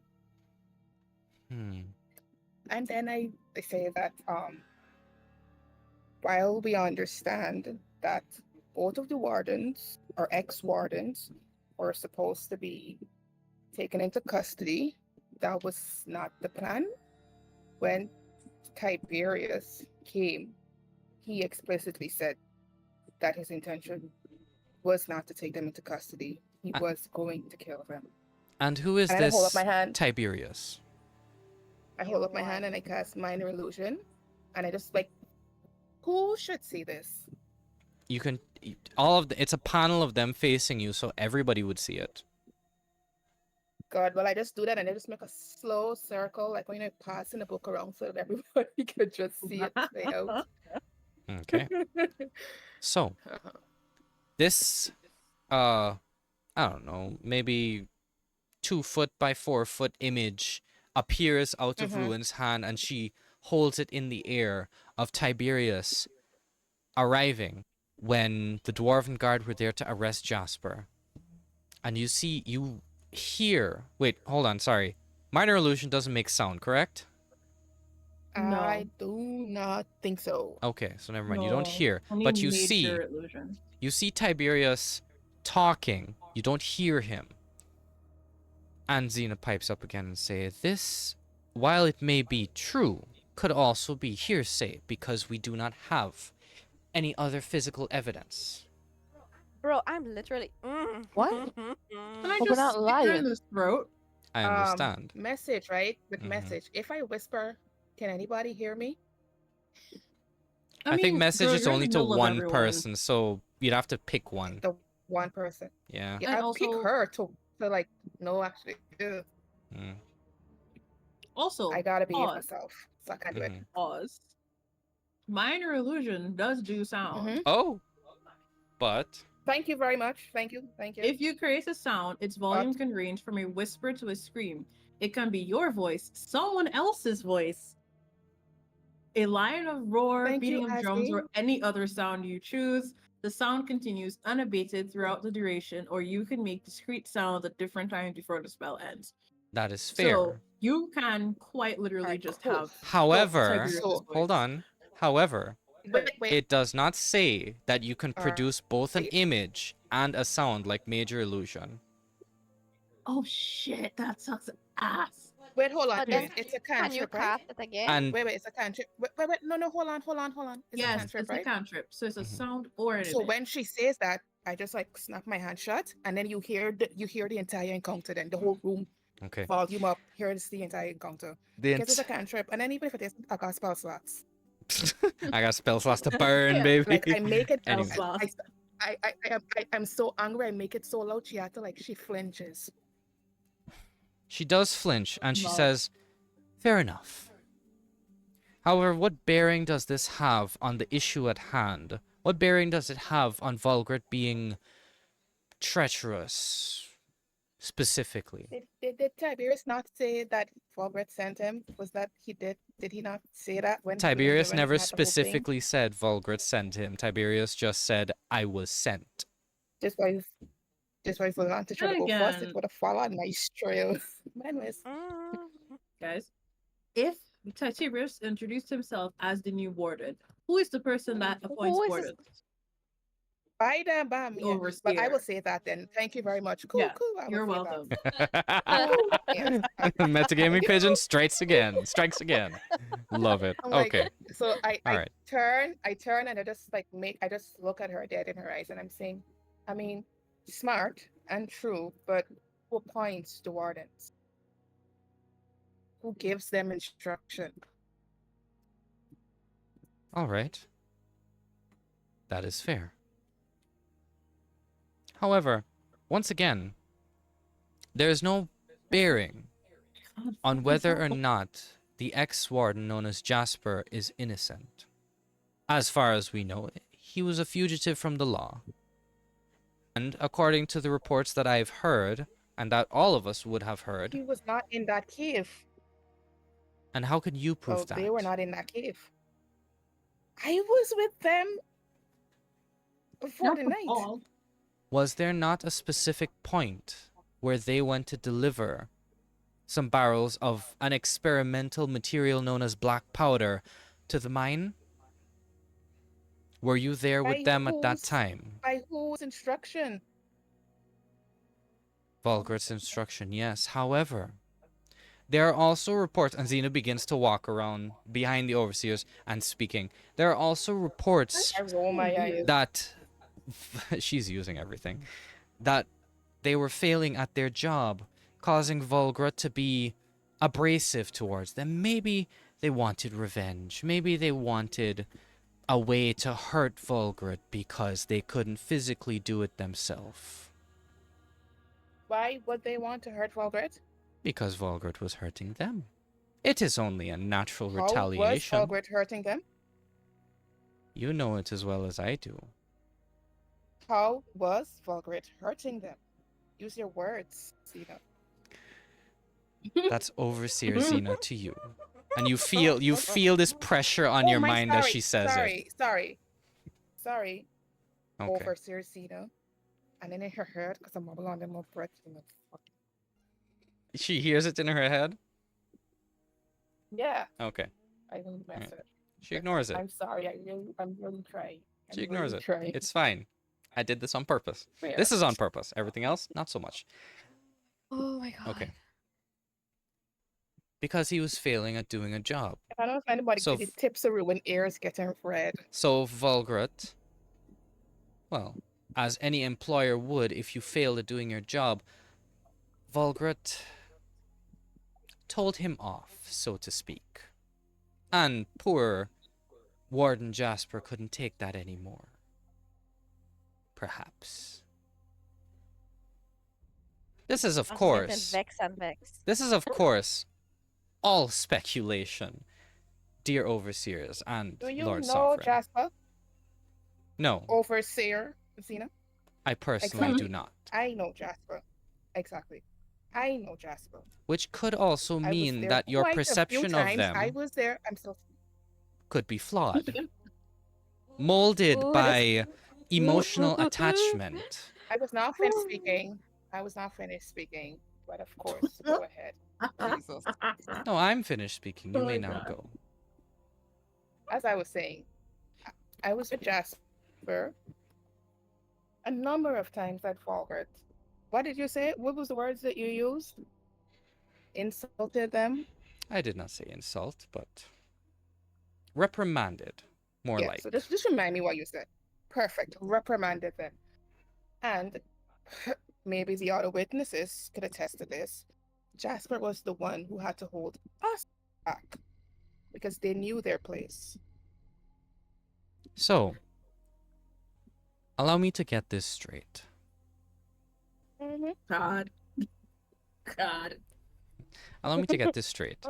And then I say that while we understand that both of the wardens or ex-wardens were supposed to be taken into custody, that was not the plan. When Tiberius came, he explicitly said that his intention was not to take them into custody. He was going to kill them. And who is And I hold up this my hand. Tiberius? I hold up my hand and I cast minor illusion. And I just like, who should see this? You can it's a panel of them facing you, so everybody would see it. God, well, I just do that and I just make a slow circle, like when I pass in the book around so that everybody could just see it play out. Okay. So, this, I don't know, maybe 2 foot by 4 foot image appears out of Ruin's hand, and she holds it in the air of Tiberius arriving when the Dwarven Guard were there to arrest Jasper. And you hear. Wait, hold on, sorry. Minor illusion doesn't make sound, correct? No. I do not think so. Okay, so never mind. You don't No, hear, only but you see. major illusion. You see Tiberius talking. You don't hear him. And Xena pipes up again and say, "This, while it may be true, could also be hearsay because we do not have any other physical evidence." Bro, I'm literally. What? Can I But we're just not stick her in lying. his throat? I understand. Message, right? With Mhm. message. If I whisper, can anybody hear me? I think mean, message girl, is you're in only the to middle of one everyone. person, so you'd have to pick one. The one person. Yeah. Yeah, And I'll pick also- her to like, no, actually, Mm. Also, I gotta behave pause. myself, so I can't do it. Mhm. Pause. Minor illusion does do sound. Mhm. Oh, but Thank you very much. Thank you. Thank you. If you create a sound, its volume can range from a whisper to a scream. It can be your voice, someone else's voice, a line of roar, Thank you, beating of drums, Ashley. or any other sound you choose. The sound continues unabated throughout the duration, or you can make discrete sounds at different times before the spell ends. that is fair. So you can quite literally Alright, just cool. have However, Tiberius's So- hold voice. on. However, Wait. it does not say that you can Alright, produce both an wait. image and a sound like major illusion. Oh shit, that sucks ass. Wait, hold on. But then It's a can you cantrip, right? cast it again? And Wait, it's a cantrip. Wait. No, hold on. It's a Yes, cantrip, it's right? a cantrip. So it's a Mhm. sound or an So image. when she says that, I just like snap my hand shut, and then you hear the entire encounter. Then the whole room okay. volume up. Here's the entire encounter. The Because it's a cantrip, and then even if it isn't, I got spell slots. I got spell slots to burn, Yeah, baby. Like I make it. Anyway. I'm so angry. I make it so loud. She had to like she flinches. She does flinch and she Love. says, "Fair enough. However, what bearing does this have on the issue at hand? What bearing does it have on Volgret being treacherous, specifically?" Did Tiberius not say that Fulbert sent him? Was that he did? Did he not say that when Tiberius when never he had the whole thing? specifically said Volgret sent him. Tiberius just said, "I was sent." Just by Volant to try to And go first, again- it would have followed nice trail. Anyways, Mm, Guys, if Tiberius introduced himself as the new warden, who is the person that appoints Who is this- wardens? by the bam, The yeah. But I will overseer. say that then. Thank you very much. Cool, Yeah, cool. I will You're say welcome. that. Yes. Metagaming pigeon strikes again. Strikes again. Love it. I'm like, Okay. so I Alright. turn and I just like I just look at her dead in her eyes and I'm saying, I mean, smart and true, but who appoints the wardens? Who gives them instruction? All right. That is fair. However, once again, there is no bearing on whether or not the ex-warden known as Jasper is innocent. As far as we know, he was a fugitive from the law. And according to the reports that I've heard, and that all of us would have heard, He was not in that cave. and how can you prove Oh, that? they were not in that cave. I was with them before Not the the night. ball. Was there not a specific point where they went to deliver some barrels of an experimental material known as black powder to the mine? Were you there with By them at that whose- time? By whose instruction? Volgret's instruction, yes. However, there are also reports, and Xena begins to walk around behind the overseers and speaking. There are also reports I roll my eyes. that she's using everything, that they were failing at their job, causing Volgret to be abrasive towards them. Maybe they wanted revenge. Maybe they wanted a way to hurt Volgret because they couldn't physically do it themselves. Why would they want to hurt Volgret? Because Volgret was hurting them. It is only a natural How was retaliation. Volgret hurting them? You know it as well as I do. How was Volgret hurting them? Use your words, Cena. That's overseer Xena to you. And you feel this pressure on your mind as she says it. Sorry. Okay. Overseer Cena. And then in her head, because I'm on them up breath. She hears it in her head? Yeah, Okay. I don't mess it. She ignores it. I'm sorry. I'm really trying. She ignores it. Trying. It's fine. I did this on purpose. Fair. This is on purpose. Everything else, not so much. Oh my god. Okay. Because he was failing at doing a job. I don't know if anybody So could tips are when ears getting red. So Volgret, well, as any employer would if you failed at doing your job, Volgret told him off, so to speak. And poor Warden Jasper couldn't take that anymore. Perhaps. This is, of course, this is, of course, all speculation, dear overseers and Do you Lord know Sovereign. Jasper? No, Overseer, Zena? I personally Exactly. do not. I know Jasper. Exactly. I know Jasper. Which could also I was mean there that your quite a few perception of times. them I was there. I'm so could be flawed. Molded Ooh, by emotional attachment. I was not finished speaking. But of course, go ahead. Jesus. No, I'm finished speaking. You may now go. As I was saying, I was with Jasper a number of times at Falgert. What did you say? What was the words that you used? Insulted them? I did not say insult, but reprimanded. More Yeah, like. so just remind me what you said. Perfect. Reprimanded them. And maybe the other witnesses could attest to this. Jasper was the one who had to hold us back because they knew their place. So, allow me to get this straight. Mm-hmm. God. God. Allow me to get this straight.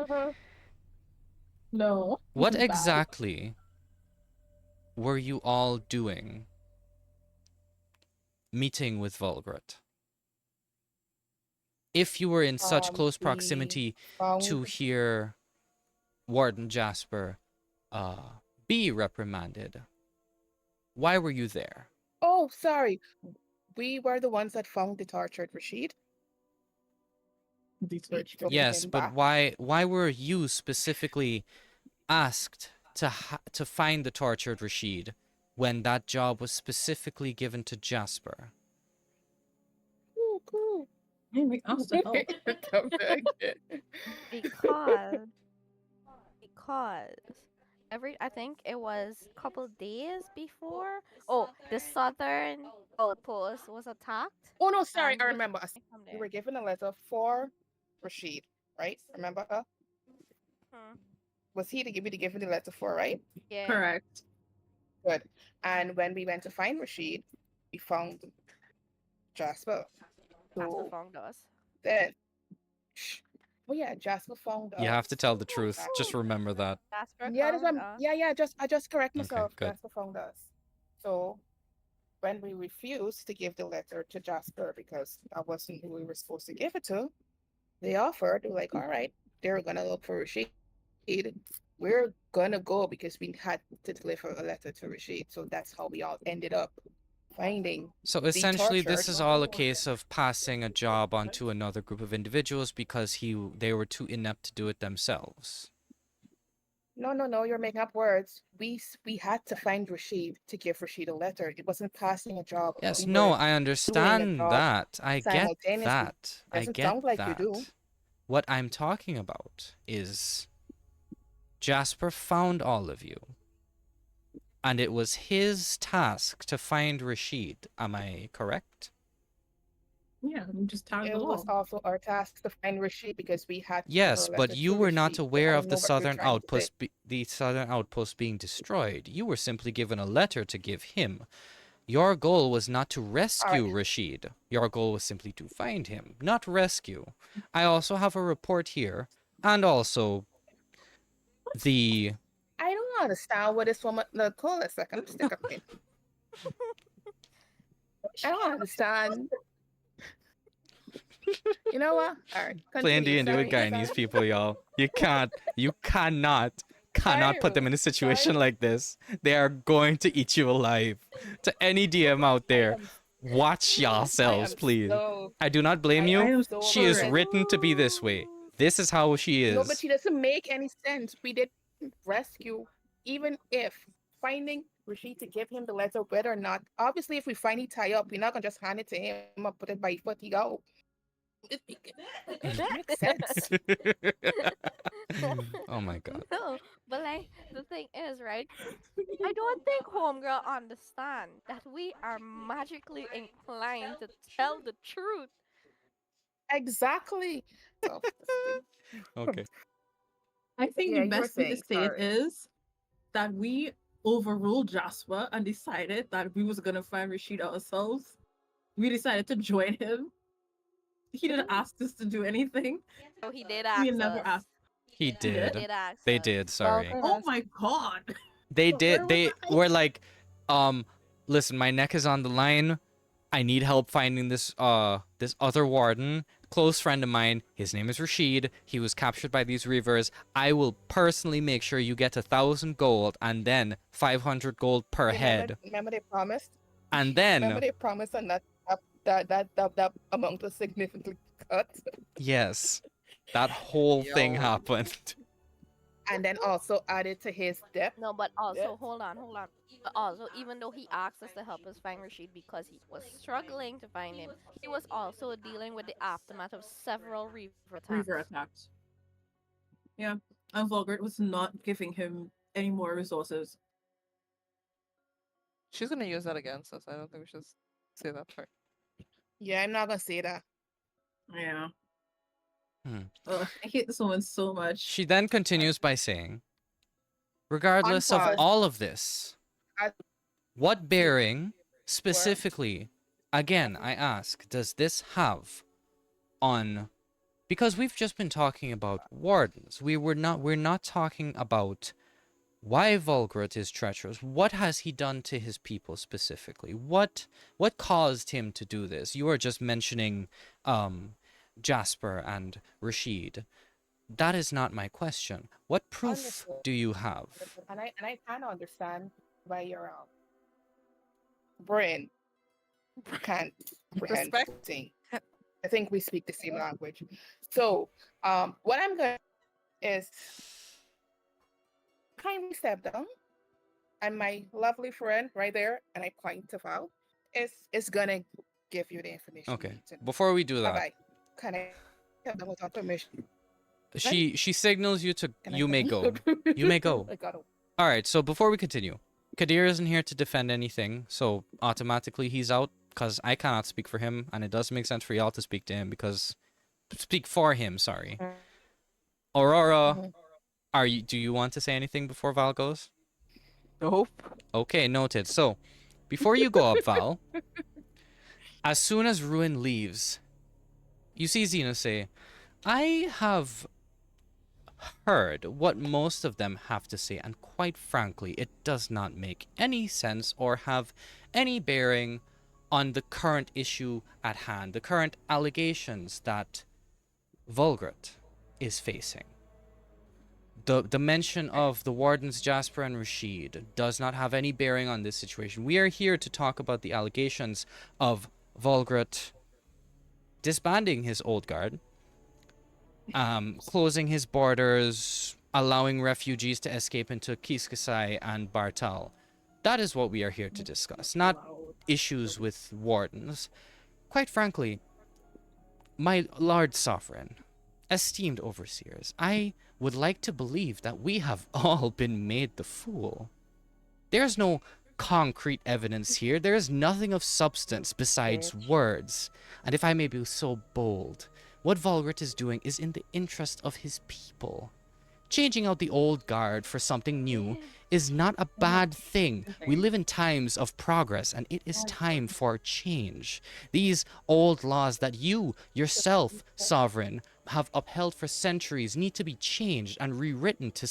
No. What this is bad. exactly were you all doing meeting with Volgret? If you were in such close We proximity found- to hear Warden Jasper be reprimanded, why were you there? Oh, sorry. We were the ones that found the tortured Rashid. These We bitch took Yes, him but back. why were you specifically asked to find the tortured Rashid when that job was specifically given to Jasper? Cool. Hey, make us the help. Come back. because I think it was a couple days before. Oh, the southern outpost was attacked. Oh no, sorry, and I we remember. came from We there. were given a letter for Rashid, right? Remember? Hmm. Was he to give you the given the letter for, right? Yeah. Correct. Good. And when we went to find Rashid, we found Jasper. Jasper So found us. then, oh yeah, Jasper found us. You have to tell the truth. Just remember that. Jasper Yeah, that's found what, us. yeah. I just correct Okay, myself. good. Jasper found us. So when we refused to give the letter to Jasper because that wasn't who we were supposed to give it to, they offered. They were like, all right, they're gonna look for Rashid. We're gonna go because we had to deliver a letter to Rashid. So that's how we all ended up finding. So essentially, this tortured. is all a case of passing a job onto another group of individuals because they were too inept to do it themselves. No, you're making up words. We had to find Rashid to give Rashid a letter. It wasn't passing a job. Yes, We no, were I understand job that. I get simultaneously. that. I Doesn't get sound like you that. do. What I'm talking about is Jasper found all of you. And it was his task to find Rashid. Am I correct? Yeah, I'm just tagged It was along. also our task to find Rashid because we had to Yes, deliver a but letter you to were not Rashid. So aware I of don't the know what you're southern trying to say. outpost, the southern outpost being destroyed. You were simply given a letter to give him. Your goal was not to rescue Rashid. Your goal was simply to find him, not rescue. I also have a report here, and also the I don't understand what this woman. No, hold a second. Let's stick up here. I don't understand. You know what? All right. playing Continue. D&D with Sorry. Guyanese people, y'all. You cannot put them in a situation Sorry. like this. They are going to eat you alive. To any DM out there, Watch yourselves, please. I do not blame I you. I am am so She is upset. written to be this way. This is how she No, but is. she doesn't make any sense. We did rescue, even if finding Rashid to give him the letter, whether or not. Obviously, if we find he tie up, we're not gonna just hand it to him or put it by his foot. He go. It makes sense. Oh my god. No, but like the thing is, right? I don't think Homegirl understand that we are magically inclined to tell the truth. Exactly. So, Okay. I think yeah, the you were best way to saying. say it Sorry. is that we overruled Jasper and decided that we was gonna find Rashid ourselves. We decided to join him. He didn't ask us to do anything. So he did We ask never us. asked. He He He did? did. did ask They us. did, sorry. Oh my god. They Where did. was They I? were like, listen, my neck is on the line. I need help finding this other warden, close friend of mine. His name is Rashid. He was captured by these reavers. I will personally make sure you get 1,000 gold and then 500 gold per head. Remember they promised. And Remember then they promised, and that amount was significantly cut. yes, that whole thing Yo. happened. And then also added to his debt. No, but also Yes. hold on. But also, even though he asked us to help us find Rashid because he was struggling to find him, he was also dealing with the aftermath of several reaver attacks. Reaver attacks. Yeah. And Volgert was not giving him any more resources. She's gonna use that against us. I don't think we should say that part. Yeah, I'm not gonna say that. Yeah. Hmm. Ugh, I hate this woman so much. She then continues by saying, regardless of Unpause. all of this, I- what bearing specifically, again, I ask, does this have on, because we've just been talking about wardens. We're not talking about why Volgrit is treacherous. What has he done to his people specifically? What caused him to do this? You are just mentioning Jasper and Rashid. That is not my question. What proof Understood. do you have? And I kind of understand why your brain can't comprehend Respect. thing. I think we speak the same language. So, what I'm going is kindly step down, and my lovely friend right there, and I point to Val, is gonna give you the information. Okay. You need to know. Before we do that, Bye-bye. Can I step down without permission? she signals you to Can I you may go. You may go. I gotta. All right. So before we continue, Kadir isn't here to defend anything, so automatically he's out because I cannot speak for him, and it doesn't make sense for y'all to speak to him because speak for him. Sorry. Aurora, Mhm. do you want to say anything before Val goes? Nope. Okay, noted. So, before you go up, Val, as soon as Ruin leaves, you see Xena say, I have heard what most of them have to say, and quite frankly, it does not make any sense or have any bearing on the current issue at hand, the current allegations that Volgrit is facing. The mention of the wardens Jasper and Rashid does not have any bearing on this situation. We are here to talk about the allegations of Volgrit disbanding his old guard, closing his borders, allowing refugees to escape into Kiskasai and Bartal. That is what we are here to discuss, not issues with wardens. Quite frankly, my Lord Sovereign, esteemed overseers, I would like to believe that we have all been made the fool. There's no concrete evidence here. There is nothing of substance besides words. And if I may be so bold, what Volgrit is doing is in the interest of his people. Changing out the old guard for something new is not a bad thing. We live in times of progress, and it is time for change. These old laws that you, yourself, Sovereign, have upheld for centuries need to be changed and rewritten to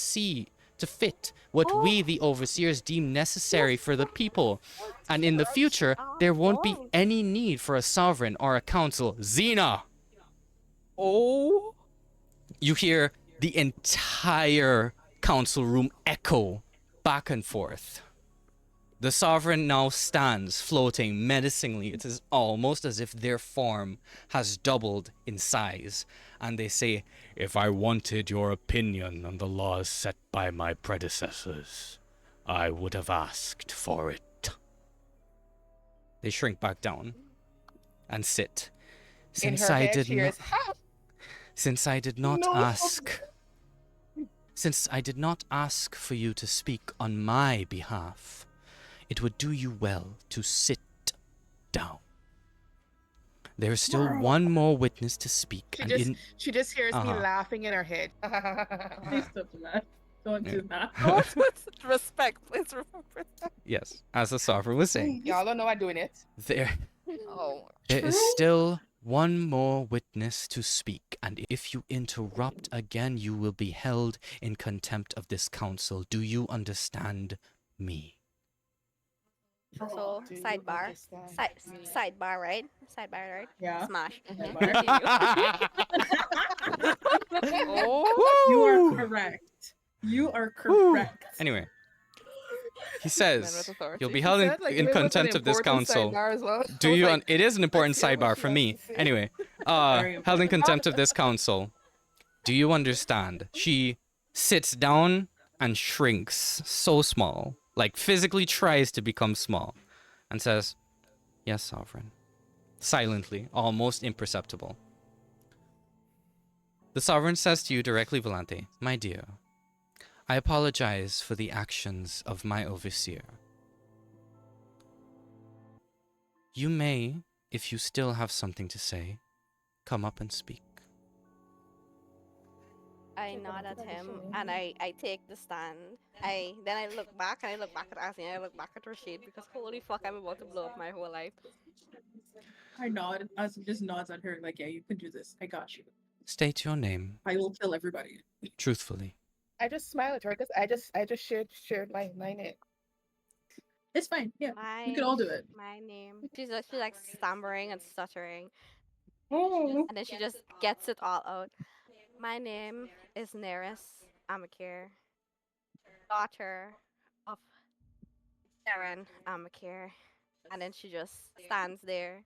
fit what we, the overseers, deem necessary for the people. And in the future, there won't be any need for a sovereign or a council. Xena! Oh. You hear the entire council room echo back and forth. The sovereign now stands, floating menacingly. It is almost as if their form has doubled in size. And they say, "If I wanted your opinion on the laws set by my predecessors, I would have asked for it." They shrink back down and sit. In her head, she hears, Since I did not No. ask... Since I did not ask for you to speak on my behalf, it would do you well to sit down. There is still one more witness to speak, She just hears me Uh-huh. laughing in her head. Please stop that. Don't do that. Respect, please remember that. Yes, as the sovereign was saying, Y'all don't know I'm doing it. there Oh, is still one more witness to speak, and if you interrupt again, you will be held in contempt of this council. Do you understand me? So Do you sidebar, understand me? sidebar, right? Sidebar, right? Yeah. Smash. Mhm. Continue. oh. You are Woo! correct. You are Woo! correct. Anyway, he Men says with authority. you'll be She held said, like, in if it was an contempt of this important council. sidebar as well. Do I was you? like, It is an important hear what sidebar she for has me. to say. Anyway, Very held in important. contempt of this council. Do you understand? She sits down and shrinks so small, like physically tries to become small, and says, "Yes, sovereign." Silently, almost imperceptible. The sovereign says to you directly, Volante, "My dear, I apologize for the actions of my overseer. You may, if you still have something to say, come up and speak." I nod at him and I take the stand. Then I look back and I look back at Ashley and I look back at Rashid because holy fuck, I'm about to blow up my whole life. I nod. As just nods at her like, yeah, you can do this. I got you. State your name, I will kill everybody. truthfully. I just smile at her because I just shared my name. It's fine. Yeah, we could all do it. My name. She's like stammering and stuttering, Oh. and then she just gets it all out. My name is Neris Amakir, daughter of Darren Amakir, and then she just stands there.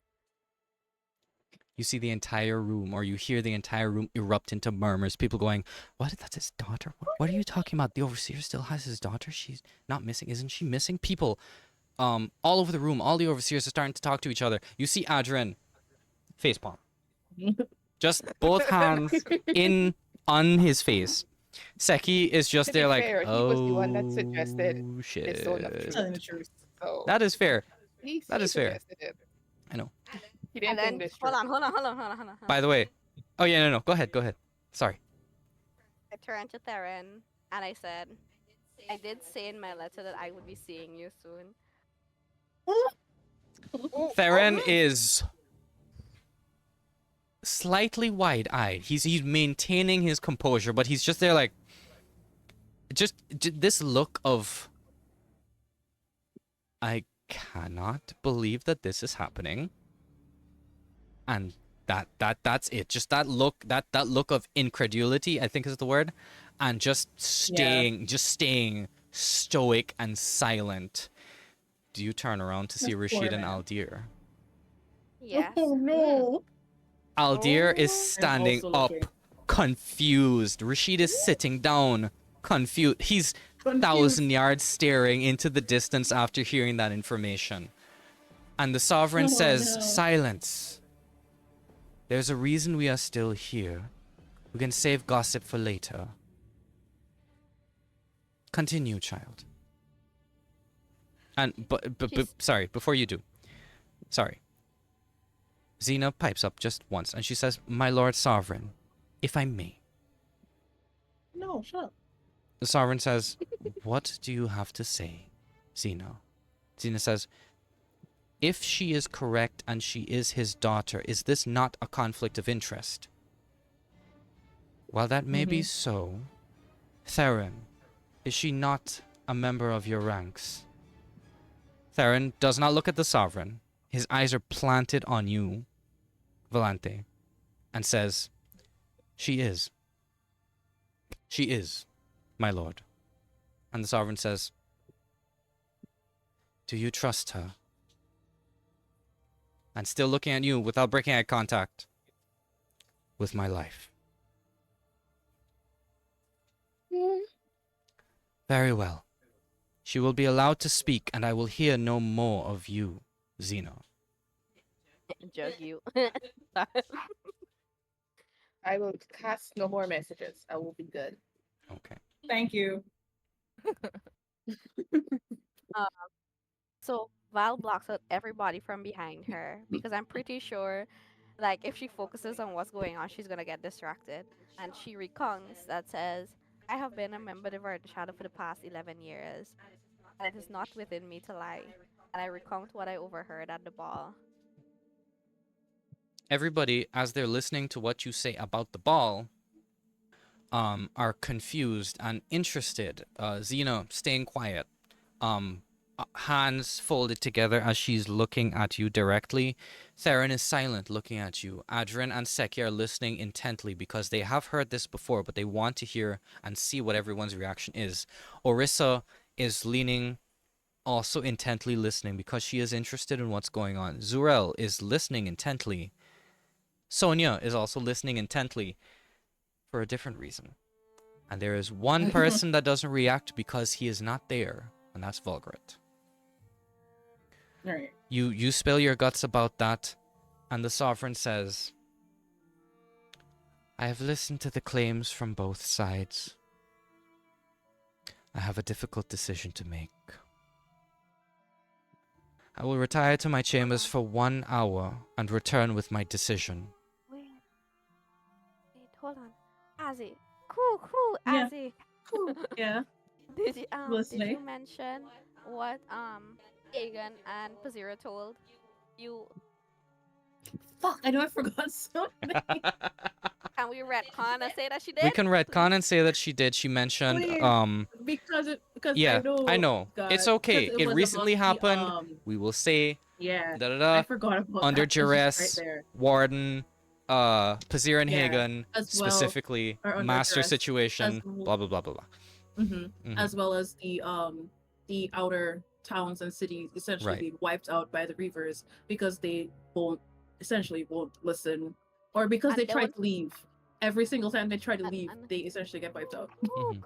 You see the entire room, or you hear the entire room erupt into murmurs. People going, "What? That's his daughter? What are you talking about? The overseer still has his daughter? She's not missing. Isn't she missing?" People, all over the room. All the overseers are starting to talk to each other. You see Adrian, facepalm, just both hands in on his face. Seki is just To be there, like, fair, he was the one that suggested "Oh this zone of shit." Telling the truth. So That is fair. he that is fair. suggested it. I know. He And didn't think then this hold through. on. By the way, oh yeah, no, go ahead. Sorry. I turned to Theron and I said, I did say in my letter that I would be seeing you soon. Theron is slightly wide-eyed. He's maintaining his composure, but he's just there, like, just this look of, I cannot believe that this is happening, and that's it. Just that look, that look of incredulity, I think is the word, and just staying stoic and silent. Do you turn around to see This poor Rashid and man. Aldir? Yes. Oh no. Aldir is I'm standing also up, looking. confused. Rashid is sitting down, confused. He's 1,000 yards staring into the distance after hearing that information. And the sovereign Oh, says, no. "Silence. There's a reason we are still here. We can save gossip for later. Continue, child." And, but She's- sorry, before you do. Sorry. Xena pipes up just once, and she says, "My lord sovereign, if I may." No, shut up. The sovereign says, "What do you have to say, Xena?" Xena says, "If she is correct and she is his daughter, is this not a conflict of interest?" "While that may be so, Theron, is she not a member of your ranks?" Theron does not look at the sovereign. His eyes are planted on you, Volante, and says, "She is. She is, my lord." And the sovereign says, Do you trust her? And still looking at you without breaking eye contact. With my life. Very well. She will be allowed to speak, and I will hear no more of you, Xena. Jug you. I will cast no more messages. I will be good. Okay. Thank you. So Val blocks out everybody from behind her because I'm pretty sure, like, if she focuses on what's going on, she's gonna get distracted. And she recounts that says, "I have been a member of the shadow for the past 11 years, and it is not within me to lie." And I recount what I overheard at the ball. Everybody, as they're listening to what you say about the ball, are confused and interested. Xena staying quiet. Hands folded together as she's looking at you directly. Theron is silent, looking at you. Adrian and Seki are listening intently because they have heard this before, but they want to hear and see what everyone's reaction is. Orissa is leaning, also intently listening because she is interested in what's going on. Zurel is listening intently. Sonia is also listening intently for a different reason. And there is one person that doesn't react because he is not there, and that's Vulgrit. All right. You spill your guts about that, and the Sovereign says, I have listened to the claims from both sides. I have a difficult decision to make. I will retire to my chambers for 1 hour and return with my decision. Wait, hold on. Azzy. Cool, Yeah. Azzy. Cool. Yeah. Did you Listening. mention what Hagen and Pazira told you? Fuck, I know I forgot something. Can we retcon and say that she did? We can retcon and say that she did. She mentioned, Wait, because yeah, I I know. God, It's okay. 'cause It was recently about the, happened. We will say, yeah, da-da-da, I forgot about under that. It was just duress, right there. Warden, Pazir and Yeah, Hagen, as well, specifically, or under master duress, situation, as blah, blah, blah, blah, blah. as well as the outer towns and cities essentially Right. being wiped out by the Reavers because they won't listen, or because And they they try won't- to leave. Every single time they try to And- leave, and- they essentially get wiped out. Cool.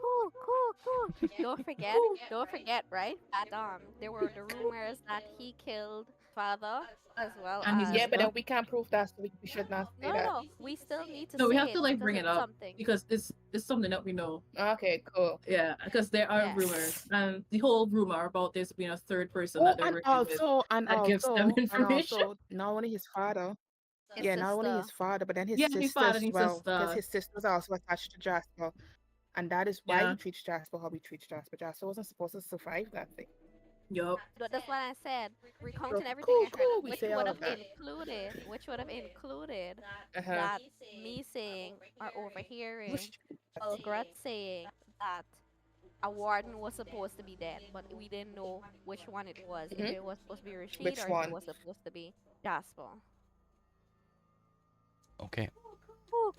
Don't forget, right? That there were the rumors that he killed father as well And he's as. Yeah, but then Well, we can't prove that, so we should not say that. No. We still need to No, we say have to it like because bring it it's up something. because it's something that we know. Okay, cool. Yeah, because there are Yes. rumors, and the whole rumor about this being a third person Oh, that they're and working with that gives them information. not only his father. His Yeah, not only sister. his father, but then his Yeah, sister his father as and his well, because sister. his sister was also attached to Jasper, and that is why Yeah. he treats Jasper how he treats Jasper. Jasper wasn't supposed to survive that thing. Yup. That's what I said. Recounting So, everything I heard, cool, we which say would all have of that. included Uh-huh. that me saying or overhearing Ulgrat saying that a warden was supposed to be dead, but we didn't know which one it was. If it was supposed to be Rashid Which or if one? it was supposed to be Jasper. Okay. Cool.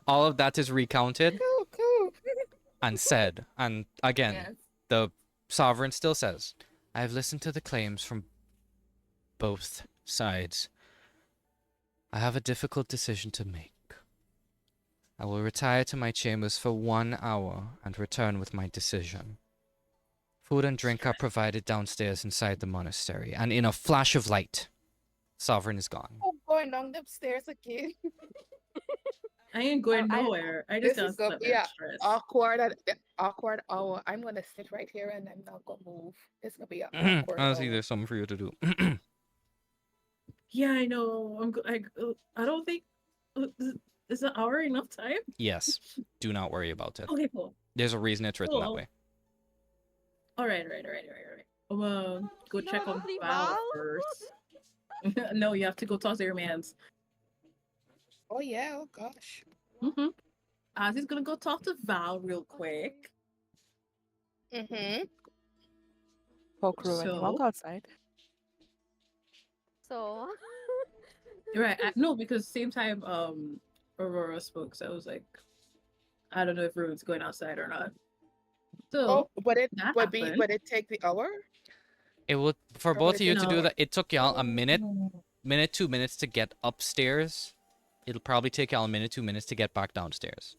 All of that is recounted Cool. and said. And again, Yes. the Sovereign still says, I have listened to the claims from both sides. I have a difficult decision to make. I will retire to my chambers for 1 hour and return with my decision. Food and drink are provided downstairs inside the monastery, and in a flash of light, Sovereign is gone. Oh, going down the stairs again. I ain't going I- nowhere. I just This is gotta gonna sit be there a and stress. awkward hour. I'm gonna sit right here and I'm not gonna move. It's gonna be an awkward Honestly, hour. there's something for you to do. Yeah, I know. I don't think is an hour enough time. Yes, do not worry about it. Okay, cool. There's a reason it's written that Cool. way. All right. Go check on Lovely Val Val. first. No, you have to go talk to your mans. Oh yeah, oh gosh. Ozzy's gonna go talk to Val real quick. Mm-hmm. Poke Rue and you walk So- outside. So Right. No, because same time Aurora spoke, so I was like, I don't know if Rune's going outside or not. So Oh, would that it happened. take the hour? It would for Or both would of it you take to an do hour? that. It took y'all a minute, 2 minutes to get upstairs. It'll probably take y'all a minute, 2 minutes to get back downstairs.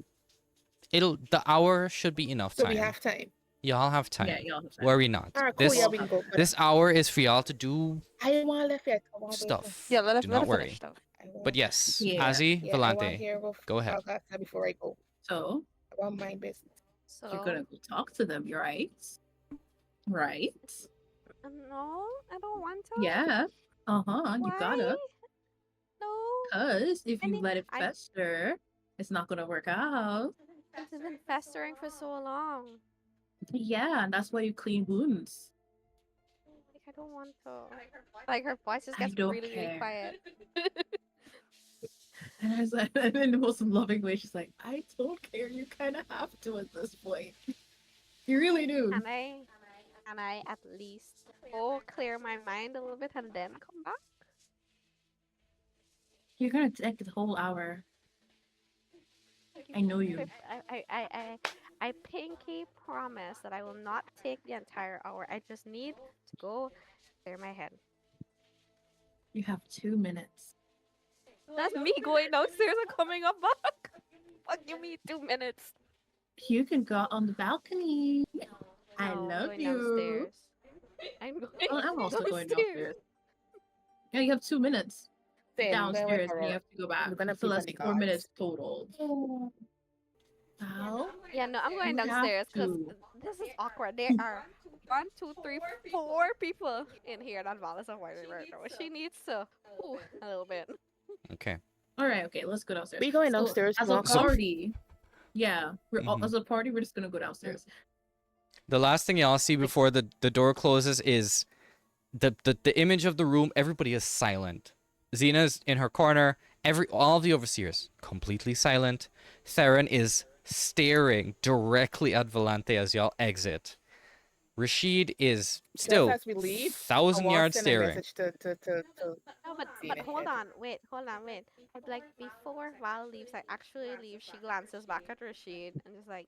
The hour should be enough So we time. have time. Y'all have Yeah, time. y'all have time. Worry not. Alright, cool. Yeah, This we can go. But this hour is for y'all to do I don't want to left yet. I want to wait. stuff. Yeah, let us Do let not us worry. finish though. But yes, Yeah. Azzy, Yeah, I want to Volante, hear what go ahead. Alcasta before I go. So I want mind business. So you're gonna go talk to them, right? Right? no, I don't want to. Yeah. You Why? gotta. No, Cause if I you need- let it I- fester, it's not gonna work out. it's been festering for so long. Yeah, and that's why you clean wounds. Like I don't want to. Like her voice just I gets don't really, really care. quiet. And I was like, and in the most loving way, she's like, I don't care. You kind of have to at this point. You really do. Can I at least go clear my mind a little bit and then come back? You're gonna take the whole hour. I know you. I pinky promise that I will not take the entire hour. I just need to go clear my head. You have 2 minutes. That's me going downstairs and coming up back. Fuck you mean 2 minutes? You can go out on the balcony. I No, I'm love going you. downstairs. I'm going Well, I'm also going downstairs. downstairs. Yeah, you have 2 minutes Same, I'm going with downstairs, and you Aurora. have to go back. We're gonna So peek that's on the 4 gods. minutes total. Well, Yeah, no, I'm going You have downstairs because to. this is awkward. There are 1, 2, 3, 4 people in here that Valis avoided right now. She needs to a little bit. Okay. all right, okay, let's go downstairs. We going So, downstairs, as you a wanna come? party. Yeah, we're all, Mhm. as a party, we're just gonna go downstairs. The last thing y'all see before the door closes is the image of the room. Everybody is silent. Xena's in her corner. All of the overseers completely silent. Theron is staring directly at Volante as y'all exit. Rashid is still Just as we leave, 1,000 I want yards to send a staring. message to No, but Xena hold here. on, wait. I'd like before Val leaves, I actually leave. She glances back at Rashid and is like,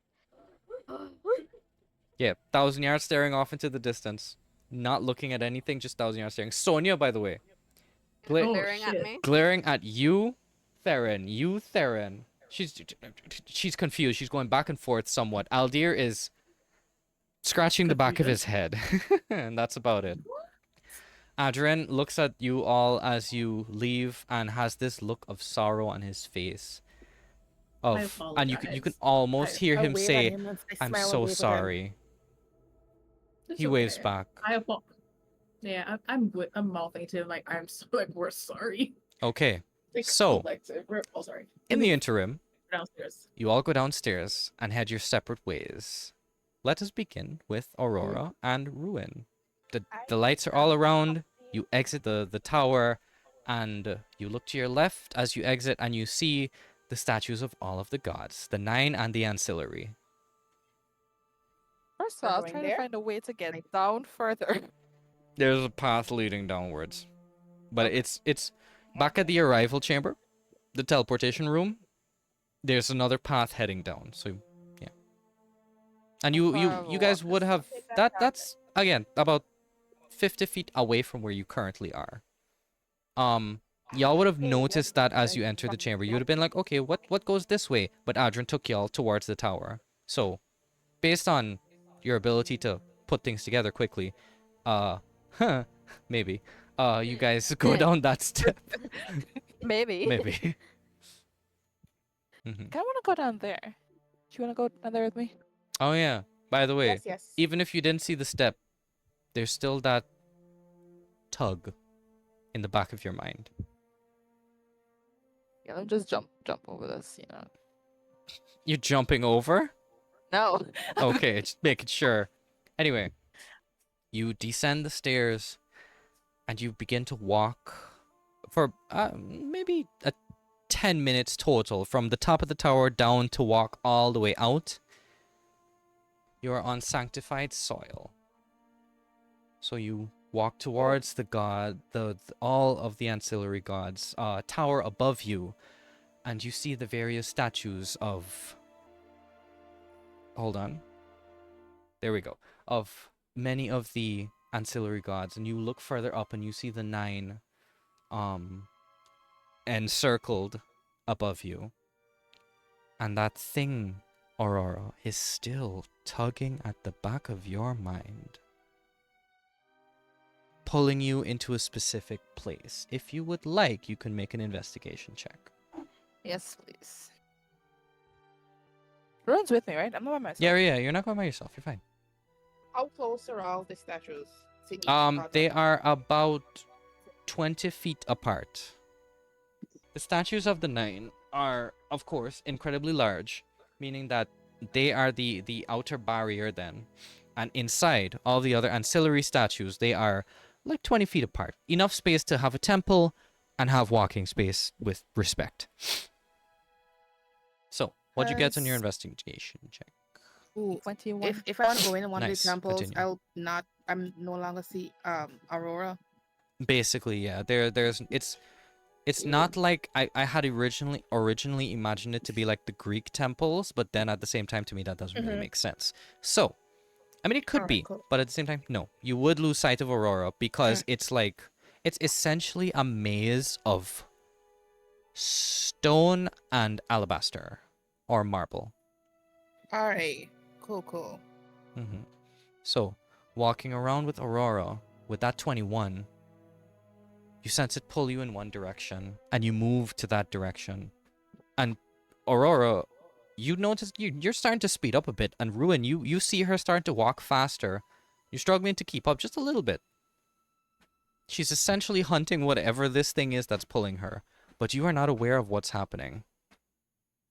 Yeah, 1,000 yards staring off into the distance, not looking at anything, just 1,000 yards staring. Sonia, by the way, Oh, glaring at shit. me. glaring at you, Theron. She's confused. She's going back and forth somewhat. Aldir is scratching the back of his head, and that's about it. Adrian looks at you all as you leave and has this look of sorrow on his face. And you can apologize. almost hear I him wave at say, him and I "I'm smile and so wave at him. sorry." It's He waves okay. back. Yeah, I'm good. I'm mouthing to him like I'm so like we're sorry. Okay. Like, So- collective. We're all sorry. In the interim, Downstairs. you all go downstairs and head your separate ways. Let us begin with Aurora and Ruin. The lights are all around. You exit the tower, and you look to your left as you exit, and you see the statues of all of the gods, the 9 and the ancillary. First of We're all, I was going trying there? to find a way to get down further. There's a path leading downwards, but it's back at the arrival chamber, the teleportation room. There's another path heading down. So, yeah. And How far you of a guys walk would is have that? that's again about 50 feet away from where you currently are. Y'all would have noticed that as you enter the chamber. You would have been like, okay, what goes this way? But Adrian took y'all towards the tower. So, based on your ability to put things together quickly, maybe, you guys go down that step. Maybe. Maybe. Mhm. I want to go down there. Do you want to go down there with me? Oh yeah. By the way, Yes, yes. even if you didn't see the step, there's still that tug in the back of your mind. Yeah, let me just jump over this, you know. You're jumping over? No. Okay, just making sure. Anyway, you descend the stairs and you begin to walk for maybe 10 minutes total from the top of the tower down to walk all the way out. You are on sanctified soil. So you walk towards the god, all of the ancillary gods, tower above you, and you see the various statues of. Hold on. There we go. Of many of the ancillary gods, and you look further up and you see the 9 encircled above you. And that thing, Aurora, is still tugging at the back of your mind, pulling you into a specific place. If you would like, you can make an investigation check. Yes, please. Ruin's with me, right? I'm not by myself. Yeah, you're not going by yourself. You're fine. How close are all the statues to each other? They are about 20 feet apart. The statues of the 9 are, of course, incredibly large, meaning that they are the outer barrier then. And inside, all the other ancillary statues, they are like 20 feet apart. Enough space to have a temple and have walking space with respect. So, what'd you get on your investigation check? Ooh, 21. if I want to go in one Nice, of the temples, continue. I'm no longer see Aurora. Basically, yeah. It's not like I had originally imagined it to be like the Greek temples, but then at the same time, to me, that doesn't really make sense. So, I mean, it could Alright, be, cool. but at the same time, no. You would lose sight of Aurora because it's essentially a maze of stone and alabaster or marble. Alright, cool. hmm So, walking around with Aurora, with that 21, you sense it pull you in one direction, and you move to that direction. And Aurora, you notice you're starting to speed up a bit, and Ruin, you see her starting to walk faster. You're struggling to keep up just a little bit. She's essentially hunting whatever this thing is that's pulling her, but you are not aware of what's happening.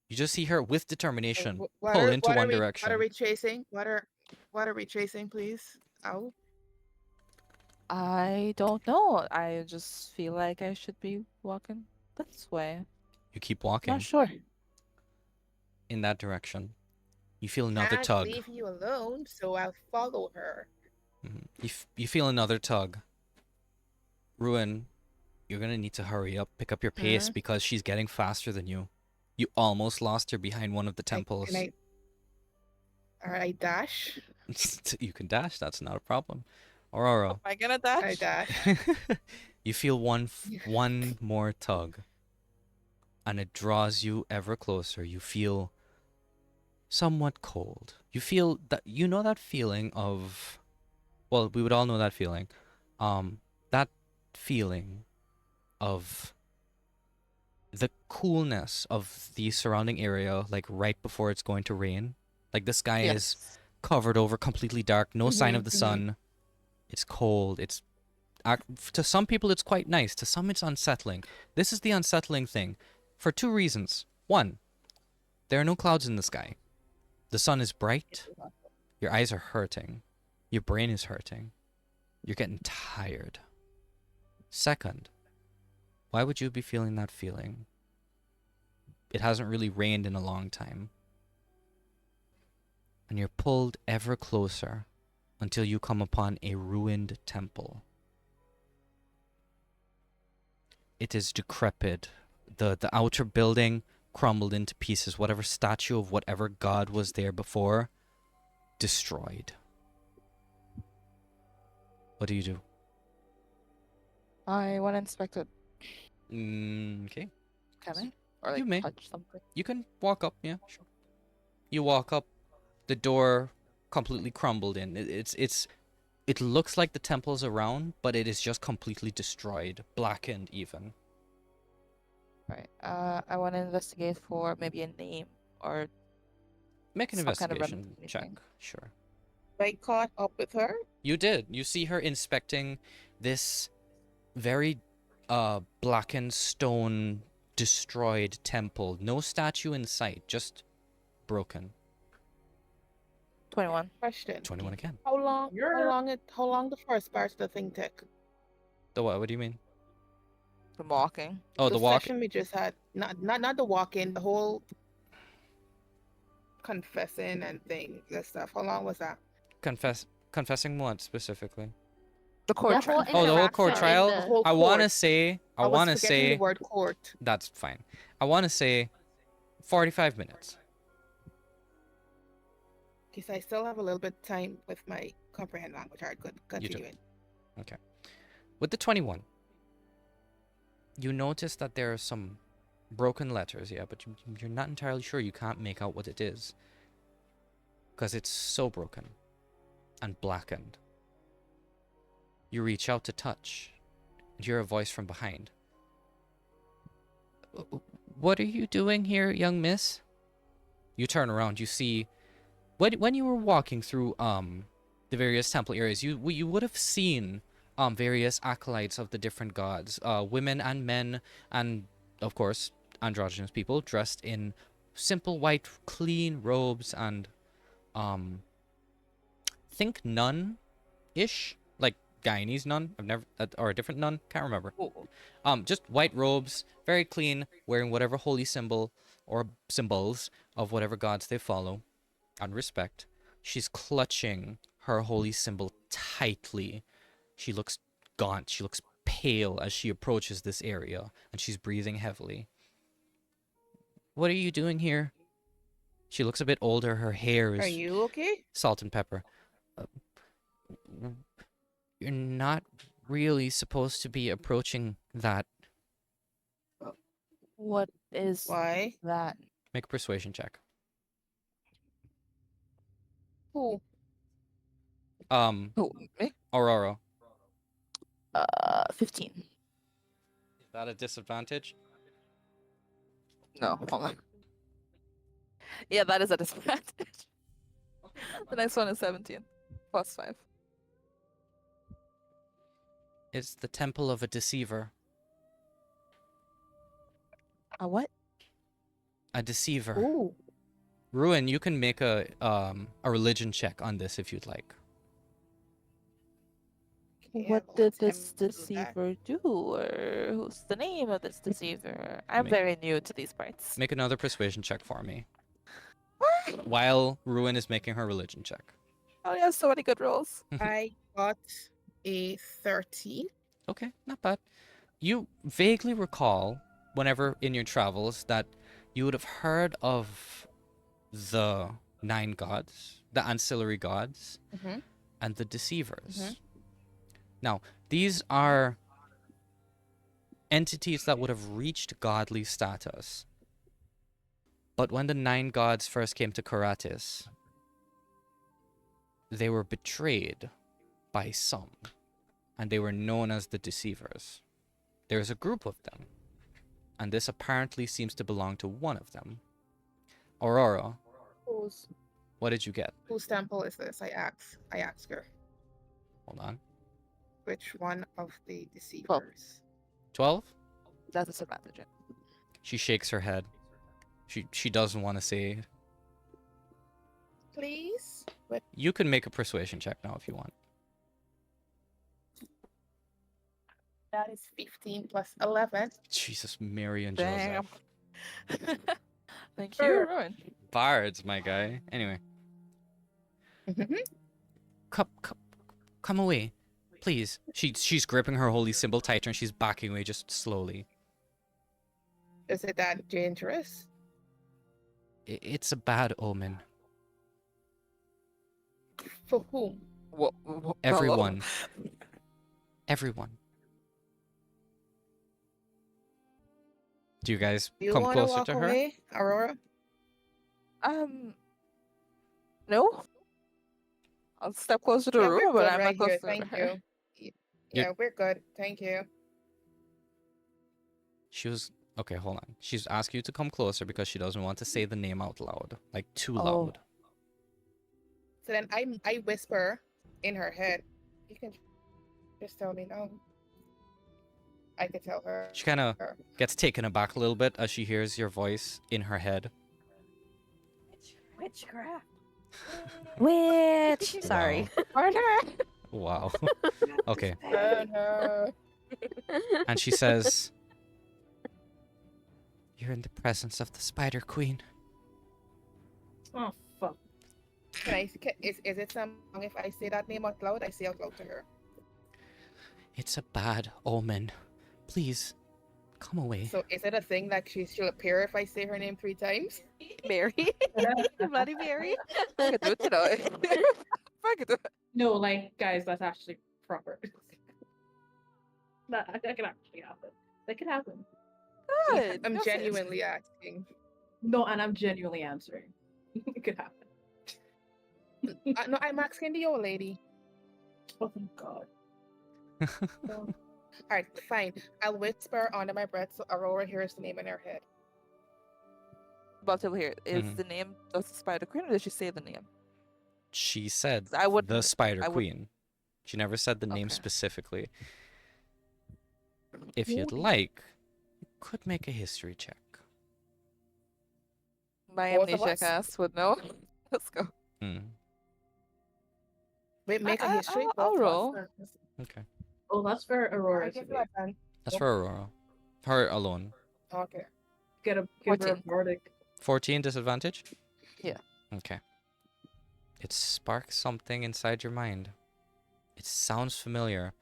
You just see her with determination pull into one direction. What are we chasing? What are we chasing, please? Ow. I don't know. I just feel like I should be walking this way. You keep walking Not sure. in that direction. You feel another Can't tug. leave you alone, so I'll follow her. You feel another tug. Ruin, you're gonna need to hurry up, pick up your pace because she's getting faster than you. You almost lost her behind one of the temples. Alright, dash. You can dash, that's not a problem. Aurora, Am I gonna dash? I dash. you feel one more tug, and it draws you ever closer. You feel somewhat cold. You feel that that feeling of, well, we would all know that feeling. That feeling of the coolness of the surrounding area, like right before it's going to rain. Like the sky is covered over, completely dark, no sign of the sun. It's cold. To some people it's quite nice. To some it's unsettling. This is the unsettling thing for 2 reasons. 1, there are no clouds in the sky. The sun is bright. Your eyes are hurting. Your brain is hurting. You're getting tired. 2nd, why would you be feeling that feeling? It hasn't really rained in a long time. And you're pulled ever closer until you come upon a ruined temple. It is decrepit. The outer building crumbled into pieces. Whatever statue of whatever god was there before, destroyed. What do you do? I want to inspect it. Okay. Can I? You Or like may. touch something? You can walk up, yeah, sure. You walk up, the door completely crumbled in. It looks like the temple's around, but it is just completely destroyed, blackened even. Right. I want to investigate for maybe a name or Make an some kind of investigation remedy check, thing. sure. I caught up with her. You did. You see her inspecting this very blackened stone destroyed temple. No statue in sight, just broken. 21. Question. 21 again. How long the first part of the thing took? The what? What do you mean? From walking. Oh, the walk. session we just had. Not the walk-in, the whole confessing and thing, that stuff. How long was that? Confessing what specifically? The court trial. Oh, the whole court interaction in trial. the- whole I want to court. say. I was want to forgetting say. the word court. That's fine. I want to say 45 minutes. Because I still have a little bit of time with my comprehend language. Alright, good. You do. Continuing. Okay. With the 21, you notice that there are some broken letters, yeah, but you're not entirely sure. You can't make out what it is. Because it's so broken and blackened. You reach out to touch and hear a voice from behind. What are you doing here, young miss? You turn around, you see... When you were walking through the various temple areas, you would have seen various acolytes of the different gods, women and men, and of course androgynous people dressed in simple white clean robes and think nun-ish, like Guyanese nun. I've never or a different nun, can't remember. Just white robes, very clean, wearing whatever holy symbol or symbols of whatever gods they follow and respect. She's clutching her holy symbol tightly. She looks gaunt. She looks pale as she approaches this area, and she's breathing heavily. What are you doing here? She looks a bit older. Her hair Are is you okay? salt and pepper. You're not really supposed to be approaching that. What is Why? that? Make a persuasion check. Who? Who? Me? Aurora. 15. Is that a disadvantage? No, hold on. Yeah, that is a disadvantage. The next one is 17. Plus 5. It's the temple of a deceiver. A what? A deceiver. Who? Ruin, you can make a religion check on this if you'd like. What did this deceiver do? Or who's the name of this deceiver? I'm Me. very new to these parts. Make another persuasion check for me. While Ruin is making her religion check. Oh, yeah, so many good rolls. I got a 13. Okay, not bad. You vaguely recall, whenever in your travels, that you would have heard of the 9 gods, the ancillary gods, Mhm. and the deceivers. Mhm. Now, these are entities that would have reached godly status. But when the 9 gods first came to Karatis, they were betrayed by some, and they were known as the deceivers. There's a group of them, and this apparently seems to belong to one of them. Aurora, what did you get? Whose temple is this? I asked her. Hold on. Which one of the deceivers? 12? That's a disadvantage. Yeah. She shakes her head. She doesn't want to say. Please? What? You can make a persuasion check now if you want. That is 15 plus 11. Jesus, Mary and Damn. Joseph. Thank you, Sure. Ruin. Bards, my guy. Anyway, Mhm. come away, please. She's gripping her holy symbol tighter and she's backing away just slowly. Is it that dangerous? It's a bad omen. For whom? Hello? Everyone. Everyone. Do you guys Do you come want to closer walk to her? away, Aurora? No. I'll step closer to Yeah, the we're room, but good I'm right not closer here. to Thank her. you. Yeah, we're good. Thank you. She was okay. Hold on. She's asked you to come closer because she doesn't want to say the name out loud, like too Oh. loud. So then I whisper in her head. You can just tell me no. I could tell her. She kind of gets taken aback a little bit as she hears your voice in her head. Witchcraft. Witch. Sorry. Wow. Okay. Oh no. And she says, "You're in the presence of the Spider Queen." Oh fuck. Is it something if I say that name out loud? I say out loud to her. It's a bad omen. Please, come away. So is it a thing that she'll appear if I say her name 3 times? Mary. Bloody Mary. I could do it today. I could do it. No, like guys, that's actually proper. That could actually happen. That could happen. Good. I'm that's it. genuinely asking. No, and I'm genuinely answering. It could happen. No, I'm asking the old lady. Oh thank God. All right, fine. I'll whisper under my breath so Aurora hears the name in her head. But over here, is Mhm. the name of the Spider Queen, or did she say the name? She said I would. the Spider I would- Queen. She never said the name Okay. specifically. If you'd like, you could make a history check. My Both of amnesia us? cast would know. Let's go. Hmm. Wait, make a I- history. I'll both of us. roll. Okay. Oh, that's for Aurora Alright, to give be. me a pen. That's for Aurora. Her alone. Okay. Give her a 14. bardic. 14 disadvantage? Yeah. Okay. It sparks something inside your mind. It sounds familiar.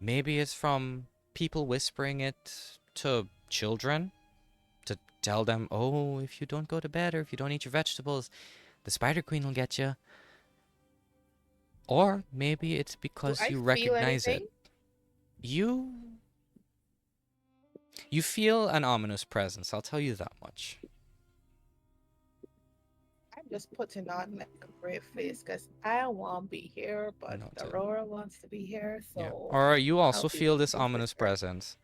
Maybe it's from people whispering it to children to tell them, oh, if you don't go to bed or if you don't eat your vegetables, the Spider Queen will get you. Or maybe it's because I you feel recognize anything? it. You feel an ominous presence, I'll tell you that much. I'm just putting on like a brave face because I won't be here, but Noted. Aurora wants to be here, so. Yeah. Or you also I'll be feel this with ominous her. presence.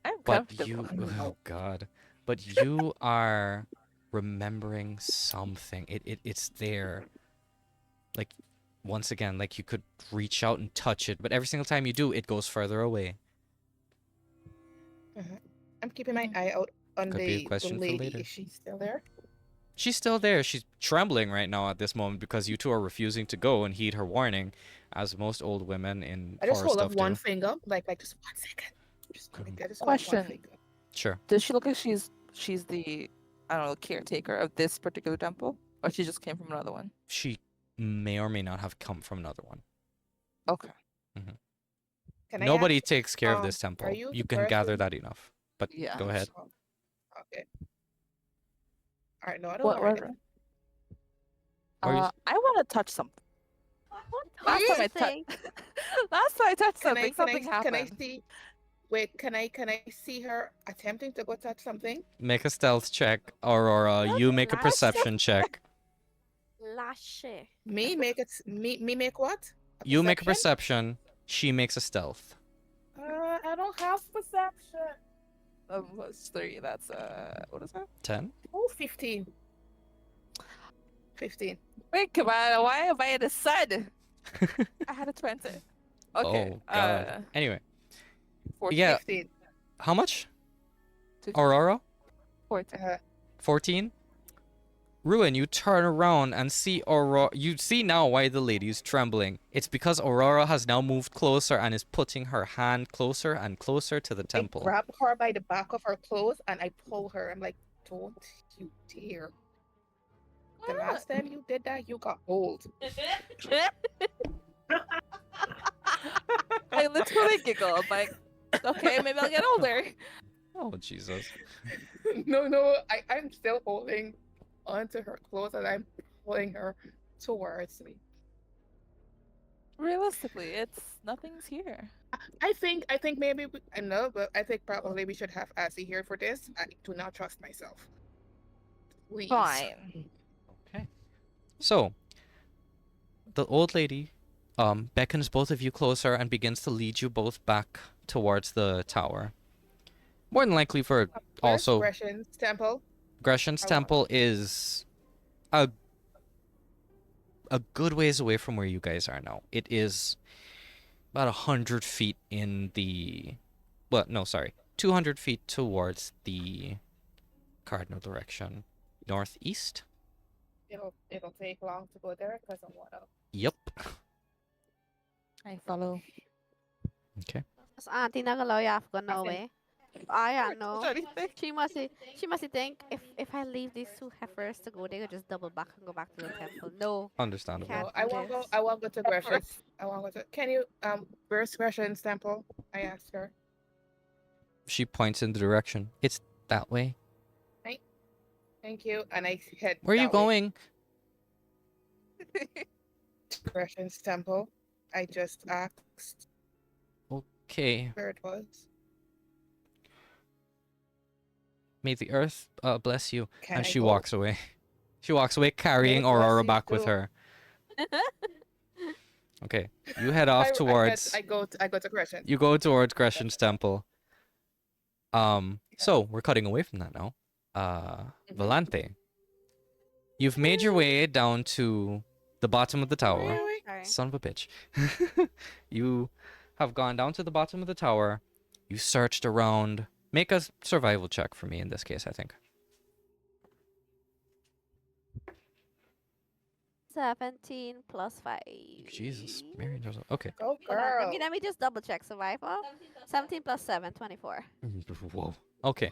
I'm But comfortable. you, oh God, but you are remembering something. It's there. Like, once again, like you could reach out and touch it, but every single time you do, it goes further away. I'm keeping my eye out on Could be a the question for lady. later. Is she still there? She's still there. She's trembling right now at this moment because you two are refusing to go and heed her warning, as most old women in I just horror hold up stuff one do. finger, like just 1 second. Just like, I just hold up Question. one finger. Sure. Does she look like she's the, I don't know, caretaker of this particular temple, or she just came from another one? She may or may not have come from another one. Okay. Can I Nobody ask, takes care of this are temple. you You the can gather person- that enough. But Yeah. go ahead. Oh, okay. All right, no, I don't What? know. What? anything. Or you- I want to touch something. Last time I touched. Thing. Last time I touched Can something, something can I happened. see? Wait, can I see her attempting to go touch something? Make a stealth check, Aurora. You make a Last perception check. Lashe. Me make it. Me make what? You make a perception. She makes a stealth. I don't have perception. Plus 3. That's what is that? 10? Oh, 15. 15. Wait, come on. Why am I in the sun? I had a 20. Okay. Oh, God. Anyway. 14. Yeah. 15. How much? 15. Aurora? 14. 14? Ruin, you turn around and see Aurora. You see now why the lady is trembling. It's because Aurora has now moved closer and is putting her hand closer and closer to the temple. I grab her by the back of her clothes and I pull her. I'm like, don't you dare. The last time you did that, you got old. I literally giggle. I'm like, okay, maybe I'll get older. Oh, Jesus. No, I'm still holding onto her clothes and I'm pulling her towards me. Realistically, it's nothing's here. I think maybe I know, but I think probably we should have Azzy here for this. I do not trust myself. Please. Fine. Okay. So, the old lady beckons both of you closer and begins to lead you both back towards the tower. More than likely for Where's also Gresham's temple? Gresham's I want- temple is a good ways away from where you guys are now. It is about 100 feet in the 200 feet towards the cardinal direction, northeast. It'll take long to go there because I'm one of. Yep. I follow. Okay. As auntie nagalaw ya ako no As in- way. I know. Sorry. She must think if I leave these two heifers to go, they could just double back and go back to the temple. No. Understandable. Can't No, I do won't go. this. I won't go to Gresham's. I won't go to. Can you where's Gresham's temple? I asked her. She points in the direction. It's that way. Thank you, and I head. Where are you that way going? to Gresham's temple. I just asked. Okay. Where it was. May the earth bless you. Can And I she go? walks away. She walks away carrying May it bless Aurora you back with too. her. Okay. You head off towards. I go to Crescent. You go towards Gresham's temple. So we're cutting away from that now. Volante. You've made your way down to the bottom of the tower. Sorry. Son of a bitch. You have gone down to the bottom of the tower. You searched around. Make a survival check for me in this case, I think. 17 plus 5. Jesus, Mary does. Okay. Go Hold on, girl. let me just double check survival. 17 plus 7, 24. Whoa. Okay.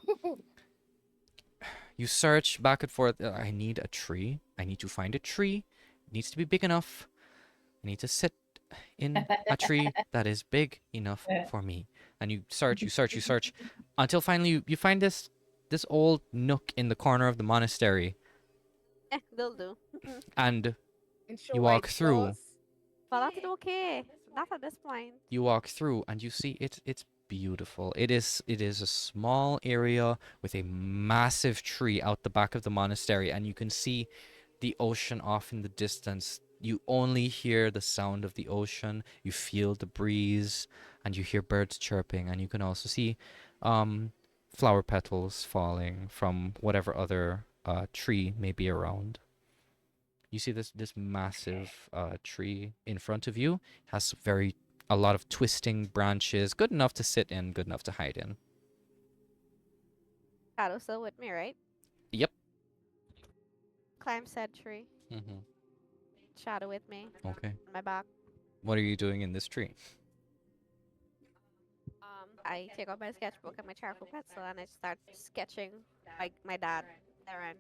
You search back and forth. I need a tree. I need to find a tree. It needs to be big enough. I need to sit in a tree that is big enough for me. And you search, until finally you find this old nook in the corner of the monastery. They'll do. And And show you white walk through. sauce. But that's okay. Not at this point. You walk through and you see it's beautiful. It is a small area with a massive tree out the back of the monastery, and you can see the ocean off in the distance. You only hear the sound of the ocean, you feel the breeze, and you hear birds chirping, and you can also see flower petals falling from whatever other tree may be around. You see this massive tree in front of you. Has a lot of twisting branches, good enough to sit in, good enough to hide in. Shadow's still with me, right? Yep. Climb said tree. Mm-hmm. Shadow with me. Okay. On my back. What are you doing in this tree? I take out my sketchbook and my charcoal pencil and I start sketching my dad, Darren.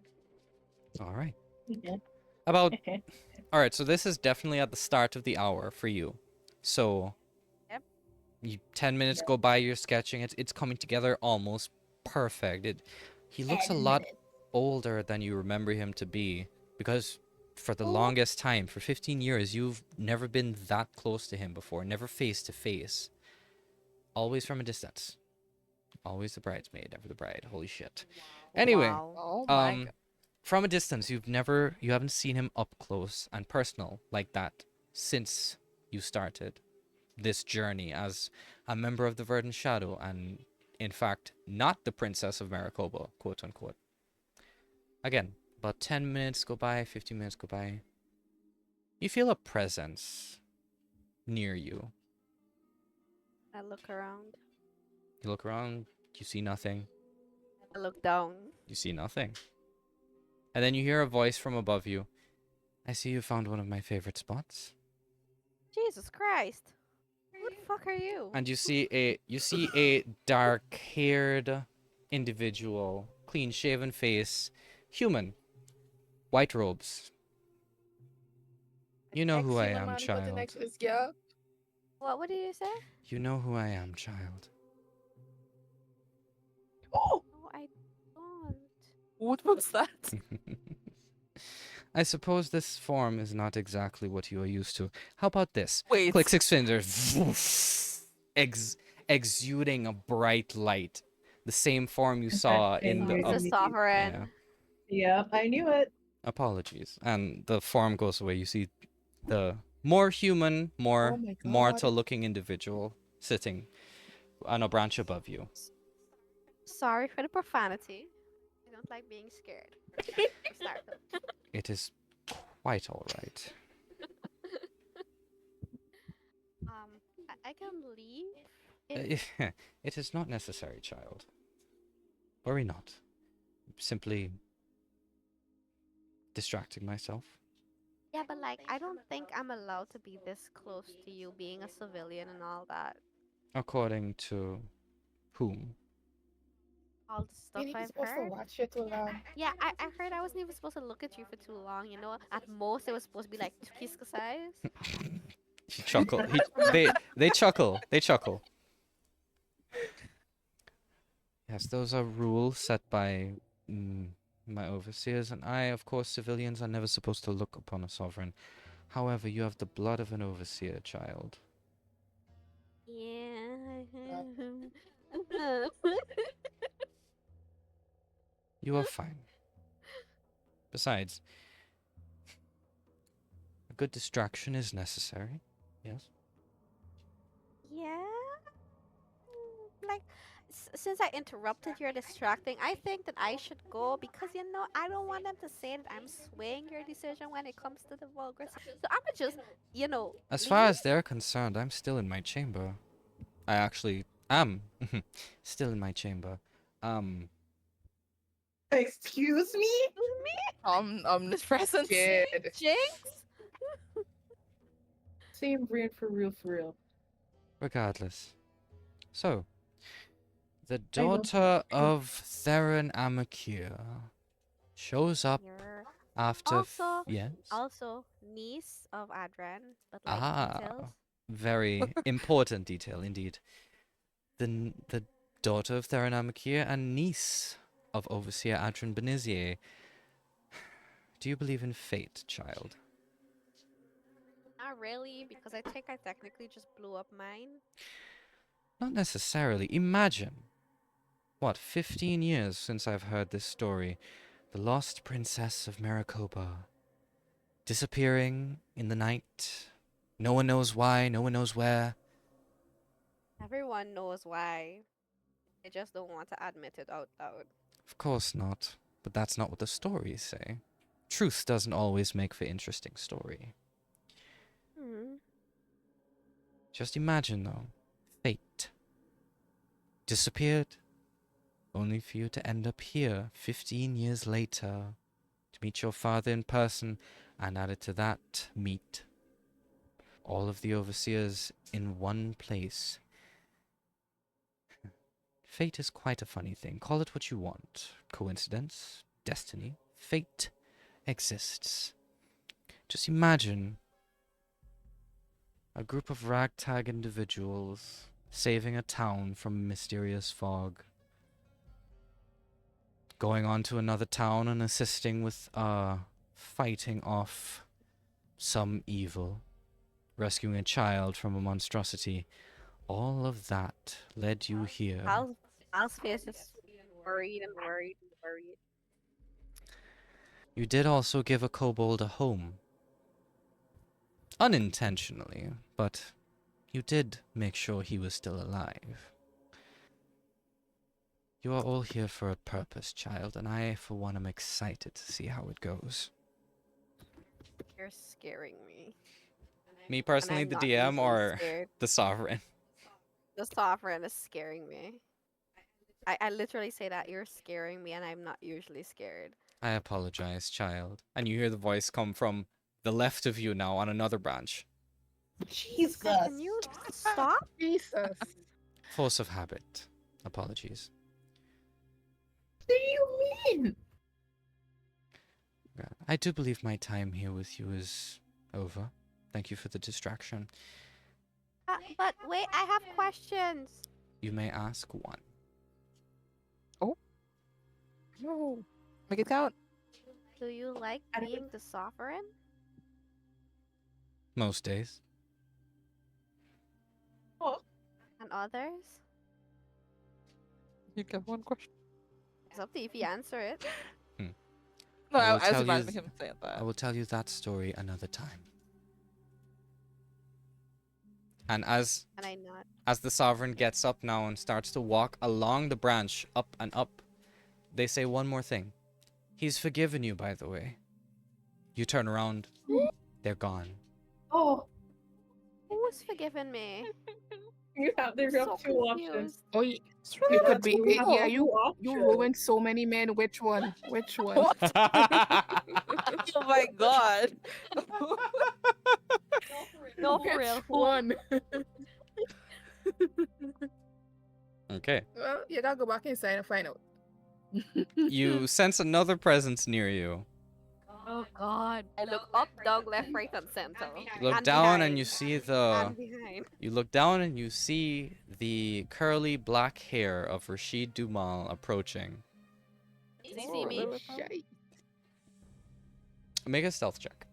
All right. Okay. About. All right. So this is definitely at the start of the hour for you. So. Yep. 10 minutes go by. You're sketching. It's coming together almost perfect. He looks a lot older than you remember him to be, because for the longest time, for 15 years, you've never been that close to him before. Never face to face. Always from a distance. Always the bridesmaid, never the bride. Holy shit. Anyway, Wow. Oh my god. from a distance, you haven't seen him up close and personal like that since you started this journey as a member of the Verdant Shadow, and in fact, not the Princess of Maricopa, quote unquote. Again, about 10 minutes go by, 15 minutes go by. You feel a presence near you. I look around. You look around, you see nothing. I look down. You see nothing. And then you hear a voice from above you. I see you found one of my favorite spots. Jesus Christ. Who the fuck are you? And you see a dark-haired individual, clean-shaven face, human, white robes. You know who I Excellent am, man for the child. next is, yeah. What did you say? You know who I am, child. Oh, No, I don't. What was that? I suppose this form is not exactly what you are used to. How about this? Wait. Click 6 fingers. Exuding a bright light. The same form you saw in the... It's a Amazing. sovereign. Yeah. Yeah, I knew it. Apologies. And the form goes away. You see the more human, more Oh my God. mortal-looking individual sitting on a branch above you. Sorry for the profanity. I don't like being scared. Startled. It is quite all right. I can leave. It is not necessary, child. Worry not. Simply distracting myself. Yeah, but like, I don't think I'm allowed to be this close to you, being a civilian and all that. According to whom? All the stuff ain't even I've supposed to heard. watch it too long. Yeah, I heard I wasn't even supposed to look at you for too long. You know, at most it was supposed to be like kiss size. He chuckle. They chuckle. They chuckle. Yes, those are rules set by my overseers, and I, of course, civilians are never supposed to look upon a sovereign. However, you have the blood of an overseer, child. Yeah, You are fine. Besides, a good distraction is necessary. Yes. Yeah. Like, since I interrupted your distracting, I think that I should go because I don't want them to say that I'm swaying your decision when it comes to the vulgar. So I'm gonna just, As far leave. as they're concerned, I'm still in my chamber. I actually am still in my chamber. Excuse me? Omnipresence. Kid. Jinx. Same brain for real, for real. Regardless. So, the I know. daughter of Theron Amakir shows up You're after. also Yes. also niece of Adran, but like Ah, details. very important detail indeed. The daughter of Theron Amakir and niece of Overseer Adran Benizier. Do you believe in fate, child? Not really, because I think I technically just blew up mine. Not necessarily. Imagine. What, 15 years since I've heard this story. The lost princess of Maricopa. Disappearing in the night. No one knows why, no one knows where. Everyone knows why. They just don't want to admit it out loud. Of course not. But that's not what the stories say. Truth doesn't always make for interesting story. Hmm. Just imagine, though. Fate. Disappeared. Only for you to end up here 15 years later. To meet your father in person. And added to that, meet all of the overseers in one place. Fate is quite a funny thing. Call it what you want. Coincidence, destiny, fate exists. Just imagine a group of ragtag individuals saving a town from a mysterious fog. Going on to another town and assisting with fighting off some evil. Rescuing a child from a monstrosity. All of that led you here. Al's face is worried and worried and worried. You did also give a kobold a home. Unintentionally, but you did make sure he was still alive. You are all here for a purpose, child, and I, for one, am excited to see how it goes. You're scaring me. Me And personally, I'm the not DM, usually or scared. the Sovereign? The sovereign is scaring me. I literally say that you're scaring me, and I'm not usually scared. I apologize, child. And you hear the voice come from the left of you now on another branch. Jesus. Can you stop? Jesus. Force of habit. Apologies. What do you mean? I do believe my time here with you is over. Thank you for the distraction. But wait, I have questions. You may ask one. No. Make it count. Do you like being the sovereign? Most days. And others? You get one question. It's up to you if you answer it. No, I will I was tell you imagining him saying that. I will tell you that story another time. And as And I not. as the Sovereign gets up now and starts to walk along the branch, up and up, they say one more thing. He's forgiven you, by the way. You turn around, they're gone. Oh, Who's forgiven me? there's So two options. confused. Oh, you really could be. We have Yeah, two you options. ruined so many men. Which one? Which one? What? Oh my god. No, for real. Which one? Okay. Well, you gotta go back inside and find out. You sense another presence near you. Oh god. I look up, down, left, right, and center. You look And down behind. and you see the And behind. You look down and you see the curly black hair of Rashid Dumal approaching. Does he see me? Shite. Make a stealth check.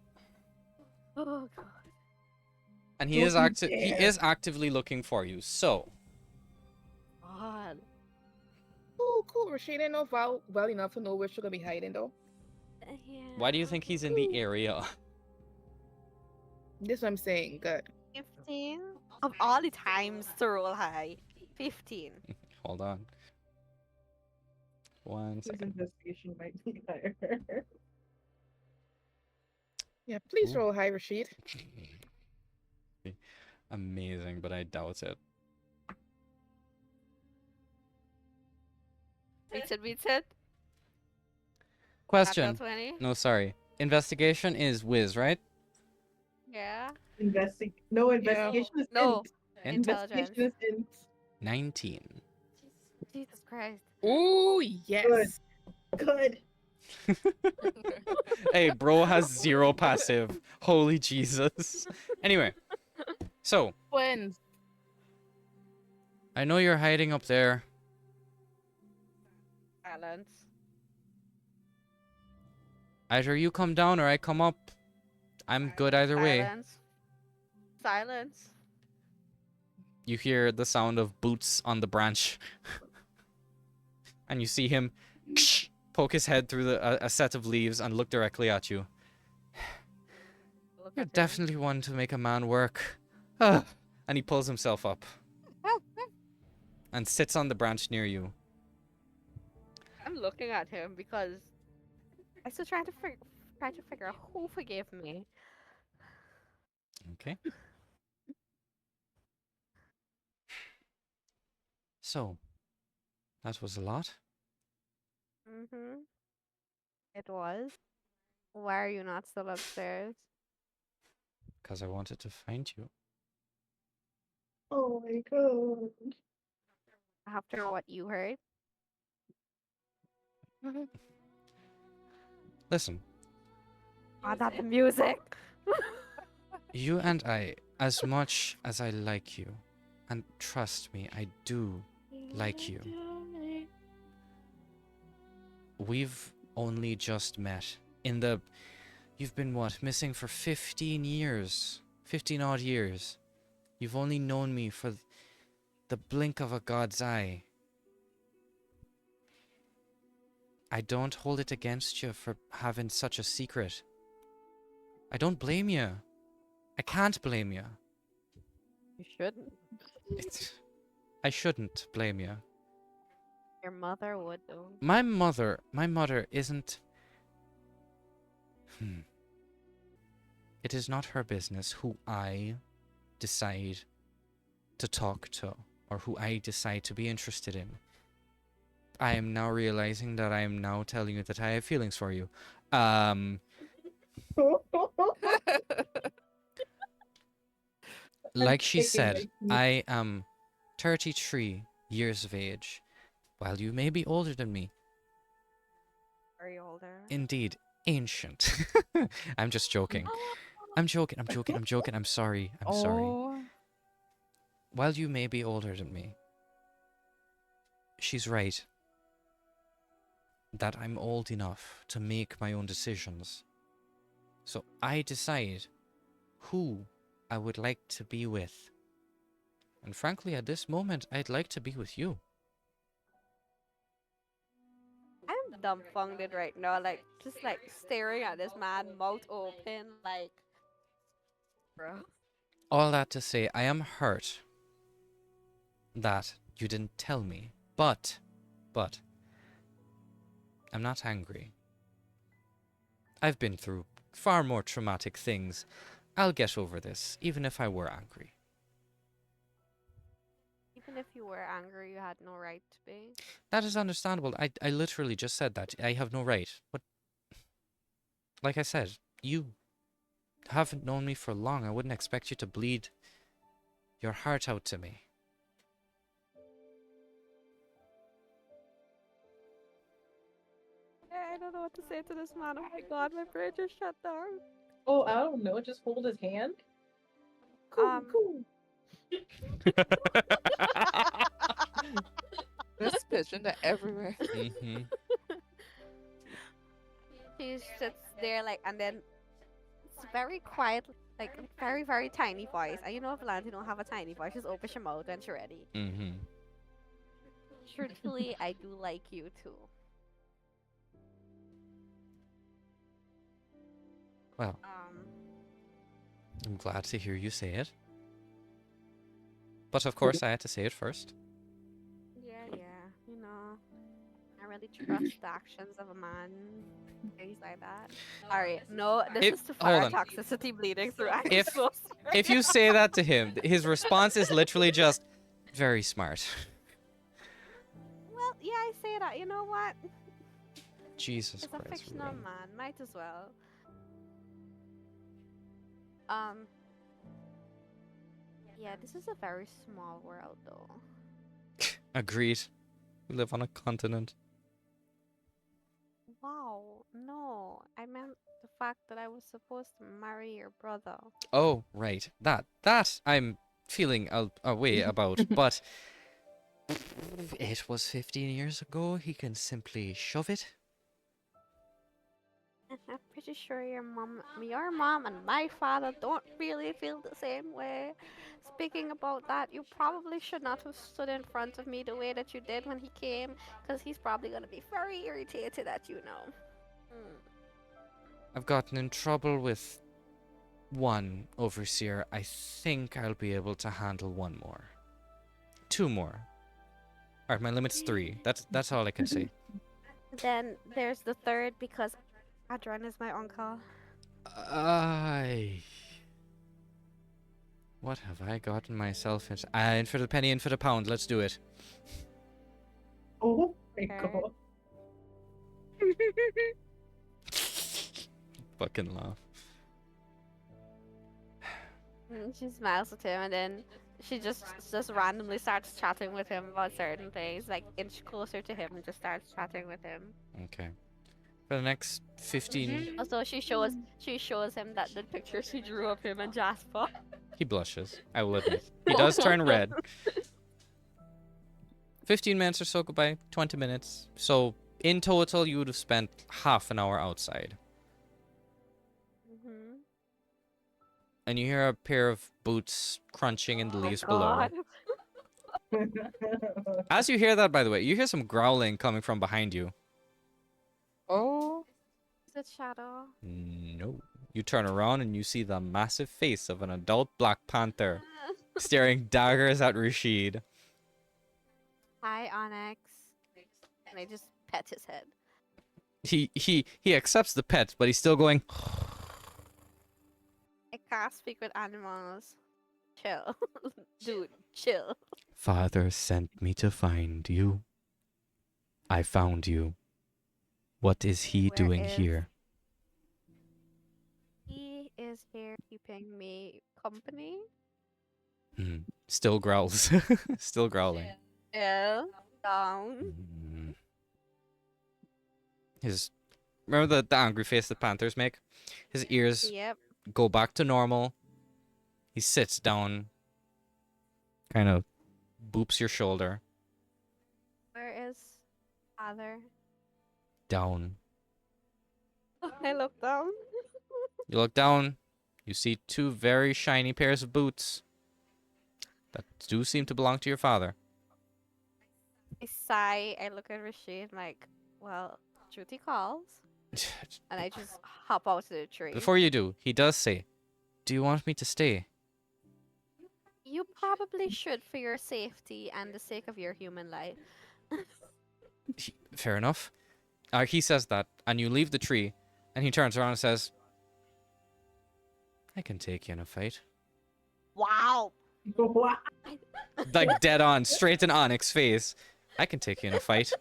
Oh god. And he Don't is you he dare. is actively looking for you. So, God. Cool. Rashida know well enough to know where she's gonna be hiding though. Yeah. Why do you think he's in the area? This is what I'm saying. Good. 15? Of all the times to roll high. 15. Hold on. 1 His second. investigation might be higher. Yeah, please Ooh. roll high, Rashid. Amazing, but I doubt it. Beats it. Question. 20? No, sorry. Investigation is whiz, right? Yeah. Investigation is No. Int? Intelligence. Investigation is int. 19. Jesus Christ. Oh yes. Good. Hey, bro has 0 passive. Holy Jesus. Anyway, so Twins. I know you're hiding up there. Silence. Either you come down or I come up. I'm good either way. Silence. Silence. You hear the sound of boots on the branch. And you see him poke his head through a set of leaves and look directly at you. Look You're at him. definitely one to make a man work. Ah. And he pulls himself up and sits on the branch near you. I'm looking at him because I still trying to figure out who forgave me. Okay. So, that was a lot. Mm-hmm. It was. Why are you not still upstairs? Because I wanted to find you. Oh my god. After what you heard? Listen, Oh, that music! you and I, as much as I like you, and trust me, I do like you, we've only just met. You've been what, missing for 15 years? 15 odd years. You've only known me for the blink of a god's eye. I don't hold it against you for having such a secret. I don't blame you. I can't blame you. You shouldn't. I shouldn't blame you. Your mother would though. My mother isn't... It is not her business who I decide to talk to or who I decide to be interested in. I am now realizing that I am now telling you that I have feelings for you. Like she taking said, my I am 33 years of age, while you may be older than me. Are you older? Indeed, ancient. I'm just joking. I'm joking. I'm sorry. I'm sorry. Oh. While you may be older than me, she's right that I'm old enough to make my own decisions. So I decide who I would like to be with. And frankly, at this moment, I'd like to be with you. I'm dumbfounded right now, like just like staring at this man, mouth open, like, bro. All that to say, I am hurt that you didn't tell me. But, I'm not angry. I've been through far more traumatic things. I'll get over this, even if I were angry. Even if you were angry, you had no right to be. That is understandable. I literally just said that. I have no right. But, like I said, you haven't known me for long. I wouldn't expect you to bleed your heart out to me. I don't know what to say to this man. Oh my god, my brain just shut down. Oh, I don't know. Just hold his hand. Cool. This pigeon are everywhere. Mm-hmm. She sits there like, and then it's very quiet, like very very tiny voice. And you know if Lanty don't have a tiny voice, she's open her mouth when she's ready. Mm-hmm. truthfully, I do like you too. Well, Um, I'm glad to hear you say it. But of course, I had to say it first. yeah, you know, I really trust the actions of a man. Things like that. Alright, no, this If- is to hold fire on. toxicity bleeding through. I'm If- so sorry. If you say that to him, his response is literally just, very smart. Well, yeah, I say that. You know what? Jesus It's a Christ, fictional Ruben. man. Might as well. Um. Yeah, this is a very small world, though. Agreed. We live on a continent. Wow, no, I meant the fact that I was supposed to marry your brother. Oh, right. That I'm feeling a way about, but it was 15 years ago. He can simply shove it. I'm pretty sure your mom and my father don't really feel the same way. Speaking about that, you probably should not have stood in front of me the way that you did when he came, because he's probably gonna be very irritated at you now. Hmm. I've gotten in trouble with one overseer. I think I'll be able to handle one more. Two more. Alright, my limit's 3. That's all I can say. Then there's the third because Adron is my uncle. What have I gotten myself into? In for the penny, in for the pound. Let's do it. Oh my Okay. god. Fucking laugh. She smiles at him and then she just randomly starts chatting with him about certain things, like inch closer to him and just starts chatting with him. Okay. For the next 15, Also, she shows him that the picture she drew of him and Jasper. he blushes. I will admit. He does turn red. 15 minutes or so go by. 20 minutes. So, in total, you would have spent half an hour outside. Mm-hmm. And you hear a pair of boots crunching in the leaves below. God. As you hear that, by the way, you hear some growling coming from behind you. Oh, Is it Shadow? No. You turn around and you see the massive face of an adult Black Panther staring daggers at Rashid. Hi, Onyx. And I just pet his head. He accepts the pet, but he's still going. I can't speak with animals. Chill. Dude, chill. Father sent me to find you. I found you. What is he Where doing is- here? He is here keeping me company. Still growls. Still growling. Chill. Down. Mm. Remember the angry face that panthers make? His ears Yep. go back to normal. He sits down, kind of boops your shoulder. Where is father? Down. I look down. You look down. You see 2 very shiny pairs of boots that do seem to belong to your father. I sigh. I look at Rashid like, well, duty calls. And I just hop out of the tree. Before you do, he does say, "Do you want me to stay?" You probably should for your safety and the sake of your human life. Fair enough. He says that, and you leave the tree, and he turns around and says, "I can take you in a fight." Wow. What? Like dead on, straight in Onyx's face. "I can take you in a fight."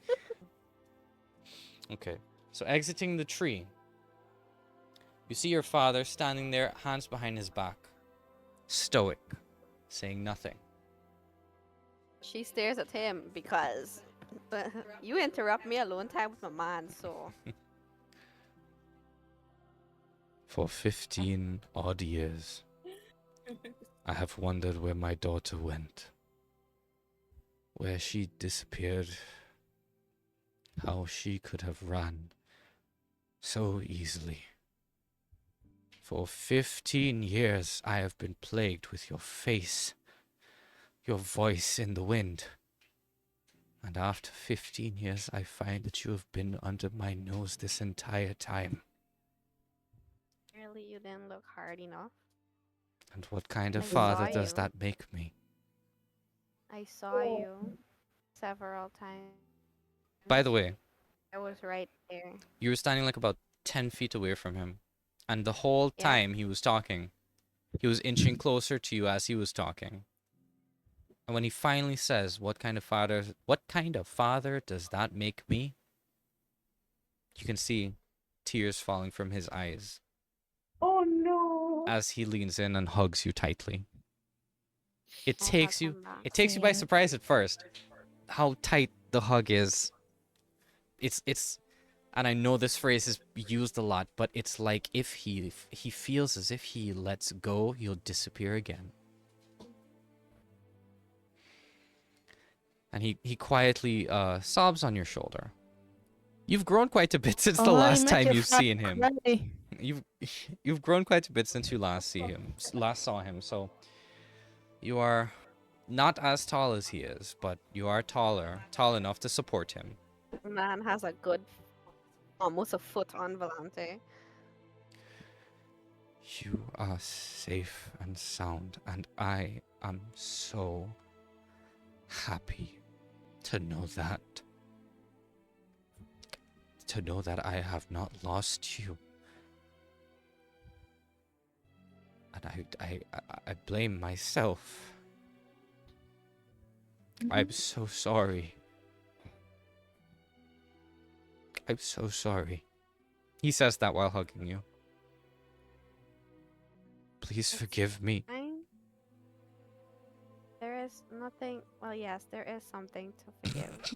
Okay, so exiting the tree, you see your father standing there, hands behind his back, stoic, saying nothing. She stares at him because you interrupt me alone time with my man, so For 15 odd years, I have wondered where my daughter went, where she disappeared, how she could have run so easily. For 15 years, I have been plagued with your face, your voice in the wind. And after 15 years, I find that you have been under my nose this entire time. Really, you didn't look hard enough. And what kind of I father saw does you. that make me? I saw you several times. By the way, I was right there. you were standing like about 10 feet away from him. And the whole Yeah. time he was talking, he was inching closer to you as he was talking. And when he finally says, what kind of father does that make me? You can see tears falling from his eyes Oh no. as he leans in and hugs you tightly. It I'll takes hug you him back. by Same. surprise at first how tight the hug is. It's and I know this phrase is used a lot, but it's like if he feels as if he lets go, he'll disappear again. And he quietly sobs on your shoulder. You've grown quite a bit since the Oh, you last make time your you've fat seen him. cry. You've grown quite a bit since you last saw him. So you are not as tall as he is, but you are tall enough to support him. The man has a good, almost a foot on Volante. You are safe and sound, and I am so happy to know that. To know that I have not lost you. And I blame myself. I'm so sorry. I'm so sorry. He says that while hugging you. Please forgive me. Fine. There is nothing. Well, yes, there is something to forgive.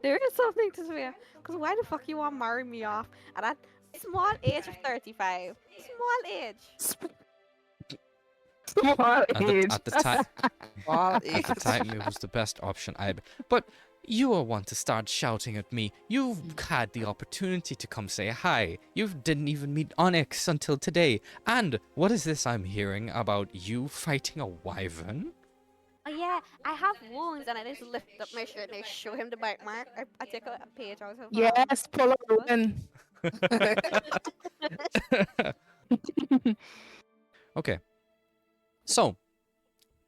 There is something to forgive. Cause why the fuck you want to marry me off at that small age of 35? Small age. Small age. At the time, Well, at the time, it was the best option But you are one to start shouting at me. You've had the opportunity to come say hi. You didn't even meet Onyx until today. And what is this I'm hearing about you fighting a wyvern? Oh yeah, I have wounds, and I just lift up my shirt and I show him the bite mark. I take a page out of Yes, pull a book. Ruben. Okay. So,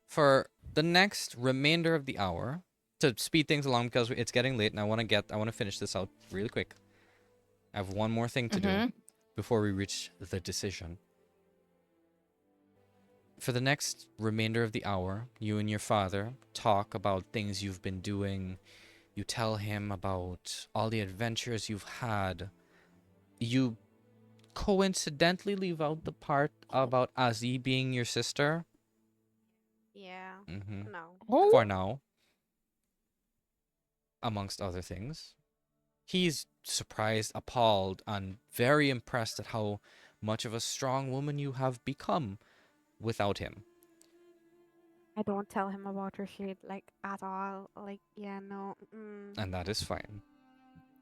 for the next remainder of the hour, to speed things along because it's getting late and I want to finish this out really quick. I have one more thing to do before we reach the decision. For the next remainder of the hour, you and your father talk about things you've been doing. You tell him about all the adventures you've had. You coincidentally leave out the part about Azzy being your sister. Yeah. Mm-hmm. No. Oh, For now. Amongst other things. He's surprised, appalled, and very impressed at how much of a strong woman you have become without him. I don't tell him about Rashid, like, at all. Like, yeah, no. And that is fine.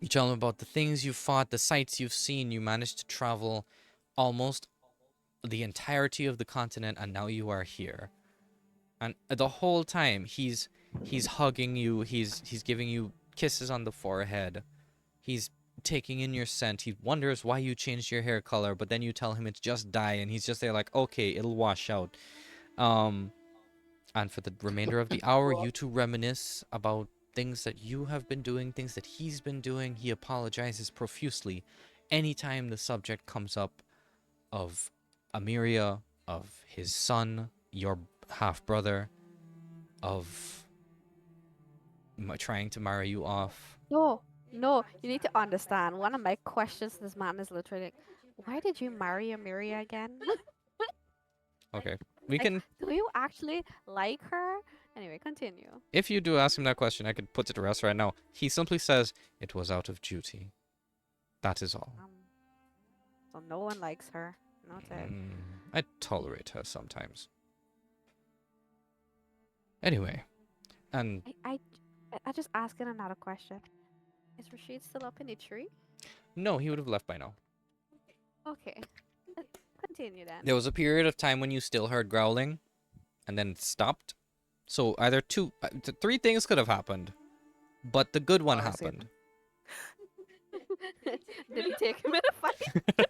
You tell him about the things you've fought, the sights you've seen. You managed to travel almost the entirety of the continent, and now you are here. And the whole time, he's hugging you. He's giving you kisses on the forehead. He's taking in your scent. He wonders why you changed your hair color, but then you tell him it's just dye, and he's just there like, okay, it'll wash out. And for the remainder of the hour, you two reminisce about things that you have been doing, things that he's been doing. He apologizes profusely anytime the subject comes up of Amiria, of his son, your half-brother, of trying to marry you off. No, no, you need to understand. One of my questions to this man is literally, like, why did you marry Amiria again? Okay, we Like, can... do you actually like her? Anyway, continue. If you do ask him that question, I could put it to rest right now. He simply says, it was out of duty. That is all. So no one likes her. Noted. I tolerate her sometimes. Anyway, and I just asking another question. Is Rashid still up in the tree? no, he would have left by now. Okay. Continue then. There was a period of time when you still heard growling, and then it stopped. So either three things could have happened, but the good one Honestly, happened. Did he take him in a fight?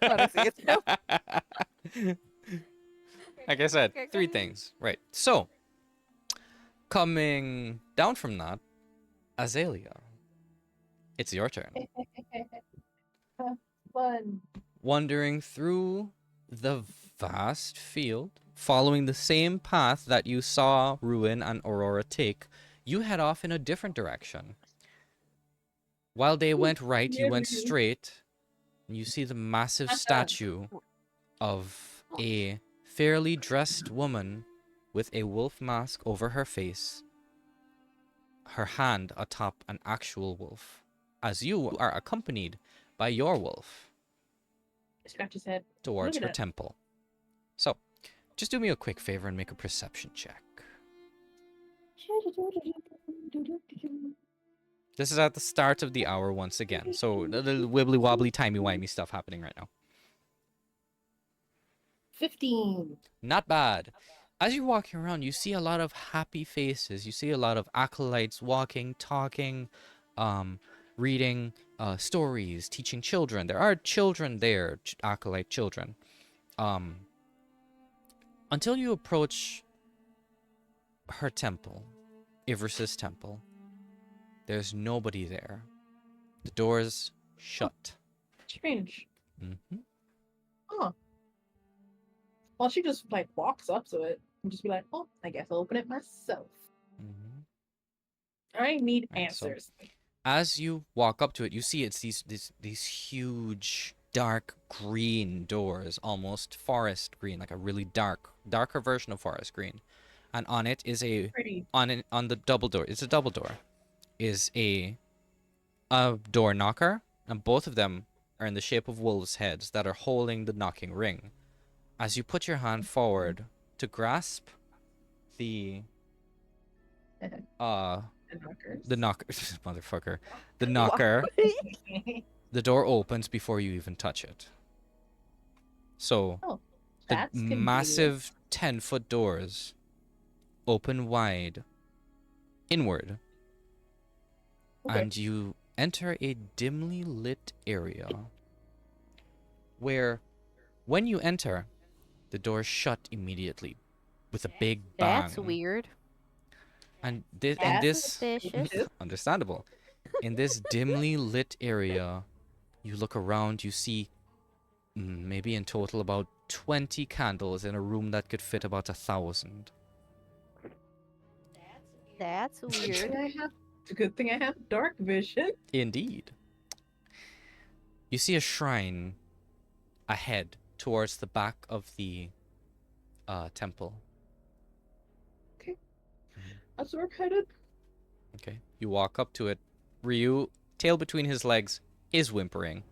Honestly, it's Like I said, Okay, three go ahead. things. Right. So, coming down from that, Azalea, it's your turn. Fun. Wandering through the vast field, following the same path that you saw Ruin and Aurora take, you head off in a different direction. While they went right, you went straight, and you see the massive statue of a fairly dressed woman with a wolf mask over her face, her hand atop an actual wolf, as you are accompanied by your wolf Scratch his head. towards Look her at that. temple. So, just do me a quick favor and make a perception check. This is at the start of the hour once again, so a little wibbly wobbly timey wimey stuff happening right now. 15. Not bad. As you're walking around, you see a lot of happy faces. You see a lot of acolytes walking, talking, reading stories, teaching children. There are children there, acolyte children. Until you approach her temple, Ivris's temple, there's nobody there. The door's shut. Strange. Mm-hmm. Huh. Well, she just like walks up to it and just be like, "Oh, I guess I'll open it myself." Mm-hmm. I need Right, so- answers. As you walk up to it, you see it's these huge dark green doors, almost forest green, like a really darker version of forest green. And on it is Pretty. on the double door. It's a double door. Is a door knocker, and both of them are in the shape of wolves' heads that are holding the knocking ring. As you put your hand forward to grasp the The knockers. motherfucker, the knocker, the door opens before you even touch it. So Oh, the that's massive 10-foot doors open wide inward, Okay. and you enter a dimly lit area where, when you enter, the doors shut immediately with a big bang. That's weird. And in That's this Suspicious. understandable, in this dimly lit area, you look around, you see maybe in total about 20 candles in a room that could fit about 1,000. That's weird. It's a good thing I have dark vision. Indeed. You see a shrine ahead towards the back of the temple. That's where we're headed. Okay. You walk up to it. Ryu, tail between his legs, is whimpering.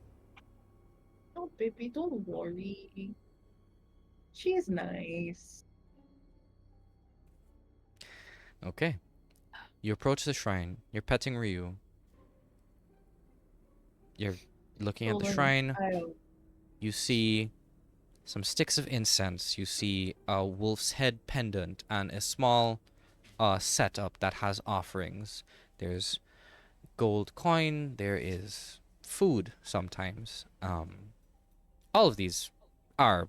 Oh, baby, don't worry. She's nice. Okay. You approach the shrine. You're petting Ryu. You're looking at the shrine. You see some sticks of incense. You see a wolf's head pendant and a small setup that has offerings. There's gold coin. There is food sometimes. All of these are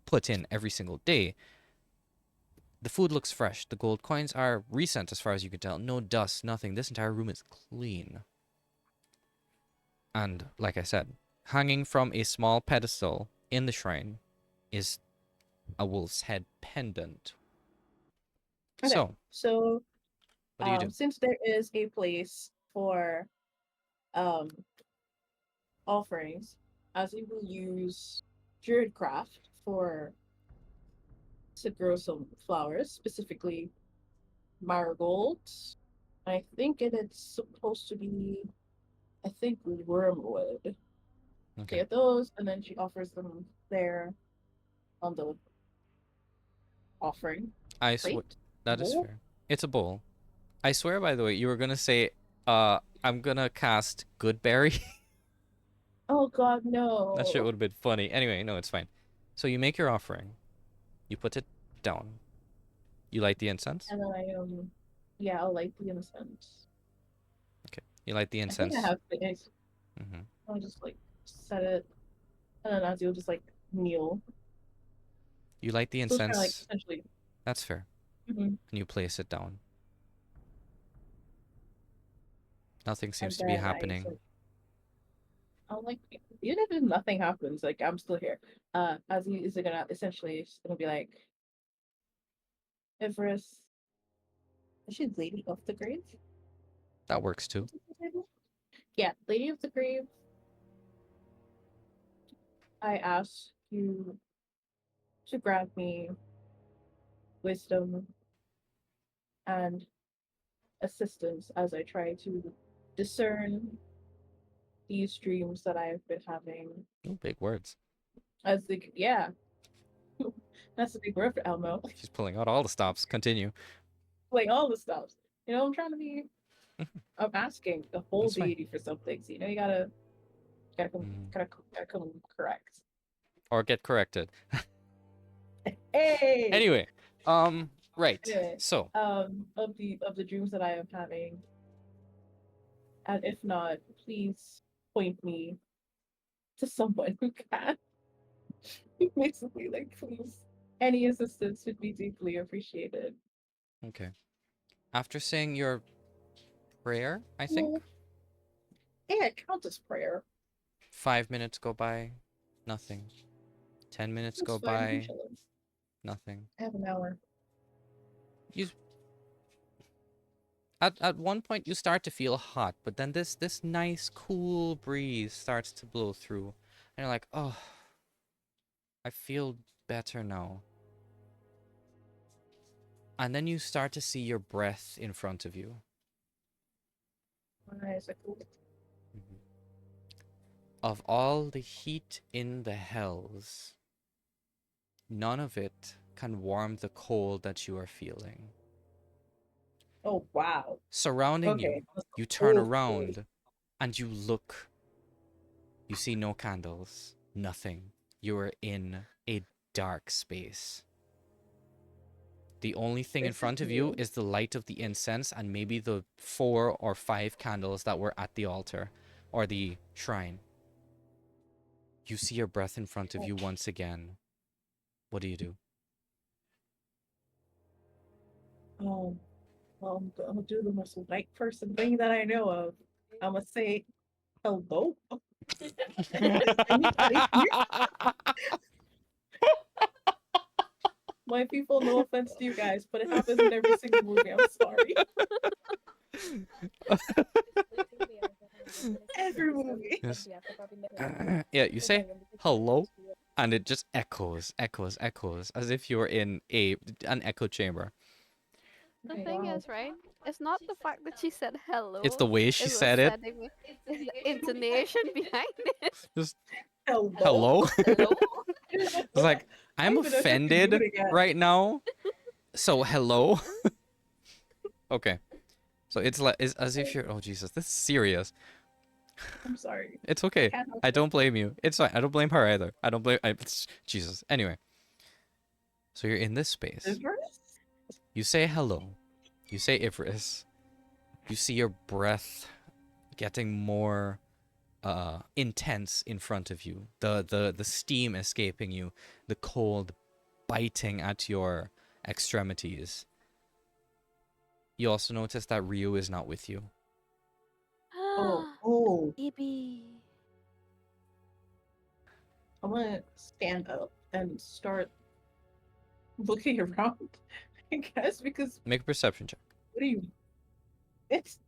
put in every single day. The food looks fresh. The gold coins are recent as far as you can tell. No dust, nothing. This entire room is clean. And like I said, hanging from a small pedestal in the shrine is a wolf's head pendant. Okay. So, what do you do? Since there is a place for offerings, as we will use druidcraft to grow some flowers, specifically marigolds. I think it's supposed to be, wormwood. Okay. Get those, and then she offers them there on the offering. I swear Plate? that is Bowl? fair. It's a bowl. I swear, by the way, you were gonna say, I'm gonna cast Goodberry. Oh God, no! That shit would have been funny. Anyway, no, it's fine. So you make your offering. You put it down. You light the incense? And then yeah, I'll light the incense. Okay. You light the I think I incense. have finished. Mm-hmm. I'll just like set it, and then Azzy will just like kneel. You light the So it's kind of like incense. essentially. That's fair. Mm-hmm. And you place it down. Nothing seems And to be then happening. I'll like, even if nothing happens, like I'm still here. Azzy is gonna essentially it's gonna be like, Everest. Is she Lady of the Grave? That works too. Yeah, Lady of the Grave. I ask you to grant me wisdom and assistance as I try to discern these dreams that I've been having. Oh, big words. As the yeah, that's a big word for Elmo. She's pulling out all the stops. Continue. Like all the stuff. You know, I'm trying to be. I'm asking the whole That's fine. deity for some things. You know, you gotta come correct. Or get corrected. Hey. Anyway, right. Anyway, So, of the dreams that I am having, and if not, please point me to someone who can. Basically, like, please, any assistance would be deeply appreciated. okay. After saying your prayer, I think, Yeah, count as prayer. 5 minutes go by, nothing. 10 minutes That's go fine. I'm by, chilling. nothing. I have an hour. At one point you start to feel hot, but then this nice cool breeze starts to blow through, and you're like, oh, I feel better now. And then you start to see your breath in front of you. My eyes are cool. Of all the heat in the hells, none of it can warm the cold that you are feeling. Oh wow. Surrounding Okay. you turn Cold. around and you look. You see no candles, nothing. You are in a dark space. The only thing in front of you is the light of the incense and maybe the 4 or 5 candles that were at the altar or the shrine. You see your breath in front of you once again. What do you do? Well, I'm gonna do the most white person thing that I know of. I'm gonna say hello. Is anybody here? My people, no offense to you guys, but it happens in every single movie. I'm sorry. Every movie. Yes. Yeah, you say hello, and it just echoes, as if you were in an echo chamber. The Okay, thing wow. is, right? It's not the fact that she said hello. It's the way she was said it. It's the intonation behind it. Just Hello. hello. Hello. It's like I'm even know if I can do offended it again. right now. So hello. Okay. So it's like it's as if you're. Oh Jesus, this is serious. I'm sorry. It's okay. Can't help I it. don't blame you. It's fine. I don't blame her either. I don't blame. Jesus. Anyway. So you're in this space. Everest? You say hello. You say Icarus. You see your breath getting more intense in front of you. The steam escaping you. The cold biting at your extremities. You also notice that Ryu is not with you. Oh. EB. I'm gonna stand up and start looking around. I guess because Make a perception check. what do you? It's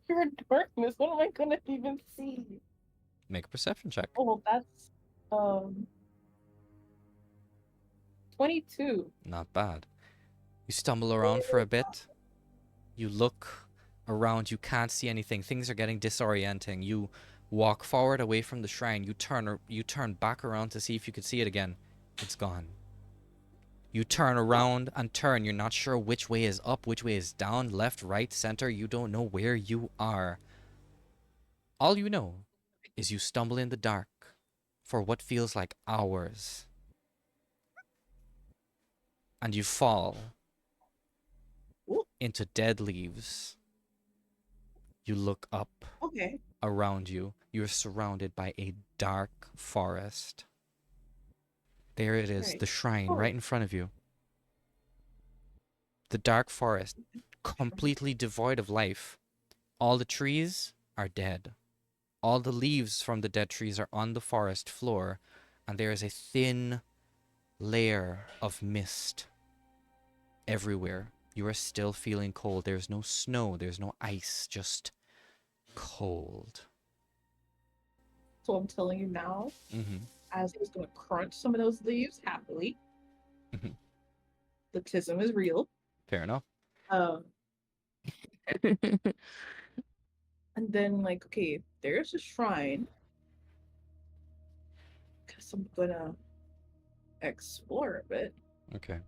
pure darkness. What am I gonna even see? Make a perception check. Oh, that's 22. Not bad. You stumble around for a bit. You look around. You can't see anything. Things are getting disorienting. You walk forward away from the shrine. You turn back around to see if you could see it again. It's gone. You turn around and turn. You're not sure which way is up, which way is down, left, right, center. You don't know where you are. All you know is you stumble in the dark for what feels like hours. And you fall into dead leaves. You look up Okay. around you. You're surrounded by a dark forest. There it is, Right. the shrine Oh. right in front of you. The dark forest, completely devoid of life. All the trees are dead. All the leaves from the dead trees are on the forest floor, and there is a thin layer of mist everywhere. You are still feeling cold. There's no snow, there's no ice, just cold. So I'm telling you now, Mm-hmm. as he's gonna crunch some of those leaves happily. Mhm. The tism is real. Fair enough. Um, and then like, okay, there's a shrine. Guess I'm gonna explore a bit. Okay.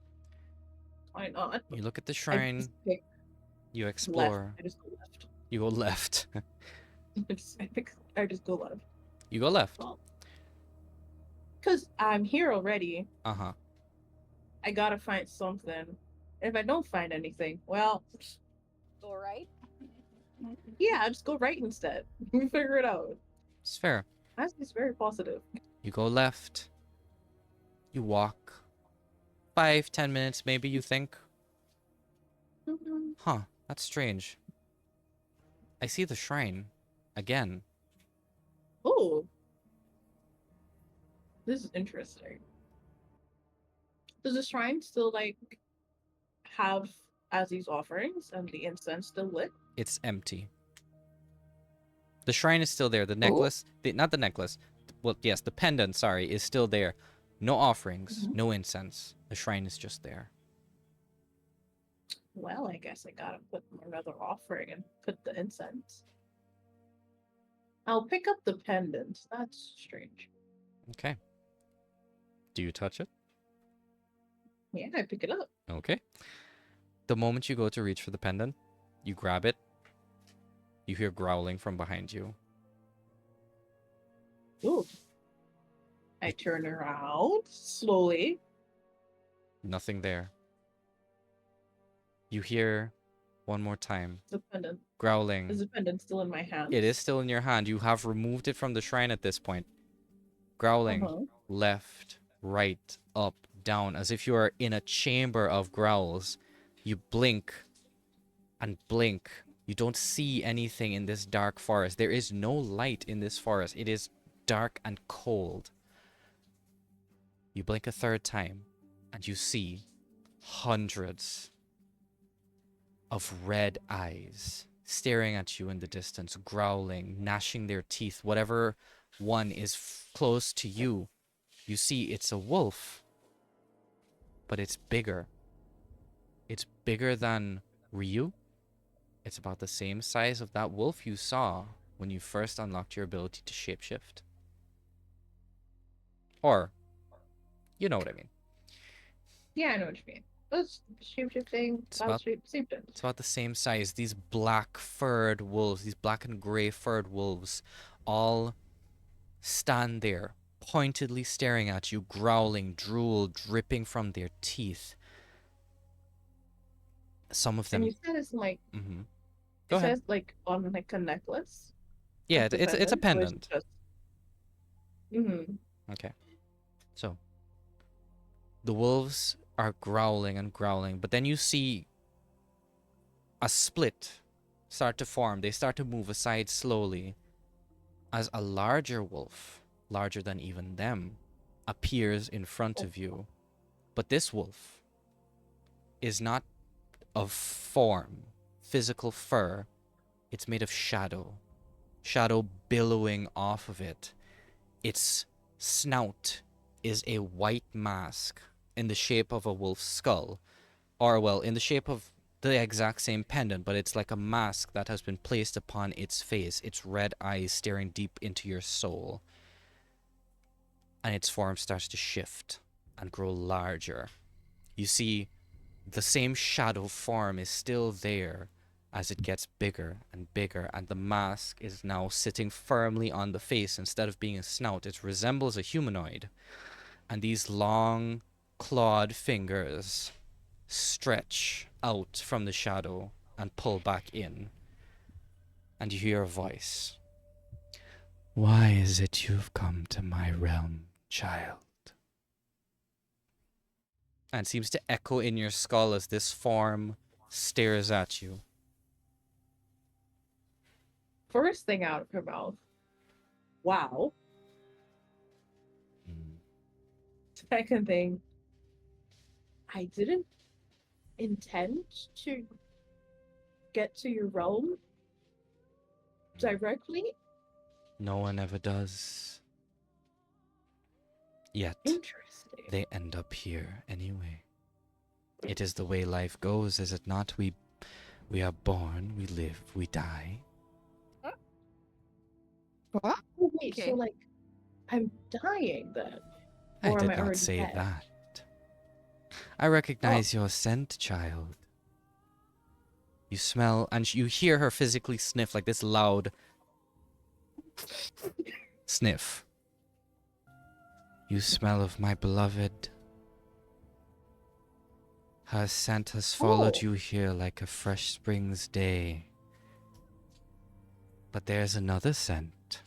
Why not? You look at the I shrine, just pick you left. explore, I just go left. you go left. I just go left. You go left. Well, because I'm here already. Uh-huh. I gotta find something. If I don't find anything, well, Go right. yeah, I just go right instead. We figure it out. It's fair. It's very positive. You go left. You walk 5-10 minutes, maybe you think. Huh, that's strange. I see the shrine again. Oh, this is interesting. Does the shrine still like have as these offerings and the incense still lit? It's empty. The shrine is still there. The necklace, not the necklace. Well, yes, the pendant, sorry, is still there. No offerings, Mhm. no incense. The shrine is just there. Well, I guess I gotta put another offering and put the incense. I'll pick up the pendant. That's strange. Okay. Do you touch it? Yeah, I pick it up. Okay. The moment you go to reach for the pendant, you grab it. You hear growling from behind you. Ooh. I turn around slowly. Nothing there. You hear one more time The pendant. growling. Is the pendant still in my hand? It is still in your hand. You have removed it from the shrine at this point. Growling. Uh-huh. Left, right, up, down, as if you are in a chamber of growls. You blink and blink. You don't see anything in this dark forest. There is no light in this forest. It is dark and cold. You blink a third time, and you see hundreds of red eyes staring at you in the distance, growling, gnashing their teeth. Whatever one is close to you, you see it's a wolf, but it's bigger. It's bigger than Ryu. It's about the same size of that wolf you saw when you first unlocked your ability to shapeshift. Or, you know what I mean. Yeah, I know what you mean. Those shapeshifting, It's about- same thing. It's about the same size. These black furred wolves, these black and gray furred wolves, all stand there, pointedly staring at you, growling, drool dripping from their teeth. Some of And them. you said it's like Mm-hmm. it Go ahead. says like on like a necklace. Yeah, Like the it's a or is it pendant. just... Okay. So, the wolves are growling and growling, but then you see a split start to form. They start to move aside slowly as a larger wolf, larger than even them, appears in front of you. But this wolf is not of form, physical fur. It's made of shadow. Shadow billowing off of it. Its snout is a white mask in the shape of a wolf's skull. Or, well, in the shape of the exact same pendant, but it's like a mask that has been placed upon its face, its red eyes staring deep into your soul. And its form starts to shift and grow larger. You see, the same shadow form is still there as it gets bigger and bigger, and the mask is now sitting firmly on the face instead of being a snout. It resembles a humanoid. And these long, clawed fingers stretch out from the shadow and pull back in. And you hear a voice. Why is it you've come to my realm, child? And it seems to echo in your skull as this form stares at you. First thing out of her mouth. Wow. Second thing, I didn't intend to get to your realm directly. No one ever does. Yet, Interesting. they end up here anyway. It is the way life goes, is it not? We are born, we live, we die. What? Oh, wait, Okay. so like, I'm dying then? I Or am did I not already say dead? that. I recognize your scent, child. You smell, and you hear her physically sniff, like this loud sniff. You smell of my beloved. Her scent has followed Oh. you here like a fresh spring's day. But there's another scent.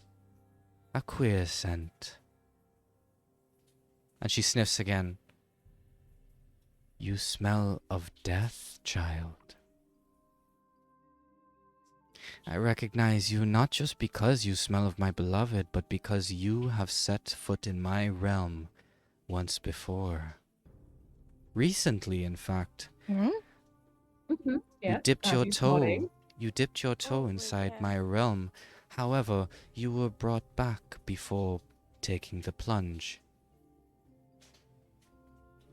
A queer scent. And she sniffs again. You smell of death, child. I recognize you not just because you smell of my beloved, but because you have set foot in my realm once before. Recently, in fact. Mm-hmm. Yeah. You dipped your he's toe. nodding. You dipped your toe Oh, wait, inside yeah. my realm. However, you were brought back before taking the plunge.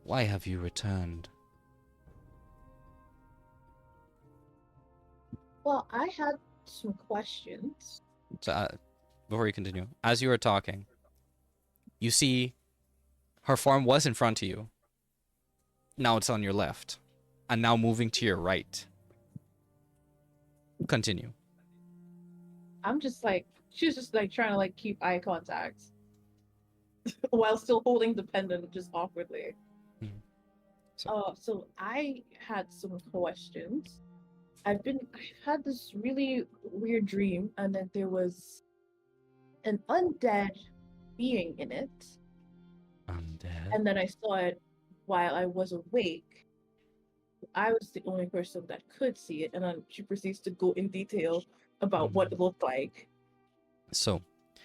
Why have you returned? Well, I had some questions. So, before you continue, as you were talking, you see her form was in front of you. Now it's on your left. And now moving to your right. Continue. I'm just like, she's just like trying to like keep eye contact while still holding the pendant just awkwardly. Mhm. So I had some questions. I've had this really weird dream, and then there was an undead being in it, Undead. and then I saw it while I was awake. I was the only person that could see it, and then she proceeds to go in detail about what it looked like, So,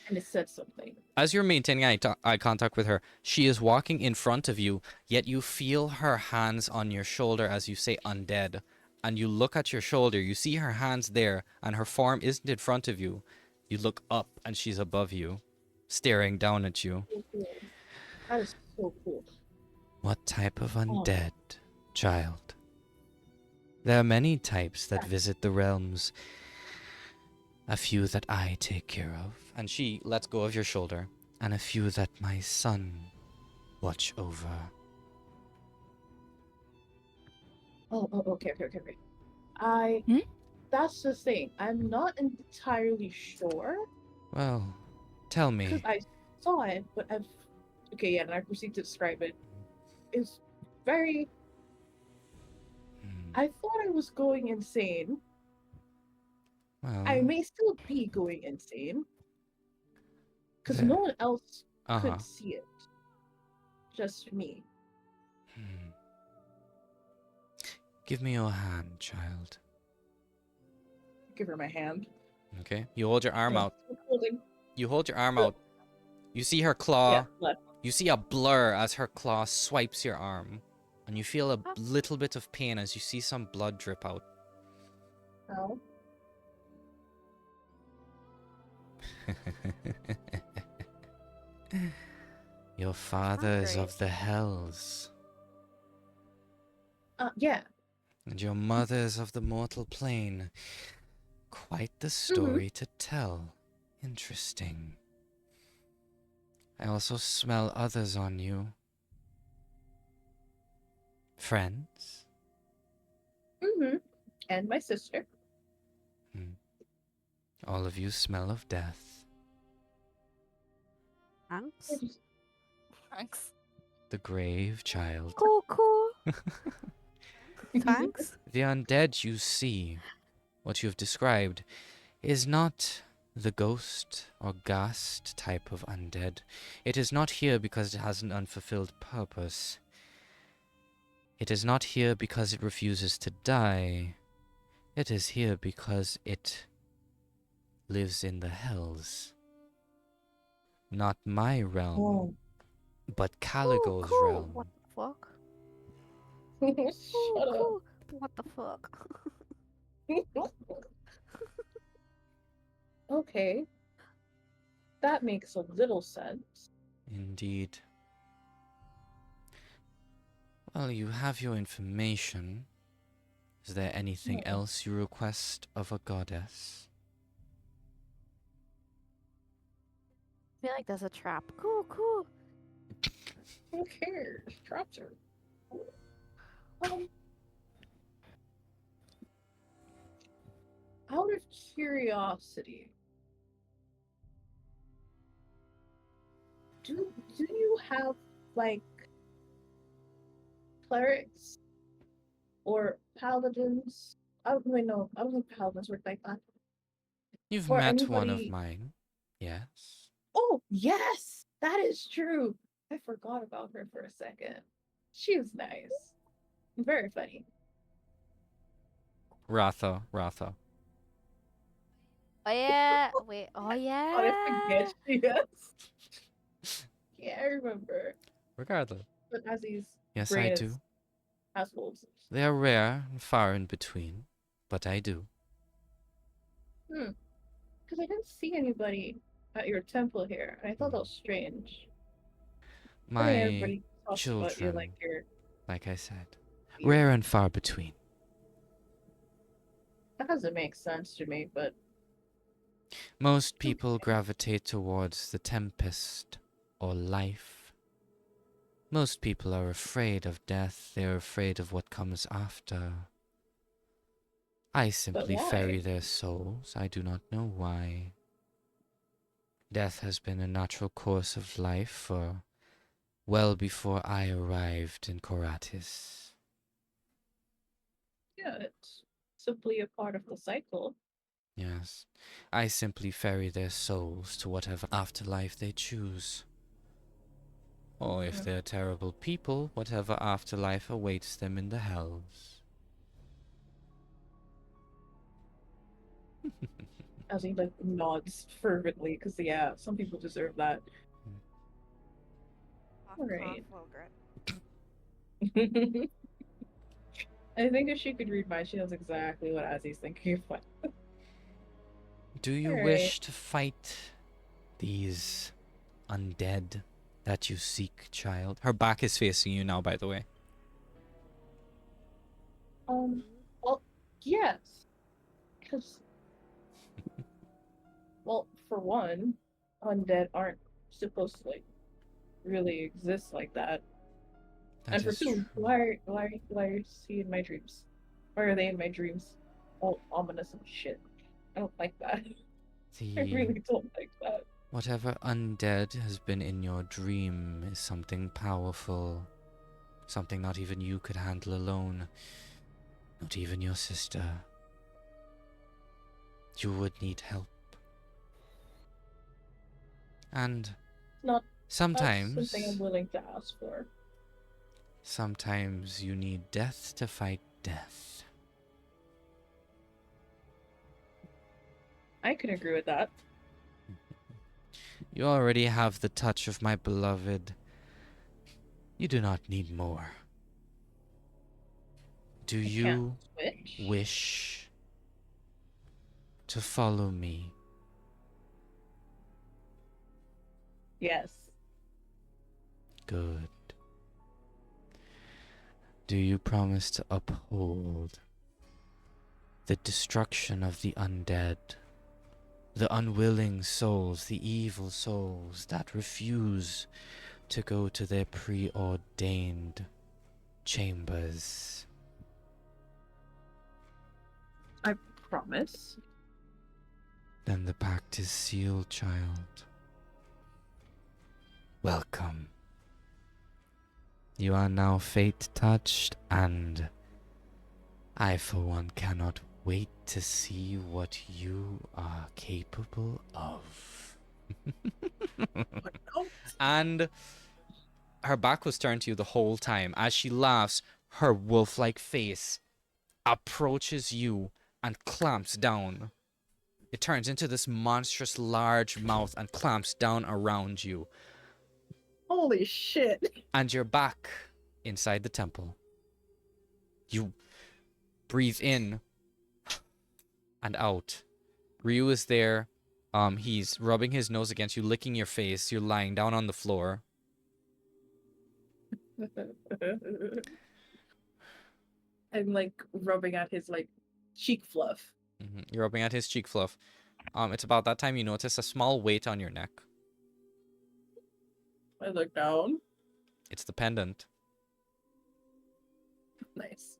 and it said something. as you're maintaining eye contact with her, she is walking in front of you, yet you feel her hands on your shoulder as you say undead. And you look at your shoulder, you see her hands there, and her form isn't in front of you. You look up, and she's above you, staring down at you. So cool. That is so cool. What type of undead, child? There are many types that visit the realms. A few that I take care of. And she lets go of your shoulder. And a few that my son watch over. Okay. Hmm? That's the thing. I'm not entirely sure Well, tell because me. I saw it, but okay, yeah, and I proceed to describe it. It's very. I thought I was going insane. Well, I may still be going insane because there- no one else Uh-huh. could see it. Just me. Give me your hand, child. Give her my hand. Okay. You hold your arm Yeah, out. I'm holding. You hold your arm out. You see her claw. Yeah, left. You see a blur as her claw swipes your arm. And you feel a little bit of pain as you see some blood drip out. No. Your father is of the hells. Yeah. And your mother is of the mortal plane. Quite the story to tell. Interesting. I also smell others on you. Friends? And my sister. All of you smell of death. Thanks. Thanks. The grave, child. Cool. Thanks. The undead you see, what you have described, is not the ghost or ghast type of undead. It is not here because it has an unfulfilled purpose. It is not here because it refuses to die. It is here because it lives in the hells. Not my realm, Oh. but Oh, Caligo's cool. realm. What the fuck? Shut up. Cool. What the fuck? Okay. That makes a little sense. Indeed. Well, you have your information. Is there anything Yeah. else you request of a goddess? I feel like there's a trap. Cool. Who cares? Traps are cool. Out of curiosity, do you have like clerics or paladins? I don't really know. I don't think paladins work like that. You've Or met one of anybody. mine. Yes. Oh yes, that is true. I forgot about her for a second. She was nice, very funny. Ratha. Oh yeah. Wait. Oh How did yeah. I forget she is? Yeah, I remember. Regardless. But Azzy's Yes, I brain is do. assholes. They are rare and far in between, but I do. Because I didn't see anybody at your temple here, and I thought that was strange. I think My everybody talks about you children, like you're. like I said, weird. rare and far between. That doesn't make sense to me, but Most people gravitate towards the tempest or life. Most people are afraid of death. They're afraid of what comes after. I simply ferry why? their souls. I do not know why. Death has been a natural course of life for well before I arrived in Coratis. Yeah, it's simply a part of the cycle. Yes, I simply ferry their souls to whatever afterlife they choose. Or if Mhm. they're terrible people, whatever afterlife awaits them in the hells. As he like nods fervently, because yeah, some people deserve that. Alright. I think if she could read mine, she knows exactly what Azzy's thinking of. Do you Alright. wish to fight these undead that you seek, child? Her back is facing you now, by the way. Well, yes. Because, well, for one, undead aren't supposed to, like, really exist like that. That And for is two, true. why is he in my dreams? Why are they in my dreams? All ominous and shit. I don't like that. I The really don't like that. whatever undead has been in your dream is something powerful, something not even you could handle alone, not even your sister. You would need help. And Not sometimes, something I'm willing to ask for. sometimes you need death to fight death. I can agree with that. You already have the touch of my beloved. You do not need more. Do I can't you switch. wish to follow me? Yes. Good. Do you promise to uphold the destruction of the undead, the unwilling souls, the evil souls that refuse to go to their preordained chambers? I promise. Then the pact is sealed, child. Welcome. You are now fate touched and I, for one, cannot wait to see what you are capable of. What? No. And her back was turned to you the whole time. As she laughs, her wolf-like face approaches you and clamps down. It turns into this monstrous large mouth and clamps down around you. Holy shit. And you're back inside the temple. You breathe in and out. Ryu is there. He's rubbing his nose against you, licking your face. You're lying down on the floor. I'm like rubbing at his like cheek fluff. You're rubbing at his cheek fluff. It's about that time you notice a small weight on your neck. I look down. It's the pendant. Nice.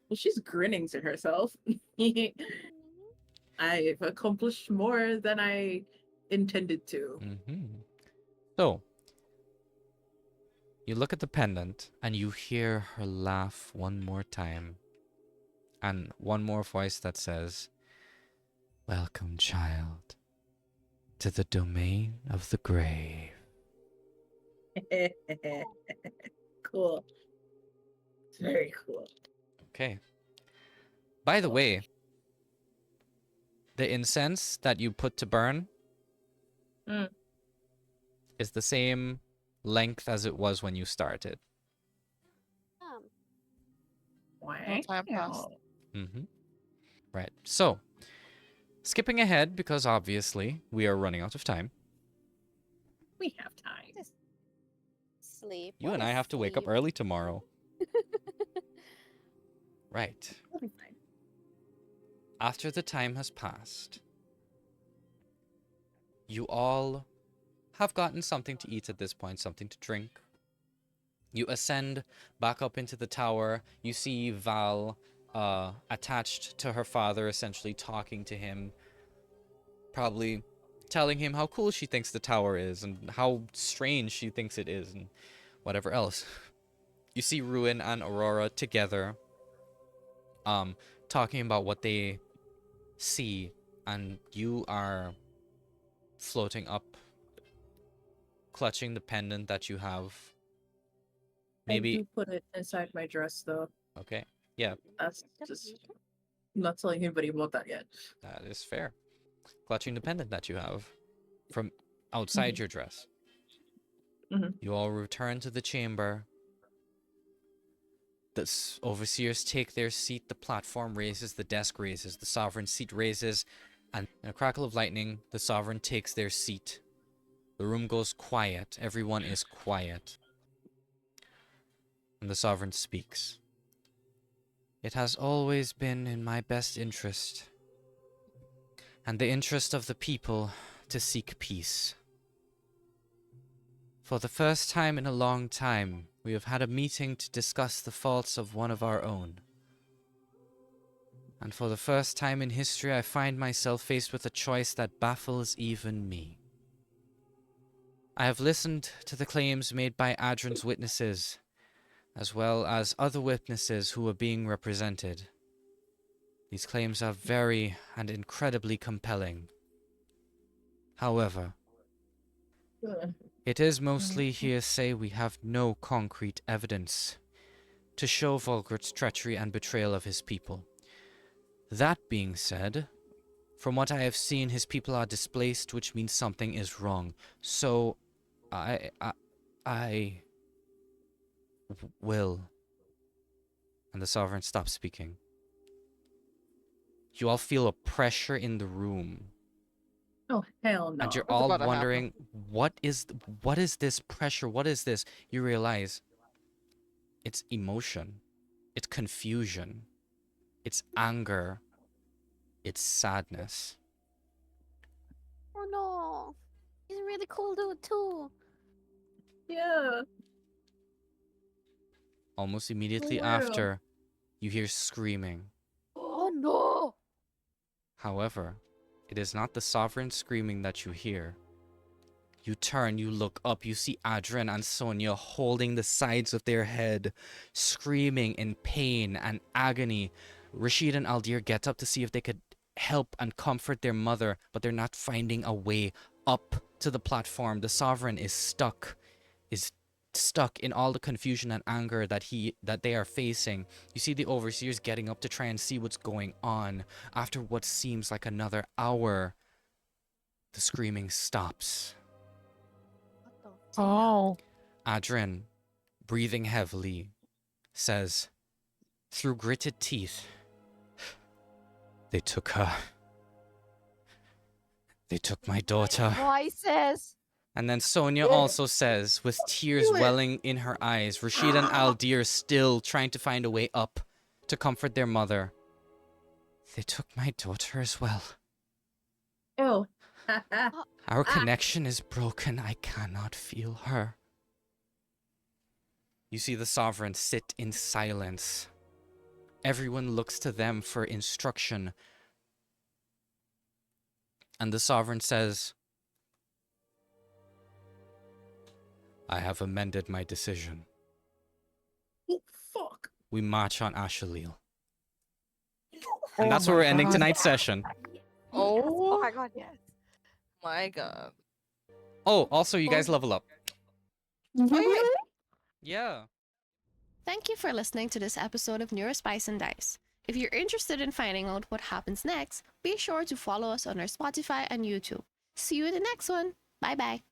Well, she's grinning to herself. I've accomplished more than I intended to. So, you look at the pendant and you hear her laugh one more time. And one more voice that says, "Welcome, child, to the domain of the grave." Cool. Very cool. Okay. By the way, the incense that you put to burn is the same length as it was when you started. Wow. time passed. Right. So, skipping ahead because obviously we are running out of time. We have time. Just sleep. You and I have to wake up early tomorrow. Right. We'll be fine. After the time has passed, you all have gotten something to eat at this point, something to drink. You ascend back up into the tower. You see Val attached to her father, essentially talking to him, probably telling him how cool she thinks the tower is and how strange she thinks it is and whatever else. You see Ruin and Aurora together, talking about what they see, and you are floating up, clutching the pendant that you have. I Maybe, do put it inside my dress though. okay, yeah, That's just I'm not telling anybody about that yet. that is fair. Clutching the pendant that you have from outside your dress. You all return to the chamber. The overseers take their seat, the platform raises, the desk raises, the sovereign's seat raises, and in a crackle of lightning, the sovereign takes their seat. The room goes quiet. Everyone is quiet. And the sovereign speaks. "It has always been in my best interest, and the interest of the people, to seek peace. For the first time in a long time, we have had a meeting to discuss the faults of one of our own. And for the first time in history, I find myself faced with a choice that baffles even me. I have listened to the claims made by Adran's witnesses, as well as other witnesses who are being represented. These claims are very and incredibly compelling. However, it is mostly hearsay. We have no concrete evidence to show Volgert's treachery and betrayal of his people. That being said, from what I have seen, his people are displaced, which means something is wrong. So, I will." And the sovereign stops speaking. You all feel a pressure in the room. Oh hell no. And you're What's all about to happen? wondering, what is this pressure? What is this? You realize it's emotion. It's confusion. It's anger. It's sadness. Oh no. He's a really cool dude too. Yeah. Almost immediately Wow. after, you hear screaming. Oh no. However, it is not the sovereign screaming that you hear. You turn, you look up, you see Adrian and Sonia holding the sides of their head, screaming in pain and agony. Rashid and Aldir get up to see if they could help and comfort their mother, but they're not finding a way up to the platform. The Sovereign is stuck in all the confusion and anger that they are facing. You see the overseers getting up to try and see what's going on. After what seems like another hour, the screaming stops. Oh. Adrian, breathing heavily, says, through gritted teeth, "They took her. They took my daughter." Voices. And then Sonia also says, with tears welling in her eyes, Rashid and Aldir still trying to find a way up to comfort their mother, "They took my daughter as well. Oh. Our connection is broken. I cannot feel her." You see the Sovereign sit in silence. Everyone looks to them for instruction. And the Sovereign says, "I have amended my decision. Oh, fuck. We march on Ashalil." And that's where we're ending tonight's session. Oh Oh my god, yes. my god. Oh, also, you guys level up. Oh, Yeah. Thank you for listening to this episode of NeuroSpice&Dice. If you're interested in finding out what happens next, be sure to follow us on our Spotify and YouTube. See you in the next one. Bye bye.